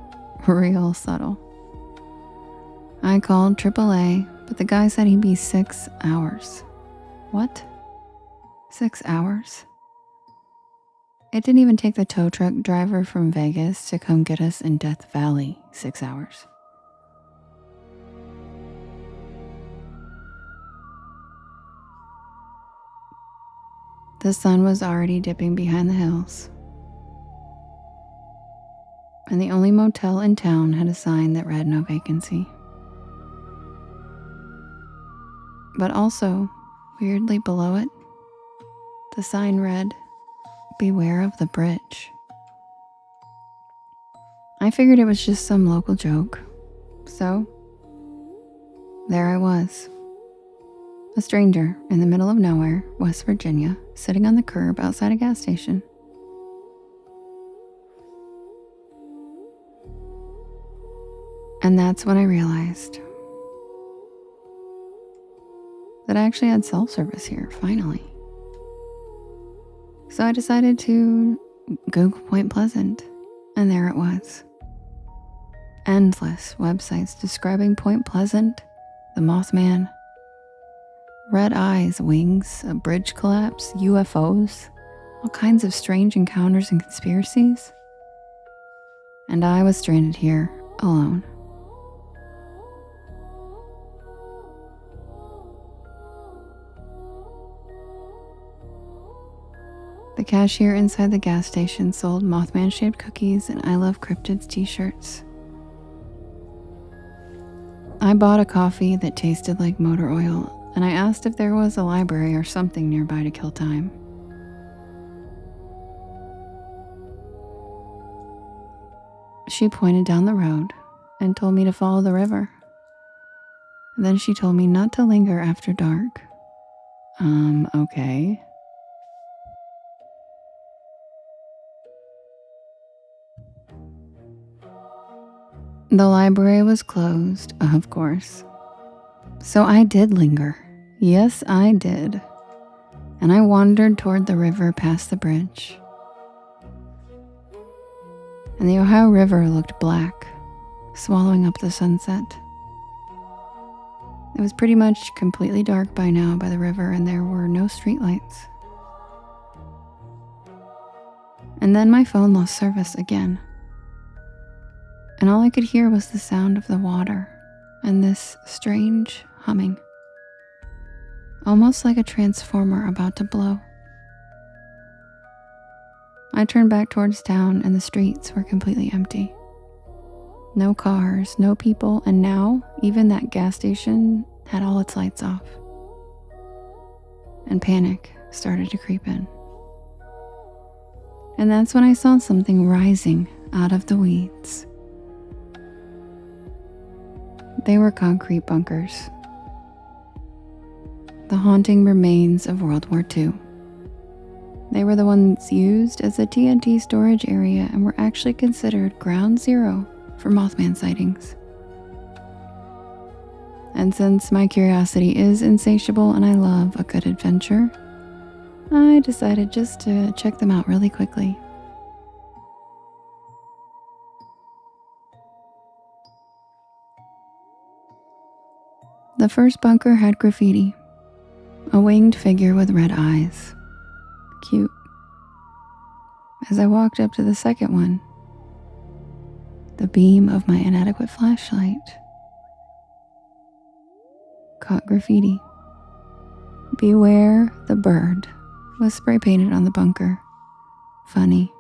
Real subtle. I called AAA, but the guy said he'd be 6 hours. What? 6 hours? It didn't even take the tow truck driver from Vegas to come get us in Death Valley 6 hours. The sun was already dipping behind the hills, and the only motel in town had a sign that read no vacancy. But also, weirdly below it, the sign read, "Beware of the bridge." I figured it was just some local joke, so there I was, a stranger in the middle of nowhere, West Virginia, sitting on the curb outside a gas station. And that's when I realized that I actually had self-service here, finally. So I decided to Google Point Pleasant, and there it was. Endless websites describing Point Pleasant, the Mothman, red eyes, wings, a bridge collapse, UFOs, all kinds of strange encounters and conspiracies. And I was stranded here, alone. The cashier inside the gas station sold Mothman-shaped cookies and I Love Cryptids t-shirts. I bought a coffee that tasted like motor oil, and I asked if there was a library or something nearby to kill time. She pointed down the road and told me to follow the river. Then she told me not to linger after dark. Okay. The library was closed, of course. So I did linger. Yes, I did. And I wandered toward the river past the bridge. And the Ohio River looked black, swallowing up the sunset. It was pretty much completely dark by now by the river, and there were no streetlights. And then my phone lost service again. And all I could hear was the sound of the water and this strange humming, almost like a transformer about to blow. I turned back towards town, and the streets were completely empty. No cars, no people, and now even that gas station had all its lights off. And panic started to creep in. And that's when I saw something rising out of the weeds. They were concrete bunkers. The haunting remains of World War II. They were the ones used as a TNT storage area and were actually considered ground zero for Mothman sightings. And since my curiosity is insatiable and I love a good adventure, I decided just to check them out really quickly. The first bunker had graffiti, a winged figure with red eyes. Cute. As I walked up to the second one, the beam of my inadequate flashlight caught graffiti. "Beware the bird" was spray painted on the bunker. Funny.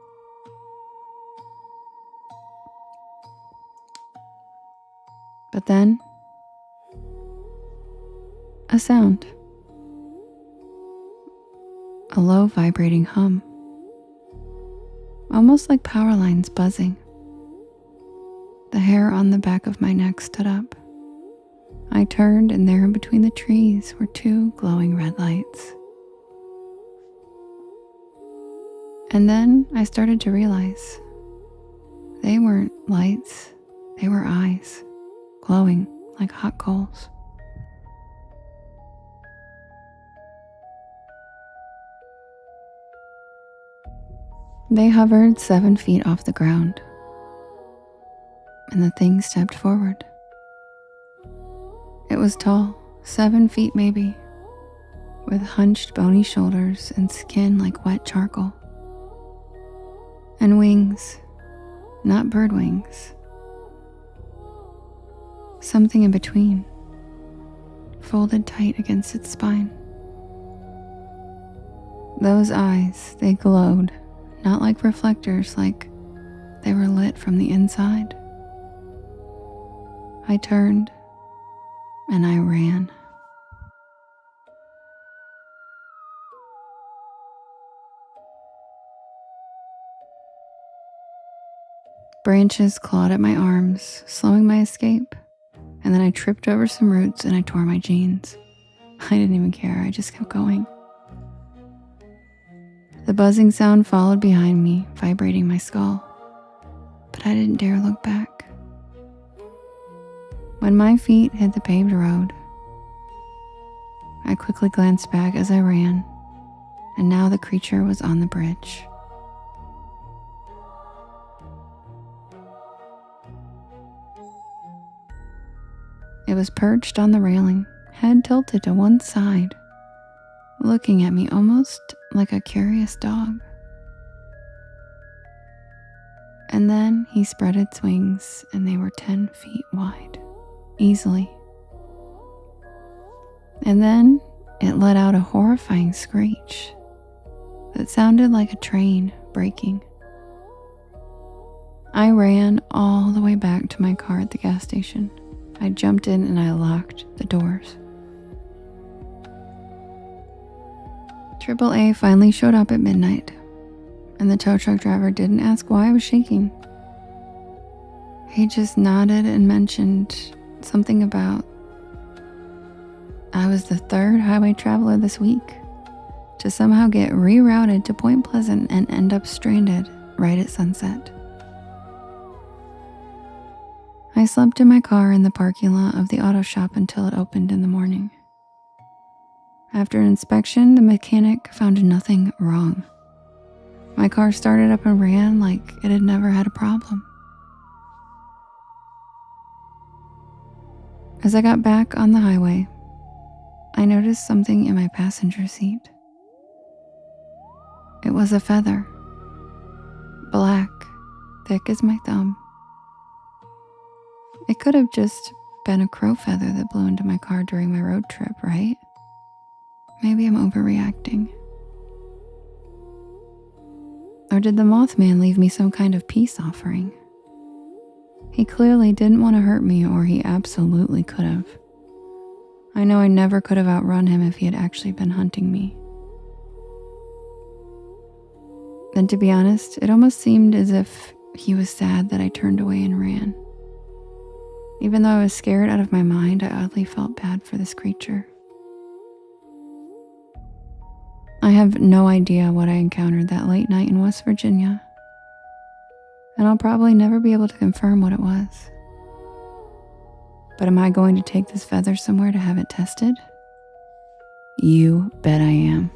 But then, a sound. A low vibrating hum. Almost like power lines buzzing. The hair on the back of my neck stood up. I turned, and there in between the trees were two glowing red lights. And then I started to realize they weren't lights, they were eyes, glowing like hot coals. They hovered 7 feet off the ground, and the thing stepped forward. It was tall, 7 feet maybe, with hunched bony shoulders and skin like wet charcoal. And wings, not bird wings. Something in between, folded tight against its spine. Those eyes, they glowed, not like reflectors, like they were lit from the inside. I turned, and I ran. Branches clawed at my arms, slowing my escape, and then I tripped over some roots and I tore my jeans. I didn't even care, I just kept going. The buzzing sound followed behind me, vibrating my skull, but I didn't dare look back. When my feet hit the paved road, I quickly glanced back as I ran, and now the creature was on the bridge. It was perched on the railing, head tilted to one side, looking at me almost like a curious dog. And then he spread its wings, and they were 10 feet wide, easily. And then it let out a horrifying screech that sounded like a train braking. I ran all the way back to my car at the gas station. I jumped in and I locked the doors. AAA finally showed up at midnight, and the tow truck driver didn't ask why I was shaking. He just nodded and mentioned something about I was the third highway traveler this week to somehow get rerouted to Point Pleasant and end up stranded right at sunset. I slept in my car in the parking lot of the auto shop until it opened in the morning. After an inspection, the mechanic found nothing wrong. My car started up and ran like it had never had a problem. As I got back on the highway, I noticed something in my passenger seat. It was a feather, black, thick as my thumb. It could have just been a crow feather that blew into my car during my road trip, right? Maybe I'm overreacting. Or did the Mothman leave me some kind of peace offering? He clearly didn't want to hurt me, or he absolutely could have. I know I never could have outrun him if he had actually been hunting me. Then, to be honest, it almost seemed as if he was sad that I turned away and ran. Even though I was scared out of my mind, I oddly felt bad for this creature. I have no idea what I encountered that late night in West Virginia, and I'll probably never be able to confirm what it was. But am I going to take this feather somewhere to have it tested? You bet I am.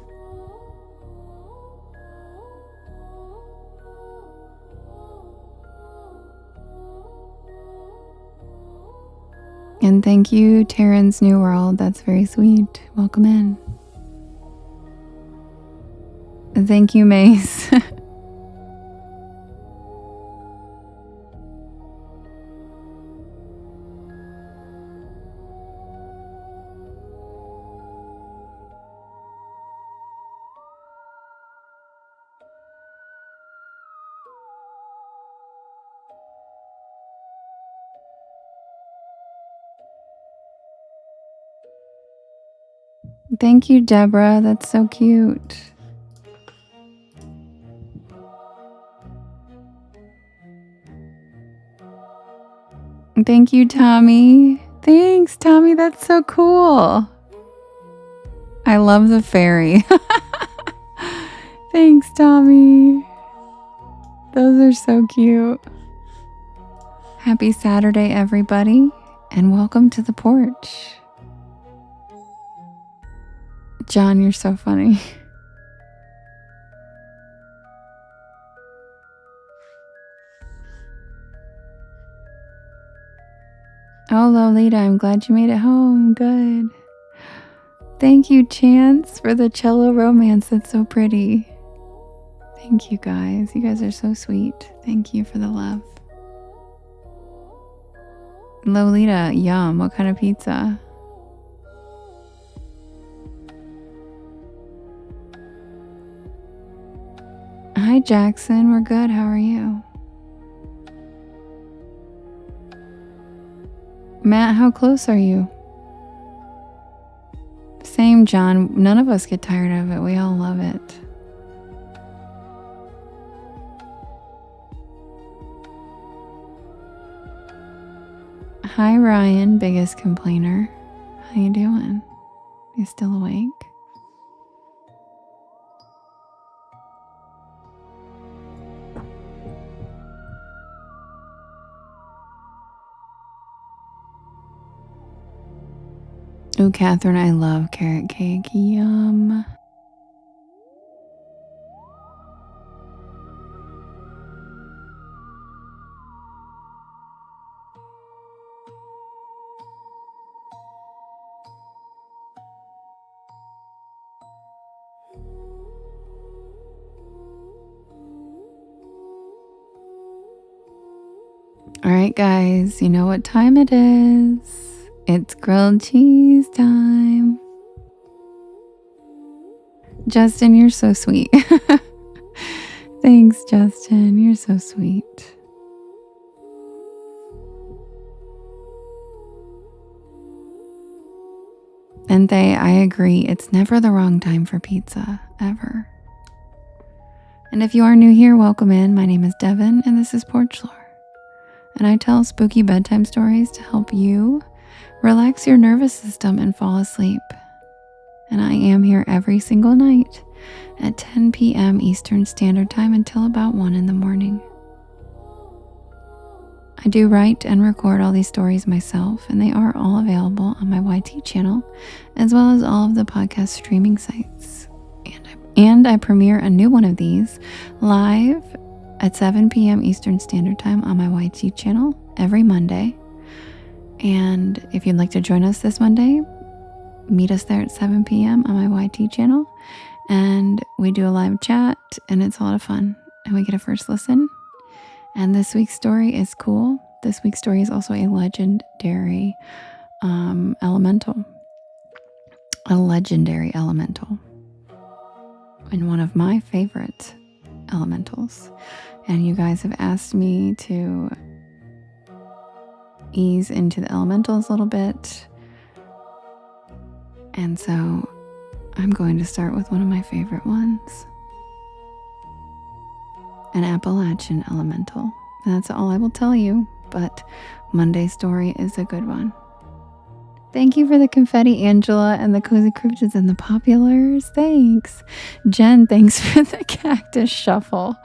And thank you, Terran's New World. That's very sweet. Welcome in. Thank you, Mace. Thank you, Deborah. That's so cute. Thank you, Tommy. Thanks, Tommy. That's so cool. I love the fairy. Thanks, Tommy. Those are so cute. Happy Saturday, everybody, and welcome to the porch. John, you're so funny. Oh, Lolita, I'm glad you made it home. Good. Thank you, Chance, for the cello romance. That's so pretty. Thank you, guys. You guys are so sweet. Thank you for the love. Lolita, yum. What kind of pizza? Hi, Jackson. We're good. How are you? Matt, how close are you? Same, John. None of us get tired of it. We all love it. Hi, Ryan, biggest complainer. How you doing? You still awake? Ooh, Catherine, I love carrot cake. Yum. All right, guys, you know what time it is. It's grilled cheese time. Justin, you're so sweet. Thanks, Justin. You're so sweet. And I agree. It's never the wrong time for pizza, ever. And if you are new here, welcome in. My name is Devin, and this is Porch Lore. And I tell spooky bedtime stories to help you relax your nervous system and fall asleep. And I am here every single night at 10 p.m. Eastern Standard Time until about 1 in the morning. I do write and record all these stories myself, and they are all available on my YT channel, as well as all of the podcast streaming sites. And I premiere a new one of these live at 7 p.m. Eastern Standard Time on my YT channel every Monday. And if you'd like to join us this Monday, meet us there at 7 p.m. on my YT channel. And we do a live chat, and it's a lot of fun. And we get a first listen. And this week's story is cool. This week's story is also a legendary elemental. A legendary elemental. And one of my favorite elementals. And you guys have asked me to ease into the elementals a little bit. And so I'm going to start with one of my favorite ones. An Appalachian elemental. And that's all I will tell you, but Monday's story is a good one. Thank you for the confetti, Angela, and the cozy cryptids and the populars. Thanks. Jen, thanks for the cactus shuffle.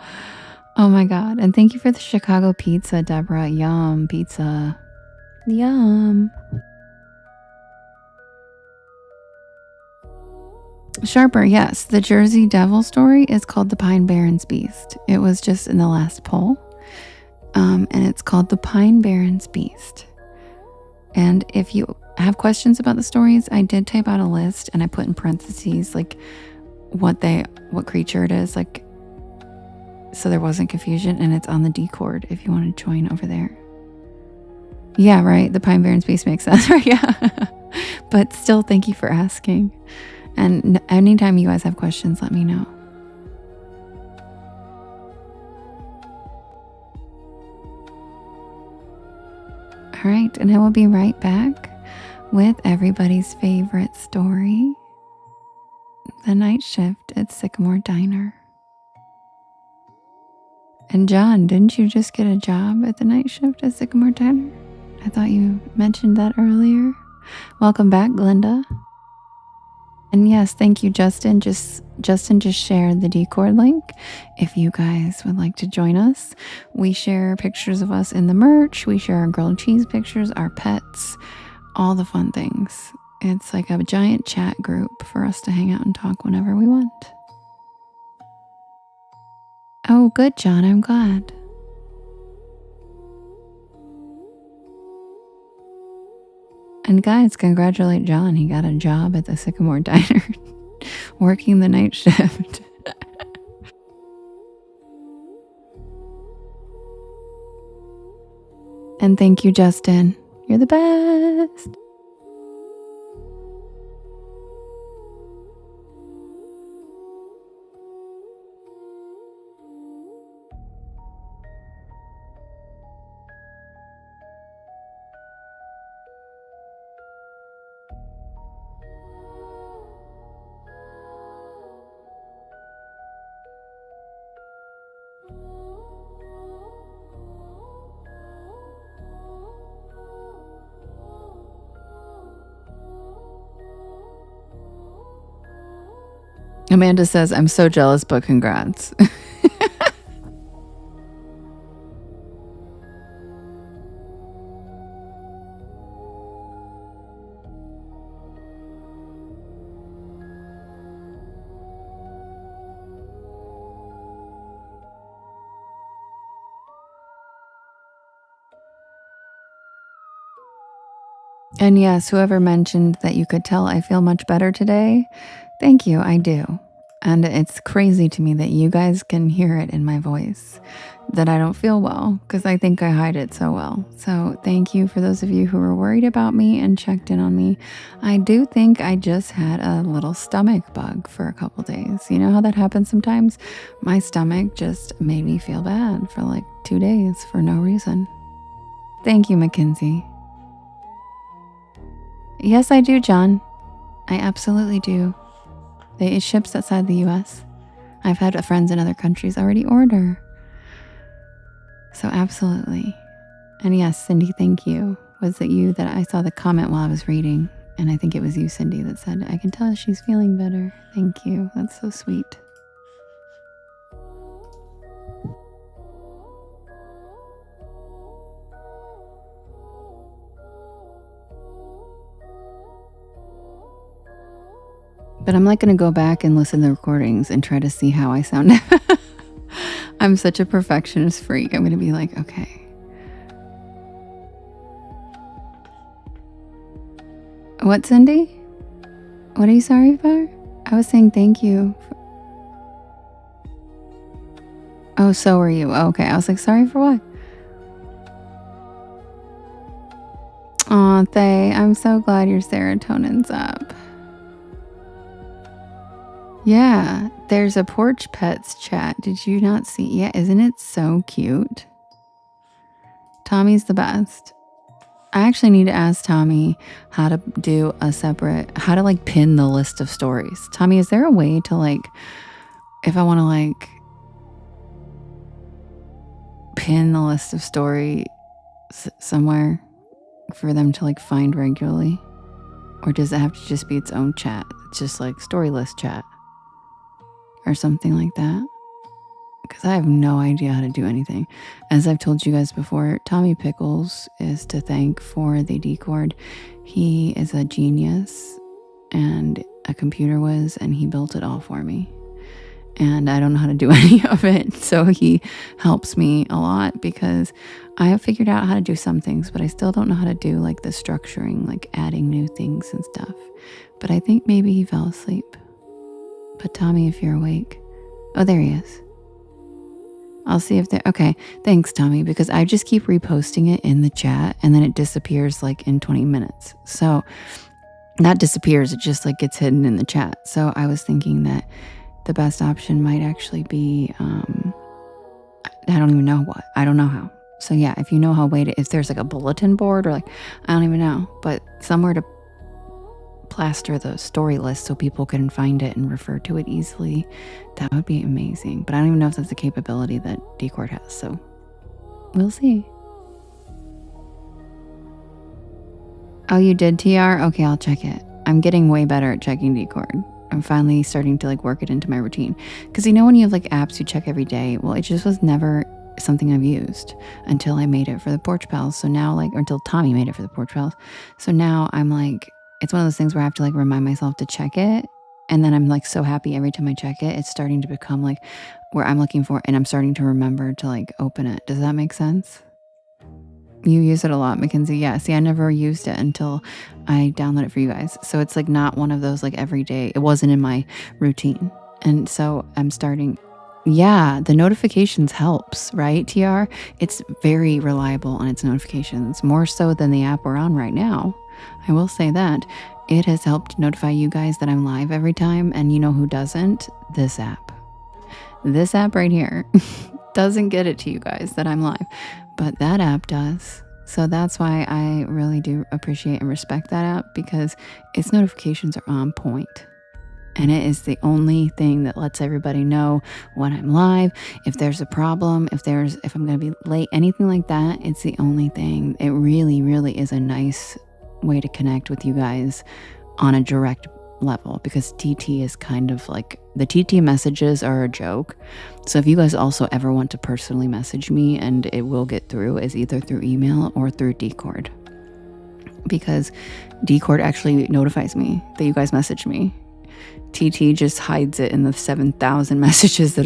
Oh my God. And thank you for the Chicago pizza, Deborah. Yum, pizza. Yum. Sharper, yes. The Jersey Devil story is called The Pine Barrens Beast. It was just in the last poll. And it's called The Pine Barrens Beast. And if you have questions about the stories, I did type out a list and I put in parentheses like what creature it is, like, so there wasn't confusion, and it's on the Discord if you want to join over there. Yeah, right. The Pine Barrens Beast makes sense, right? Yeah. But still, thank you for asking. And anytime you guys have questions, let me know. All right, and I will be right back with everybody's favorite story, The Night Shift at Sycamore Diner. And John, didn't you just get a job at the Night Shift at Sycamore Diner? I thought you mentioned that earlier. Welcome back, Glinda. And yes, thank you, Justin. Justin just shared the Discord link. If you guys would like to join us, we share pictures of us in the merch. We share our grilled cheese pictures, our pets, all the fun things. It's like a giant chat group for us to hang out and talk whenever we want. Oh, good, John. I'm glad. And guys, congratulate John. He got a job at the Sycamore Diner, working the night shift. And thank you, Justin. You're the best. Amanda says, I'm so jealous, but congrats. And yes, whoever mentioned that you could tell I feel much better today, thank you, I do. And it's crazy to me that you guys can hear it in my voice, that I don't feel well, because I think I hide it so well. So thank you for those of you who were worried about me and checked in on me. I do think I just had a little stomach bug for a couple days. You know how that happens sometimes? My stomach just made me feel bad for like 2 days for no reason. Thank you, Mackenzie. Yes, I do, John. I absolutely do. It ships outside the US. I've had friends in other countries already order. So absolutely. And yes, Cindy, thank you. Was it you that I saw the comment while I was reading? And I think it was you, Cindy, that said, I can tell she's feeling better. Thank you. That's so sweet. But I'm like going to go back and listen to the recordings and try to see how I sound. I'm such a perfectionist freak. I'm going to be like, okay. What, Cindy? What are you sorry for? I was saying thank you. Oh, so are you. Oh, okay. I was like, sorry for what? Aw, Thay, I'm so glad your serotonin's up. Yeah, there's a Porch Pets chat. Did you not see? Yeah, isn't it so cute? Tommy's the best. I actually need to ask Tommy how to do a separate, how to like pin the list of stories. Tommy, is there a way to like, if I want to like pin the list of stories somewhere for them to like find regularly? Or does it have to just be its own chat? It's just like story list chat or something like that. Because I have no idea how to do anything. As I've told you guys before, Tommy Pickles is to thank for the Discord. He is a genius and a computer whiz, and he built it all for me. And I don't know how to do any of it. So he helps me a lot because I have figured out how to do some things, but I still don't know how to do like the structuring, like adding new things and stuff. But I think maybe he fell asleep. But Tommy, if you're awake. Oh, there he is. I'll see if they're okay. Thanks, Tommy, because I just keep reposting it in the chat and then it disappears like in 20 minutes. So not disappears, it just like gets hidden in the chat. So I was thinking that the best option might actually be I don't even know what. I don't know how. So yeah, if you know how if there's like a bulletin board or like I don't even know, but somewhere to plaster the story list so people can find it and refer to it easily, that would be amazing. But I don't even know if that's a capability that Discord has, so we'll see. Oh, you did, TR? Okay, I'll check it. I'm getting way better at checking Discord. I'm finally starting to like work it into my routine. Because you know when you have like apps you check every day, well, it just was never something I've used until I made it for the Porch Pals. So now like, or until Tommy made it for the Porch Pals. So now I'm like, it's one of those things where I have to like remind myself to check it. And then I'm like so happy every time I check it. It's starting to become like where I'm looking for, and I'm starting to remember to like open it. Does that make sense? You use it a lot, Mackenzie. Yeah, see, I never used it until I downloaded it for you guys. So it's like not one of those like every day. It wasn't in my routine. And so I'm starting. Yeah, the notifications helps, right, TR? It's very reliable on its notifications, more so than the app we're on right now. I will say that. It has helped notify you guys that I'm live every time. And you know who doesn't? This app. This app right here doesn't get it to you guys that I'm live. But that app does. So that's why I really do appreciate and respect that app, because its notifications are on point. And it is the only thing that lets everybody know when I'm live, if there's a problem, if I'm going to be late, anything like that. It's the only thing. It really, really is a nice way to connect with you guys on a direct level, because TT is kind of like, the TT messages are a joke. So if you guys also ever want to personally message me and it will get through, is either through email or through Discord, because Discord actually notifies me that you guys message me. TT just hides it in the 7,000 messages that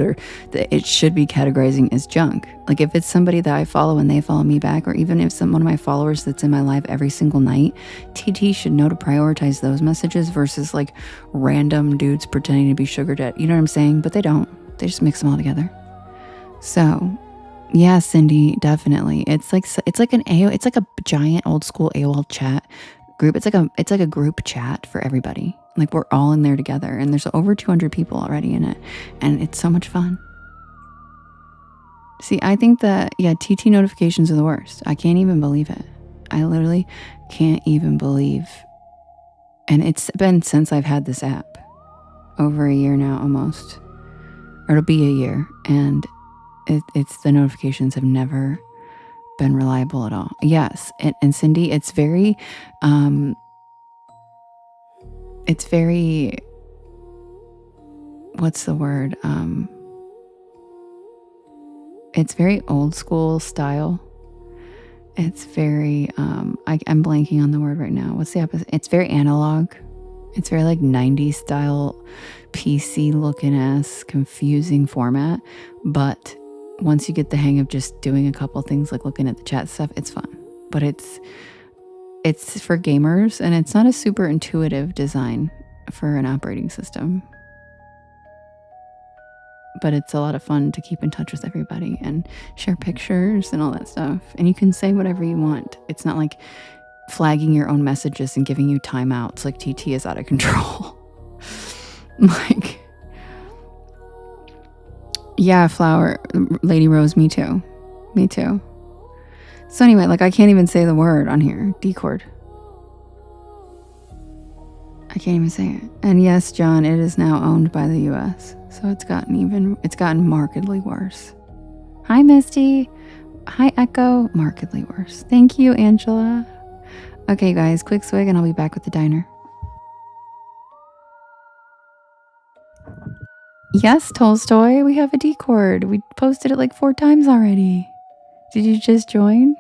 it should be categorizing as junk. Like if it's somebody that I follow and they follow me back, or even if one of my followers that's in my live every single night, TT should know to prioritize those messages versus like random dudes pretending to be sugar daddy. You know what I'm saying? But they don't. They just mix them all together. So yeah, Cindy, definitely. It's like a giant old school AOL chat group. It's like a group chat for everybody. Like we're all in there together, and there's over 200 people already in it, and it's so much fun. See, I think that, yeah, TT notifications are the worst. I can't even believe it. I literally can't even believe. And it's been since I've had this app, over a year now, almost, or it'll be a year, and it's the notifications have never been reliable at all. Yes, and Cindy, it's very what's the word? It's very old school style. It's very I'm blanking on the word right now. What's the opposite? It's very analog. It's very like 90s style, PC looking ass, confusing format. But once you get the hang of just doing a couple things like looking at the chat stuff, it's fun. But it's for gamers, and it's not a super intuitive design for an operating system. But it's a lot of fun to keep in touch with everybody and share pictures and all that stuff. And you can say whatever you want. It's not like flagging your own messages and giving you timeouts. Like TT is out of control. Like, yeah, Flower, Lady Rose, me too. Me too. So anyway, like I can't even say the word on here. Decord. I can't even say it. And yes, John, it is now owned by the US. So it's gotten markedly worse. Hi, Misty. Hi, Echo. Markedly worse. Thank you, Angela. Okay, guys, quick swig and I'll be back with the diner. Yes, Tolstoy, we have a Discord. We posted it like 4 times already. Did you just join?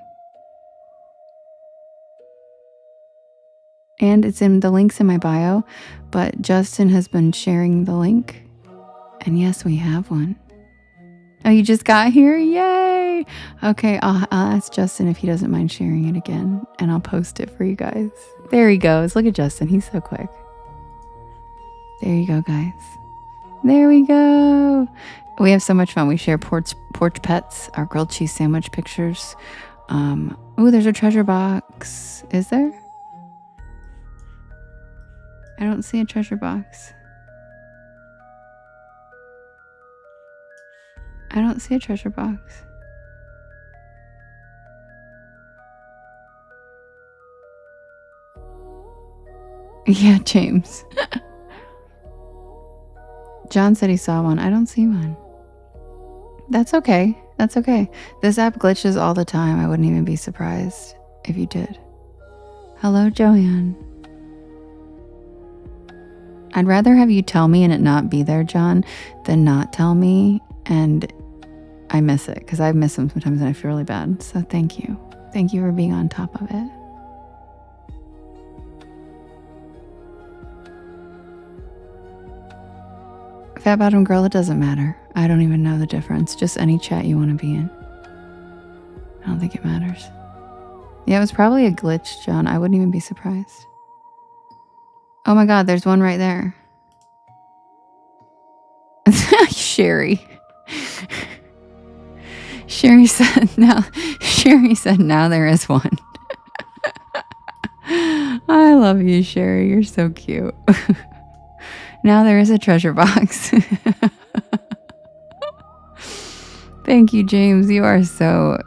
And it's in the links in my bio, but Justin has been sharing the link. And yes, we have one. Oh, you just got here? Yay! Okay, I'll ask Justin if he doesn't mind sharing it again, and I'll post it for you guys. There he goes. Look at Justin. He's so quick. There you go, guys. There we go. We have so much fun. We share porch pets, our grilled cheese sandwich pictures. Oh, there's a treasure box. Is there? I don't see a treasure box. I don't see a treasure box. Yeah, James. John said he saw one. I don't see one. That's okay. That's okay. This app glitches all the time. I wouldn't even be surprised if you did. Hello, Joanne. I'd rather have you tell me and it not be there, John, than not tell me and I miss it, because I miss them sometimes and I feel really bad. So thank you. Thank you for being on top of it. Fat Bottom Girl, it doesn't matter. I don't even know the difference. Just any chat you want to be in. I don't think it matters. Yeah, it was probably a glitch, John. I wouldn't even be surprised. Oh my God, there's one right there. Sherry. Sherry said now there is one. I love you, Sherry. You're so cute. Now there is a treasure box. Thank you, James. You are so...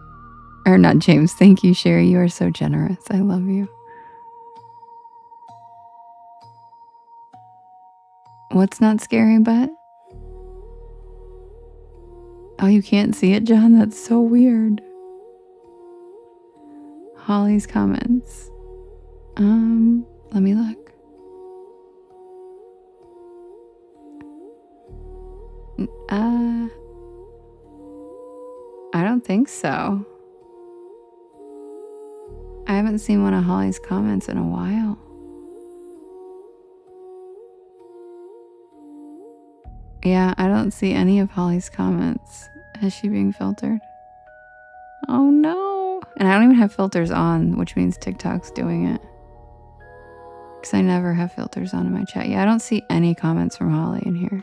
Or not James. Thank you, Sherry. You are so generous. I love you. What's not scary, but... Oh, you can't see it, John? That's so weird. Holly's comments. Let me look. I don't think so. I haven't seen one of Holly's comments in a while. Yeah, I don't see any of Holly's comments. Is she being filtered? Oh no. And I don't even have filters on, which means TikTok's doing it. Because I never have filters on in my chat. Yeah, I don't see any comments from Holly in here.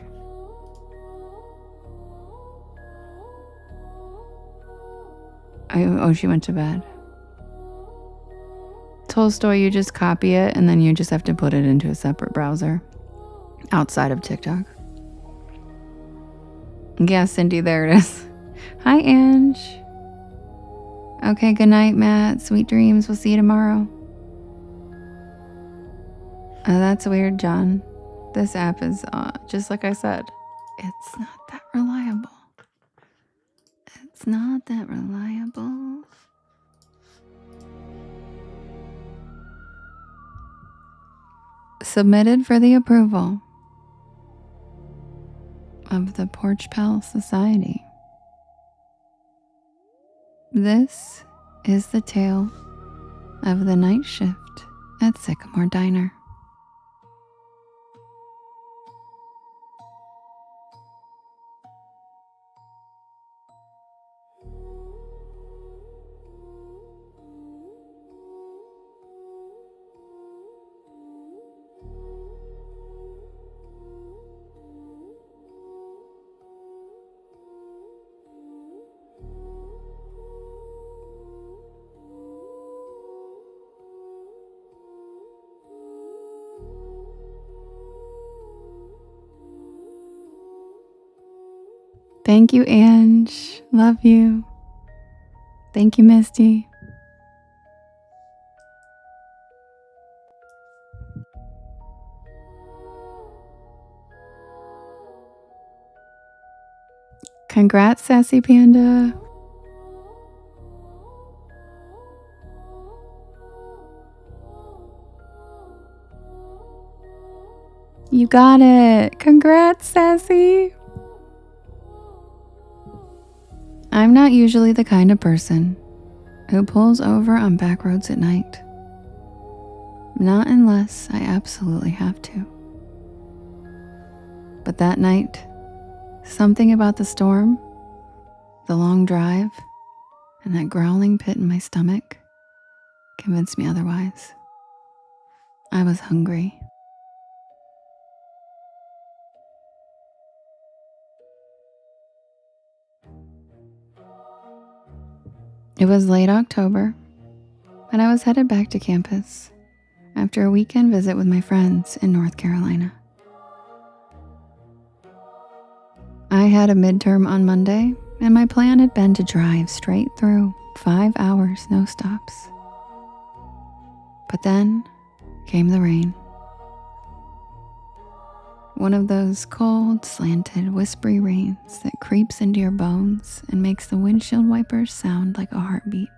Oh, she went to bed. Tolstoy, you just copy it and then you just have to put it into a separate browser outside of TikTok. Yeah, Cindy, there it is. Hi, Ange. Okay, good night, Matt. Sweet dreams. We'll see you tomorrow. Oh, that's weird, John. This app is, just like I said, it's not that reliable. It's not that reliable. Submitted for the approval of the Porch Pal Society. This is the tale of the night shift at Sycamore Diner. Thank you, Ange. Love you. Thank you, Misty. Congrats, Sassy Panda. You got it. Congrats, Sassy. I'm not usually the kind of person who pulls over on back roads at night. Not unless I absolutely have to. But that night, something about the storm, the long drive, and that growling pit in my stomach convinced me otherwise. I was hungry. It was late October, and I was headed back to campus after a weekend visit with my friends in North Carolina. I had a midterm on Monday, and my plan had been to drive straight through 5 hours, no stops. But then came the rain. One of those cold, slanted, whispery rains that creeps into your bones and makes the windshield wipers sound like a heartbeat.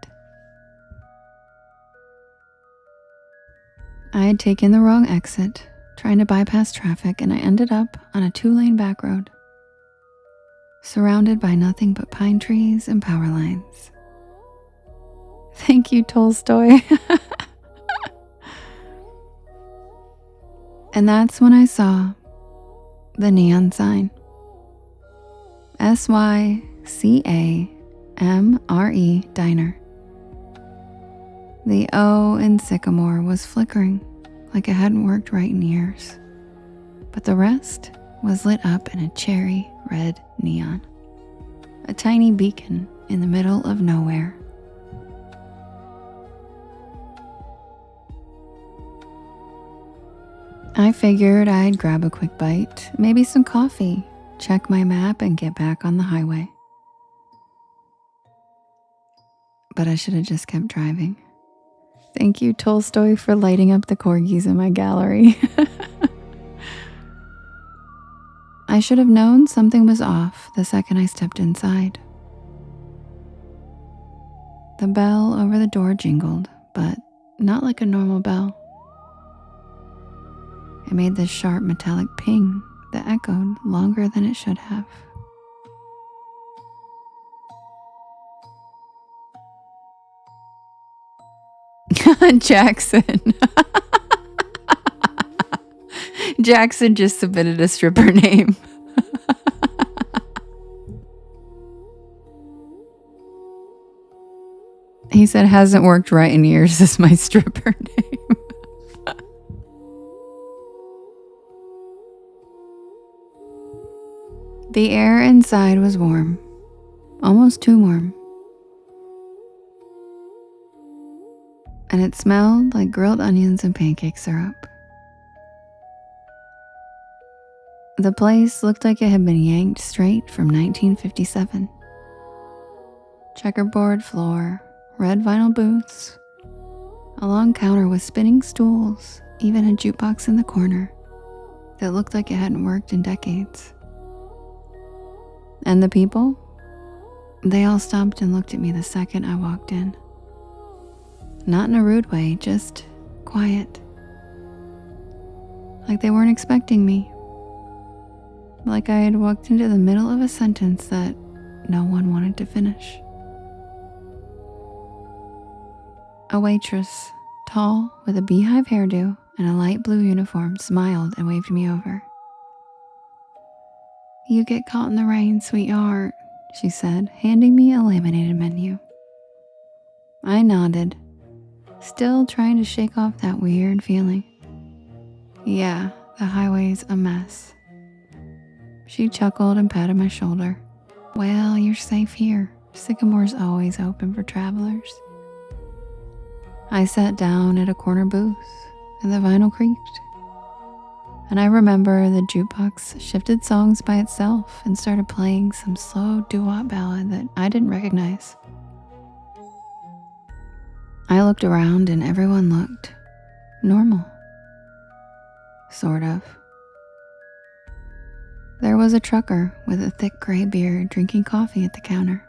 I had taken the wrong exit, trying to bypass traffic, and I ended up on a 2-lane back road, surrounded by nothing but pine trees and power lines. Thank you, Tolstoy. And that's when I saw the neon sign. SYCAMRE Diner. The O in Sycamore was flickering like it hadn't worked right in years, but the rest was lit up in a cherry red neon. A tiny beacon in the middle of nowhere. I figured I'd grab a quick bite, maybe some coffee, check my map, and get back on the highway. But I should have just kept driving. Thank you, Tolstoy, for lighting up the corgis in my gallery. I should have known something was off the second I stepped inside. The bell over the door jingled, but not like a normal bell. It made this sharp metallic ping that echoed longer than it should have. Jackson. Jackson just submitted a stripper name. He said, hasn't worked right in years is my stripper name. The air inside was warm, almost too warm. And it smelled like grilled onions and pancake syrup. The place looked like it had been yanked straight from 1957. Checkerboard floor, red vinyl booths, a long counter with spinning stools, even a jukebox in the corner that looked like it hadn't worked in decades. And the people? They all stopped and looked at me the second I walked in. Not in a rude way, just quiet. Like they weren't expecting me. Like I had walked into the middle of a sentence that no one wanted to finish. A waitress, tall, with a beehive hairdo and a light blue uniform, smiled and waved me over. You get caught in the rain, sweetheart, she said, handing me a laminated menu. I nodded, still trying to shake off that weird feeling. Yeah, the highway's a mess. She chuckled and patted my shoulder. Well, you're safe here. Sycamore's always open for travelers. I sat down at a corner booth and the vinyl creaked. And I remember the jukebox shifted songs by itself and started playing some slow doo-wop ballad that I didn't recognize. I looked around and everyone looked normal. Sort of. There was a trucker with a thick gray beard drinking coffee at the counter.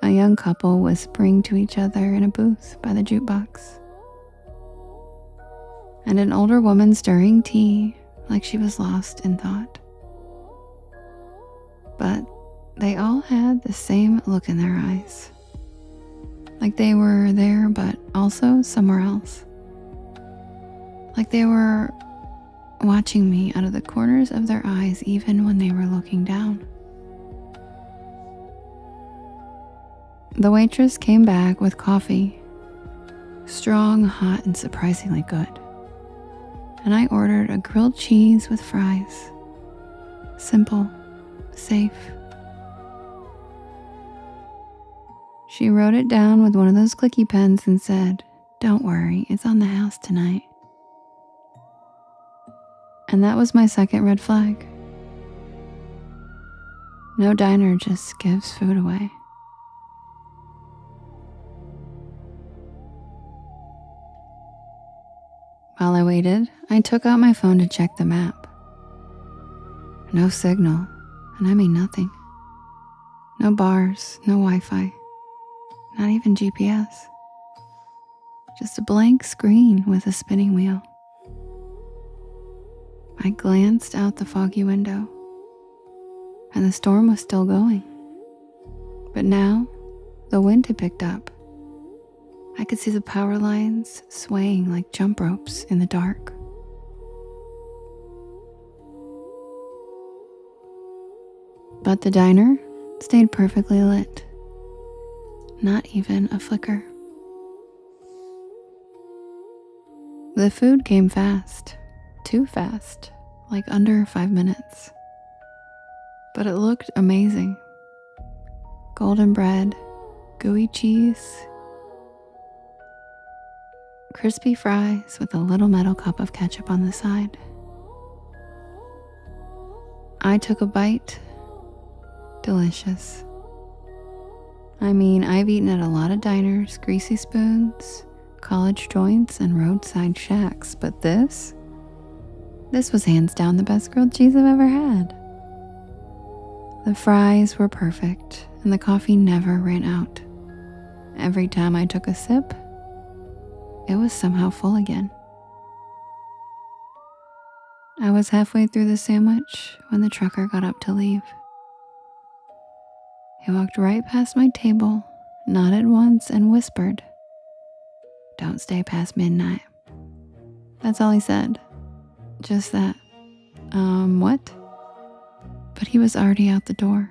A young couple whispering to each other in a booth by the jukebox. And an older woman stirring tea like she was lost in thought. But they all had the same look in their eyes. Like they were there but also somewhere else. Like they were watching me out of the corners of their eyes even when they were looking down. The waitress came back with coffee. Strong, hot, and surprisingly good. And I ordered a grilled cheese with fries. Simple, safe. She wrote it down with one of those clicky pens and said, "Don't worry, it's on the house tonight." And that was my second red flag. No diner just gives food away. While I waited, I took out my phone to check the map. No signal, and I mean nothing. No bars, no Wi-Fi, not even GPS. Just a blank screen with a spinning wheel. I glanced out the foggy window, and the storm was still going. But now, the wind had picked up. I could see the power lines swaying like jump ropes in the dark. But the diner stayed perfectly lit. Not even a flicker. The food came fast. Too fast. Like under 5 minutes. But it looked amazing. Golden bread, gooey cheese, crispy fries with a little metal cup of ketchup on the side. I took a bite. Delicious. I mean, I've eaten at a lot of diners, greasy spoons, college joints, and roadside shacks, but this was hands down the best grilled cheese I've ever had. The fries were perfect, and the coffee never ran out. Every time I took a sip, it was somehow full again. I was halfway through the sandwich when the trucker got up to leave. He walked right past my table, nodded once, and whispered, "Don't stay past midnight." That's all he said. Just that. What? But he was already out the door.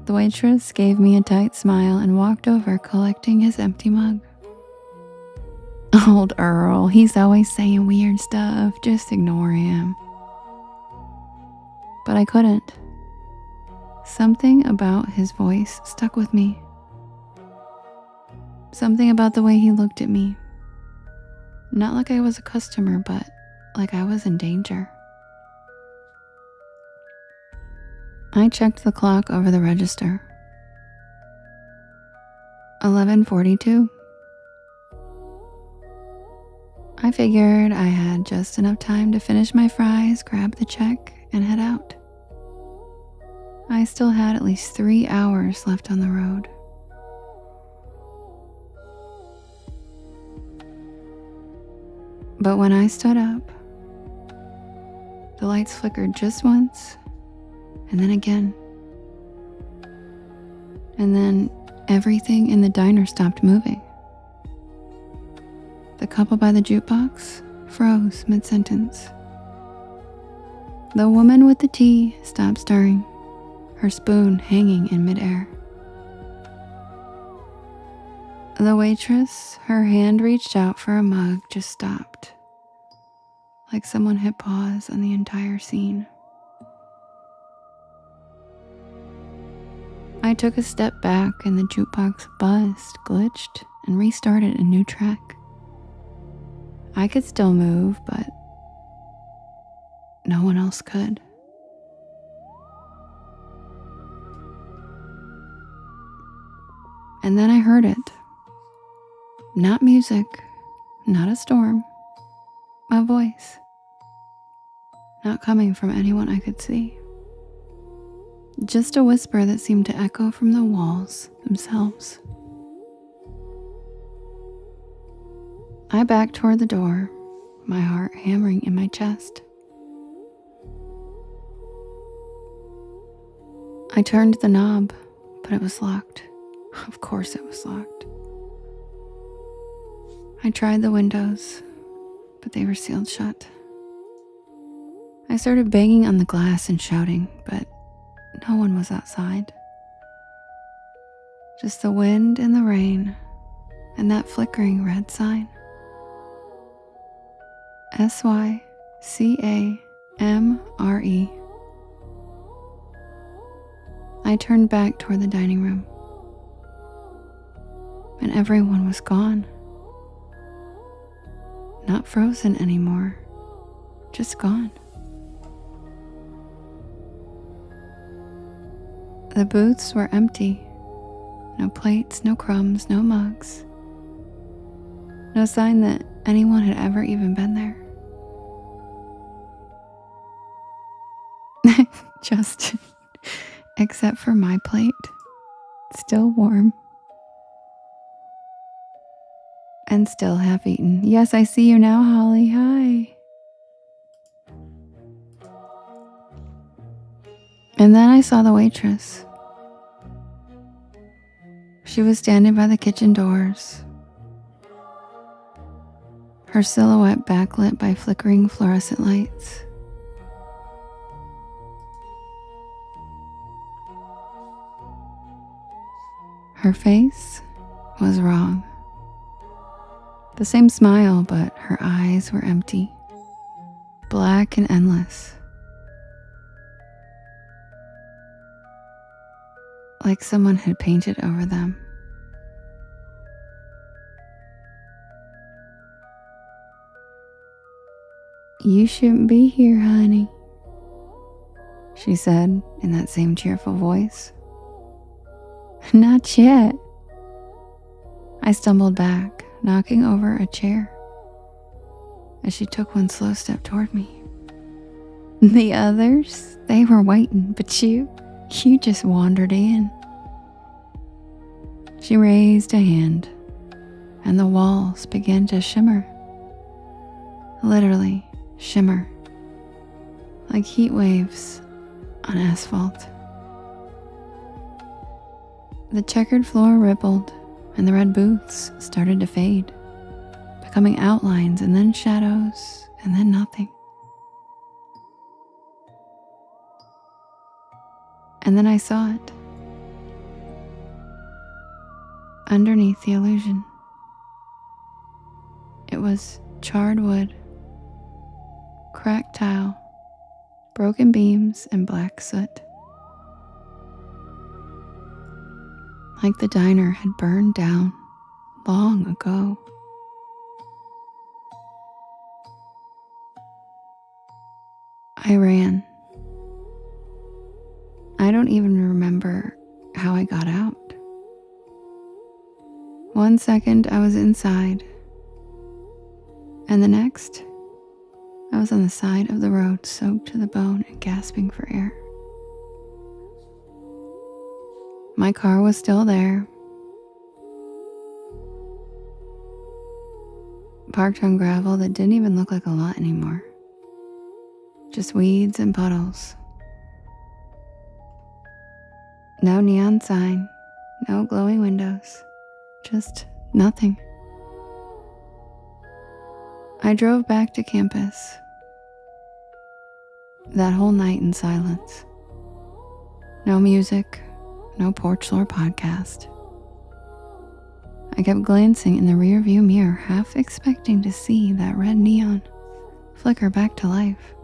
The waitress gave me a tight smile and walked over, collecting his empty mug. Old Earl, he's always saying weird stuff. Just ignore him. But I couldn't. Something about his voice stuck with me. Something about the way he looked at me. Not like I was a customer, but like I was in danger. I checked the clock over the register. 11:42. I figured I had just enough time to finish my fries, grab the check, and head out. I still had at least 3 hours left on the road. But when I stood up, the lights flickered just once, and then again. And then everything in the diner stopped moving. The couple by the jukebox froze mid-sentence. The woman with the tea stopped stirring, her spoon hanging in midair. The waitress, her hand reached out for a mug, just stopped, like someone hit pause on the entire scene. I took a step back and the jukebox buzzed, glitched, and restarted a new track. I could still move, but no one else could. And then I heard it. Not music, not a storm, a voice. Not coming from anyone I could see. Just a whisper that seemed to echo from the walls themselves. I backed toward the door, my heart hammering in my chest. I turned the knob, but it was locked. Of course it was locked. I tried the windows, but they were sealed shut. I started banging on the glass and shouting, but no one was outside. Just the wind and the rain and that flickering red sign. SYCAMRE. I turned back toward the dining room, and everyone was gone. Not frozen anymore, just gone. The booths were empty. No plates, no crumbs, no mugs. No sign that anyone had ever even been there. Just except for my plate, still warm. And still half-eaten. Yes, I see you now, Holly. Hi. And then I saw the waitress. She was standing by the kitchen doors, her silhouette backlit by flickering fluorescent lights. Her face was wrong. The same smile, but her eyes were empty, black and endless. Like someone had painted over them. You shouldn't be here, honey, she said in that same cheerful voice. Not yet. I stumbled back, knocking over a chair as she took one slow step toward me. The others, they were waiting, but you just wandered in. She raised a hand, and the walls began to shimmer. Literally shimmer, like heat waves on asphalt. The checkered floor rippled, and the red booths started to fade, becoming outlines and then shadows and then nothing. And then I saw it. Underneath the illusion. It was charred wood, cracked tile, broken beams, and black soot. Like the diner had burned down long ago. I ran. I don't even remember how I got out. 1 second I was inside, and the next I was on the side of the road, soaked to the bone and gasping for air. My car was still there, parked on gravel that didn't even look like a lot anymore. Just weeds and puddles. No neon sign, no glowing windows, just nothing. I drove back to campus. That whole night in silence. No music, no Porch Lore podcast. I kept glancing in the rearview mirror, half expecting to see that red neon flicker back to life.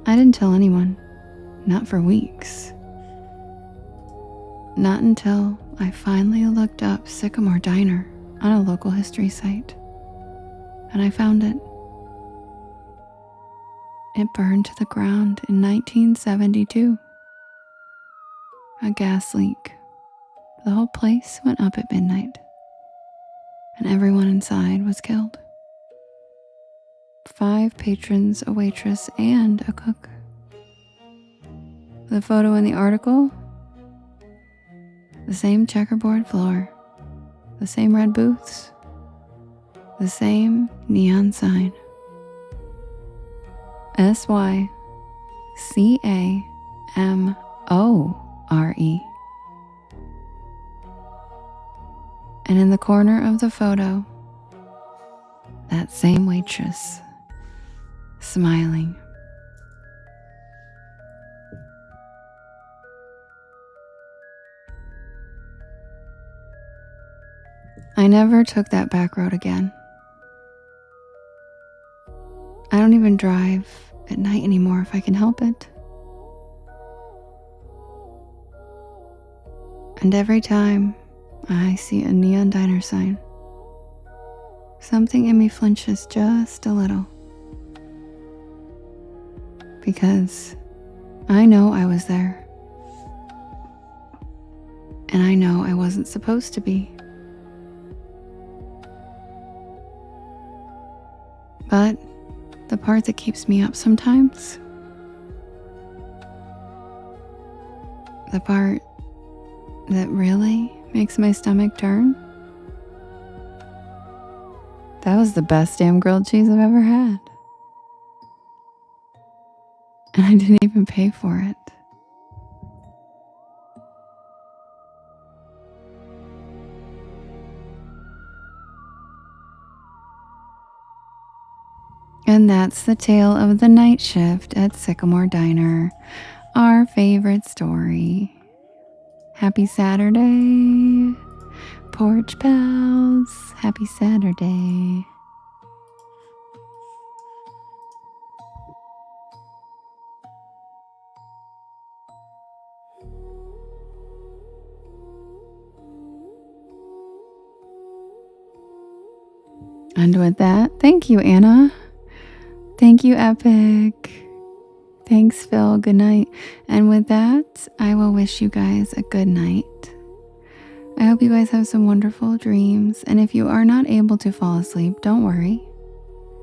I didn't tell anyone, not for weeks. Not until I finally looked up Sycamore Diner on a local history site. and I found it. It burned to the ground in 1972. A gas leak. The whole place went up at midnight, and everyone inside was killed. 5 patrons, a waitress, and a cook. The photo in the article: the same checkerboard floor, the same red booths, the same neon sign. SYCAMORE. And in the corner of the photo, that same waitress, smiling. I never took that back road again. I don't even drive at night anymore if I can help it. And every time I see a neon diner sign, something in me flinches just a little. Because I know I was there. And I know I wasn't supposed to be. But the part that keeps me up sometimes, the part that really makes my stomach turn, that was the best damn grilled cheese I've ever had. And I didn't even pay for it. And that's the tale of the night shift at Sycamore Diner, our favorite story. Happy Saturday, Porch Pals. Happy Saturday. And with that, thank you, Anna. Thank you, Epic. Thanks, Phil. Good night. And with that, I will wish you guys a good night. I hope you guys have some wonderful dreams. And if you are not able to fall asleep, don't worry.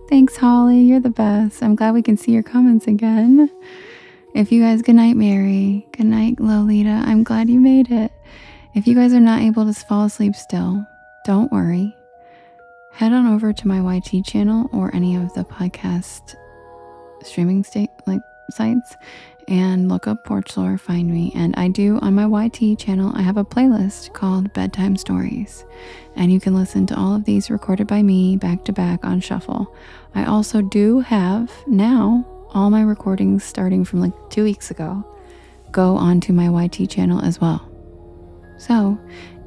Thanks, Holly. You're the best. I'm glad we can see your comments again. If you guys, good night, Mary. Good night, Lolita. I'm glad you made it. If you guys are not able to fall asleep still, don't worry. Head on over to my YT channel or any of the podcast streaming sites and look up Porch Lore, find me. And I do, on my YT channel, I have a playlist called Bedtime Stories. And you can listen to all of these recorded by me back to back on shuffle. I also do have now all my recordings starting from 2 weeks ago go onto my YT channel as well. So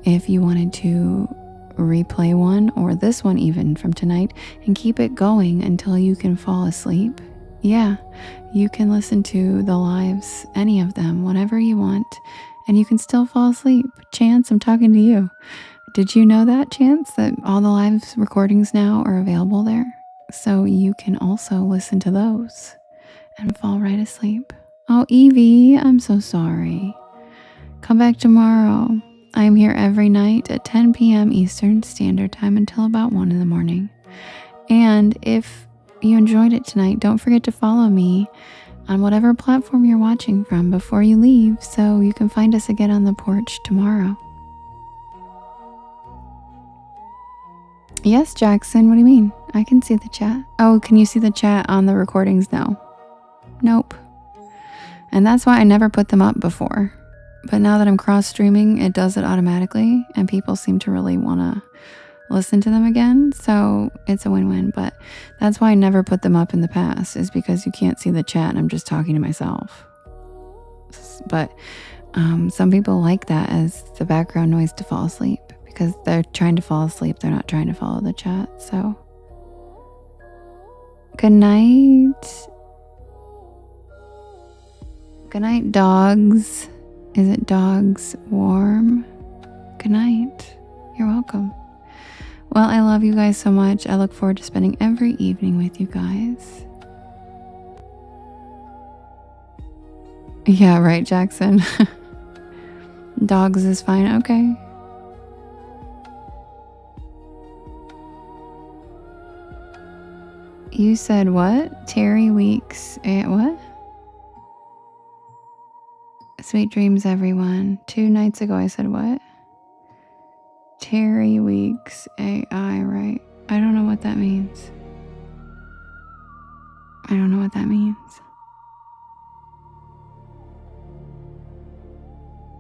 if you wanted to replay one or this one even from tonight and keep it going until you can fall asleep, yeah, you can listen to the lives, any of them, whenever you want, and you can still fall asleep. Chance, I'm talking to you. Did you know that, Chance, that all the live recordings now are available there? So you can also listen to those and fall right asleep. Oh, Evie, I'm so sorry. Come back tomorrow. I'm here every night at 10 p.m. Eastern Standard Time until about 1 in the morning. And if you enjoyed it tonight, don't forget to follow me on whatever platform you're watching from before you leave so you can find us again on the porch tomorrow. Yes, Jackson, what do you mean? I can see the chat. Oh, can you see the chat on the recordings? No. Nope. And that's why I never put them up before. But now that I'm cross-streaming, it does it automatically, and people seem to really want to listen to them again, so it's a win-win. But that's why I never put them up in the past, is because you can't see the chat and I'm just talking to myself. But some people like that as the background noise to fall asleep, because they're trying to fall asleep, they're not trying to follow the chat. So good night. Good night, dogs. Is it dogs warm? Good night. You're welcome. Well, I love you guys so much. I look forward to spending every evening with you guys. Yeah, right, Jackson. Dogs is fine. Okay. You said what? Terry Weeks. What? Sweet dreams, everyone. 2 nights ago, I said what? Terry Weeks AI, right? I don't know what that means. I don't know what that means.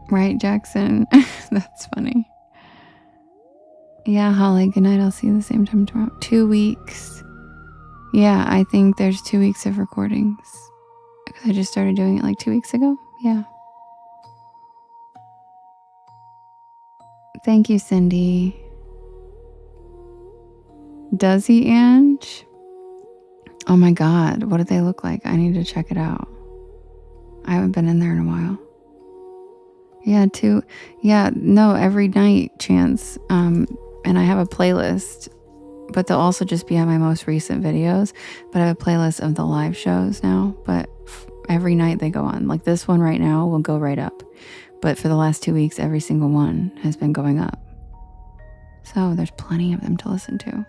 Right, Jackson? That's funny. Yeah, Holly, good night. I'll see you the same time tomorrow. 2 weeks. Yeah, I think there's 2 weeks of recordings. Because I just started doing it like 2 weeks ago. Yeah. Thank you, Cindy. Does he, Ange? Oh my God, what do they look like? I need to check it out. I haven't been in there in a while. Yeah, no, every night, Chance. And I have a playlist, but they'll also just be on my most recent videos. But I have a playlist of the live shows now, but every night they go on. Like this one right now will go right up. But for the last 2 weeks, every single one has been going up. So there's plenty of them to listen to.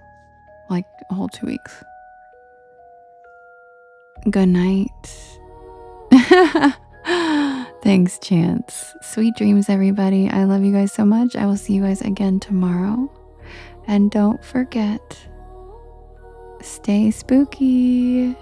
Like a whole 2 weeks. Good night. Thanks, Chance. Sweet dreams, everybody. I love you guys so much. I will see you guys again tomorrow. And don't forget, stay spooky.